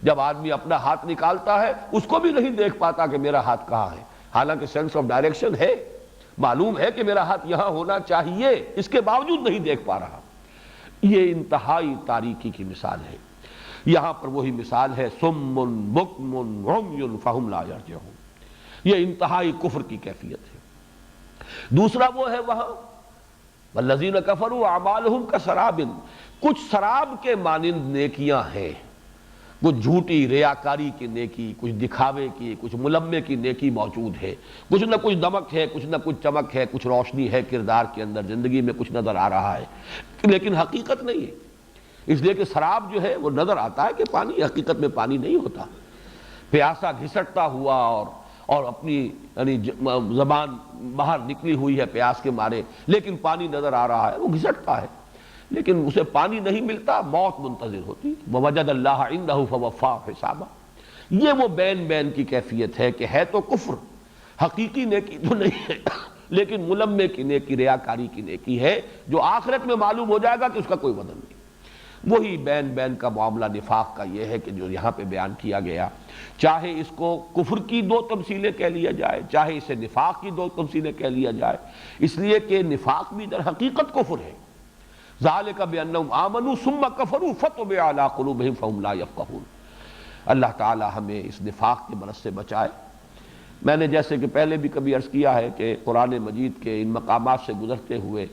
S1: جب آدمی اپنا ہاتھ نکالتا ہے اس کو بھی نہیں دیکھ پاتا کہ میرا ہاتھ کہاں ہے، حالانکہ سینس آف ڈائریکشن ہے، معلوم ہے کہ میرا ہاتھ یہاں ہونا چاہیے، اس کے باوجود نہیں دیکھ پا رہا۔ یہ انتہائی تاریکی کی مثال ہے۔ یہاں پر وہی مثال ہے صم بکم عمی فہم لا یرجعون، یہ انتہائی کفر کی کیفیت ہے۔ دوسرا وہ ہے وہاں والذین کفروا اعمالہم کسراب، کچھ سراب کے مانند نیکیاں ہیں، کچھ جھوٹی ریاکاری کی نیکی، کچھ دکھاوے کی، کچھ ملمے کی نیکی موجود ہے، کچھ نہ کچھ دمک ہے، کچھ نہ کچھ چمک ہے، کچھ روشنی ہے کردار کے اندر، زندگی میں کچھ نظر آ رہا ہے، لیکن حقیقت نہیں ہے۔ اس لیے کہ سراب جو ہے وہ نظر آتا ہے کہ پانی، حقیقت میں پانی نہیں ہوتا۔ پیاسا گھسٹتا ہوا اور اپنی یعنی زبان باہر نکلی ہوئی ہے پیاس کے مارے، لیکن پانی نظر آ رہا ہے، وہ گھسٹتا ہے، لیکن اسے پانی نہیں ملتا، موت منتظر ہوتی۔ ووجد اللہ عندہ فوفاہ حسابہ، یہ وہ بین بین کی کیفیت ہے کہ ہے تو کفر، حقیقی نیکی تو نہیں ہے، لیکن ملمے کی نیکی، ریاکاری کی نیکی ہے، جو آخرت میں معلوم ہو جائے گا کہ اس کا کوئی وزن نہیں۔ وہی بین بین کا معاملہ نفاق کا یہ ہے کہ جو یہاں پہ بیان کیا گیا، چاہے اس کو کفر کی 2 تمثیلیں کہہ لیا جائے، چاہے اسے نفاق کی 2 تمثیلیں کہہ لیا جائے، اس لیے کہ نفاق بھی در حقیقت کفر ہے۔ ذالک بانہم آمنوا ثم کفروا فطبع علی قلوبہم فہم لا یفقہون۔ اللہ تعالی ہمیں اس نفاق کے مرض سے بچائے۔ میں نے جیسے کہ پہلے بھی کبھی عرض کیا ہے کہ قرآن مجید کے ان مقامات سے گزرتے ہوئے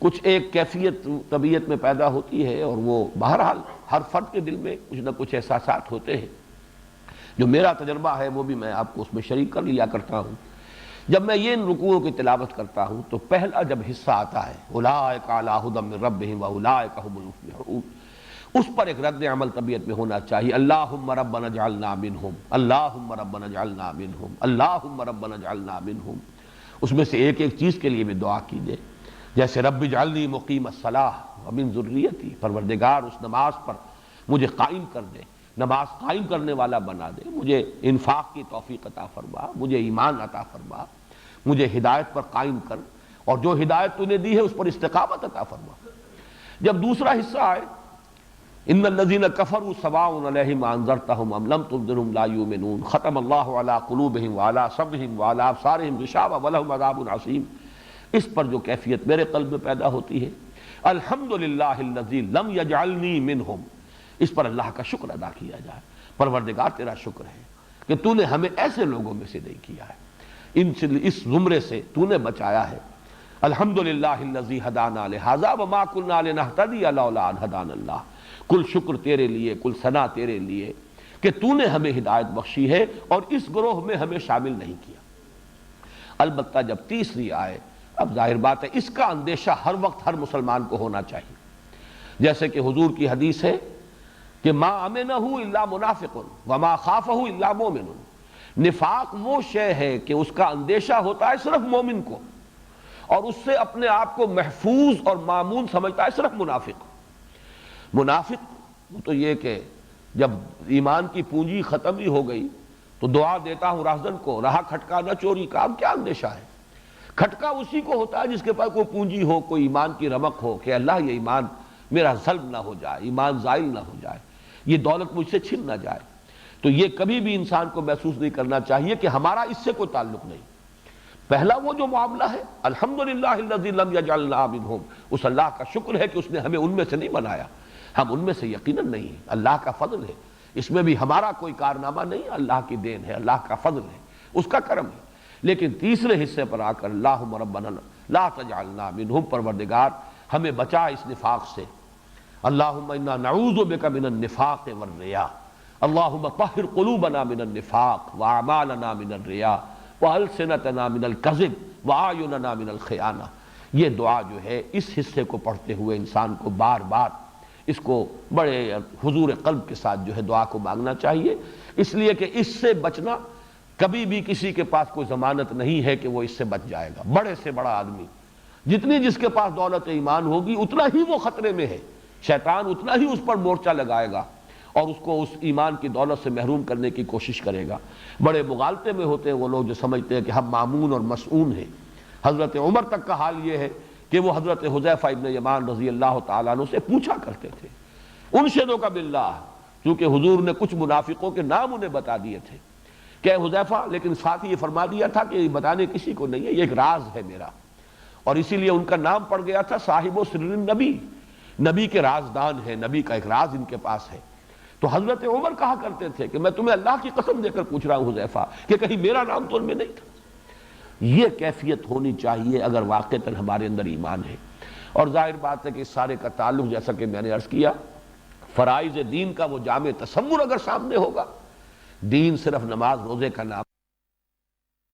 S1: کچھ ایک کیفیت طبیعت میں پیدا ہوتی ہے، اور وہ بہرحال ہر فرد کے دل میں کچھ نہ کچھ احساسات ہوتے ہیں۔ جو میرا تجربہ ہے وہ بھی میں آپ کو اس میں شریک کر لیا کرتا ہوں۔ جب میں یہ ان رکوعوں کی تلاوت کرتا ہوں تو پہلا جب حصہ آتا ہے اولئک علی ھدی من ربہم واولئک ھم المفلحون، اس پر ایک رد عمل طبیعت میں ہونا چاہیے، اللہم ربنا اجعلنا منہم، اللہم ربنا اجعلنا منہم، اللہم ربنا اجعلنا منہم۔ اس میں سے ایک ایک چیز کے لیے بھی دعا کیجیے، جیسے رب اجعلنی مقیم الصلاۃ ومن ذریتی، پروردگار اس نماز پر مجھے قائم کر دے، نماز قائم کرنے والا بنا دے، مجھے انفاق کی توفیق عطا فرما، مجھے ایمان عطا فرما، مجھے ہدایت پر قائم کر، اور جو ہدایت تو نے دی ہے اس پر استقامت عطا فرما۔ جب دوسرا حصہ آئے ان الذین کفروا سواء علیہم انذرتہم ام لم تنذرہم لا یؤمنون ختم اللہ علی قلوبہم وعلی سمعہم وعلی ابصارہم غشاوہ ولہم عذاب عظیم، اس پر جو کیفیت میرے قلب میں پیدا ہوتی ہے، الحمدللہ الذی لم یجعلنی منہم، اس پر اللہ کا شکر ادا کیا جائے، پروردگار تیرا شکر ہے کہ تو نے ہمیں ایسے لوگوں میں سے نہیں کیا ہے، اس زمرے سے تو نے بچایا ہے۔ الحمدللہ الذی ہدانا لہذا وما کنا لنہتدی لولا ان ہدانا اللہ، کل شکر تیرے لیے، کل ثنا تیرے لیے کہ تو نے ہمیں ہدایت بخشی ہے اور اس گروہ میں ہمیں شامل نہیں کیا۔ البتہ جب تیسری آئے، اب ظاہر بات ہے اس کا اندیشہ ہر وقت ہر مسلمان کو ہونا چاہیے، جیسے کہ حضور کی حدیث ہے کہ ما امنہ الا منافق وما خافہ الا مومن، نفاق وہ شے ہے کہ اس کا اندیشہ ہوتا ہے صرف مومن کو، اور اس سے اپنے آپ کو محفوظ اور مامون سمجھتا ہے صرف منافق۔ منافق تو یہ کہ جب ایمان کی پونجی ختم ہی ہو گئی تو دعا دیتا ہوں راہزن کو، رہا کھٹکا نہ چوری کا، اب کیا اندیشہ ہے؟ کھٹکا اسی کو ہوتا ہے جس کے پاس کوئی پونجی ہو، کوئی ایمان کی رمق ہو کہ اللہ یہ ایمان میرا سلب نہ ہو جائے، ایمان زائل نہ ہو جائے، یہ دولت مجھ سے چھن نہ جائے۔ تو یہ کبھی بھی انسان کو محسوس نہیں کرنا چاہیے کہ ہمارا اس سے کوئی تعلق نہیں۔ پہلا وہ جو معاملہ ہے الحمدللہ الذی لم یجعلنا منہم، اس اللہ کا شکر ہے کہ اس نے ہمیں ان میں سے نہیں بنایا، ہم ان میں سے یقیناً نہیں ہیں، اللہ کا فضل ہے، اس میں بھی ہمارا کوئی کارنامہ نہیں، اللہ کی دین ہے، اللہ کا فضل ہے، اس کا کرم ہے۔ لیکن تیسرے حصے پر آ کر اللہم ربنا لا تجعلنا منہم، پروردگار ہمیں بچا اس نفاق سے، اللہم انا نعوذ بک من النفاق والریاء، اللہم طہر قلوبنا من النفاق واعمالنا من الریاء والسنتنا من الکذب واعیننا من الخیانہ۔ یہ دعا جو ہے اس حصے کو پڑھتے ہوئے انسان کو بار بار اس کو بڑے حضور قلب کے ساتھ جو ہے دعا کو مانگنا چاہیے، اس لیے کہ اس سے بچنا کبھی بھی کسی کے پاس کوئی ضمانت نہیں ہے کہ وہ اس سے بچ جائے گا۔ بڑے سے بڑا آدمی، جتنی جس کے پاس دولت ایمان ہوگی اتنا ہی وہ خطرے میں ہے، شیطان اتنا ہی اس پر مورچہ لگائے گا اور اس کو اس ایمان کی دولت سے محروم کرنے کی کوشش کرے گا۔ بڑے مغالطے میں ہوتے ہیں وہ لوگ جو سمجھتے ہیں کہ ہم مامون اور مسعون ہیں۔ حضرت عمر تک کا حال یہ ہے کہ وہ حضرت حذیفہ ابن یمان رضی اللہ تعالیٰ عنہ سے پوچھا کرتے تھے، انشدک باللہ، چونکہ حضور نے کچھ منافقوں کے نام انہیں بتا دیے تھے کہ حذیفہ، لیکن ساتھ ہی یہ فرما دیا تھا کہ یہ بتانے کسی کو نہیں ہے، یہ ایک راز ہے میرا، اور اسی لیے ان کا نام پڑ گیا تھا صاحب و سر النبی، نبی کے رازدان ہیں، نبی کا ایک راز ان کے پاس ہے۔ تو حضرت عمر کہا کرتے تھے کہ میں تمہیں اللہ کی قسم دے کر پوچھ رہا ہوں حذیفہ کہ کہیں میرا نام تو ان میں نہیں تھا۔ یہ کیفیت ہونی چاہیے اگر واقعتاً ہمارے اندر ایمان ہے۔ اور ظاہر بات ہے کہ اس سارے کا تعلق، جیسا کہ میں نے عرض کیا، فرائض دین کا وہ جامع تصور اگر سامنے ہوگا، دین صرف نماز روزے کا نام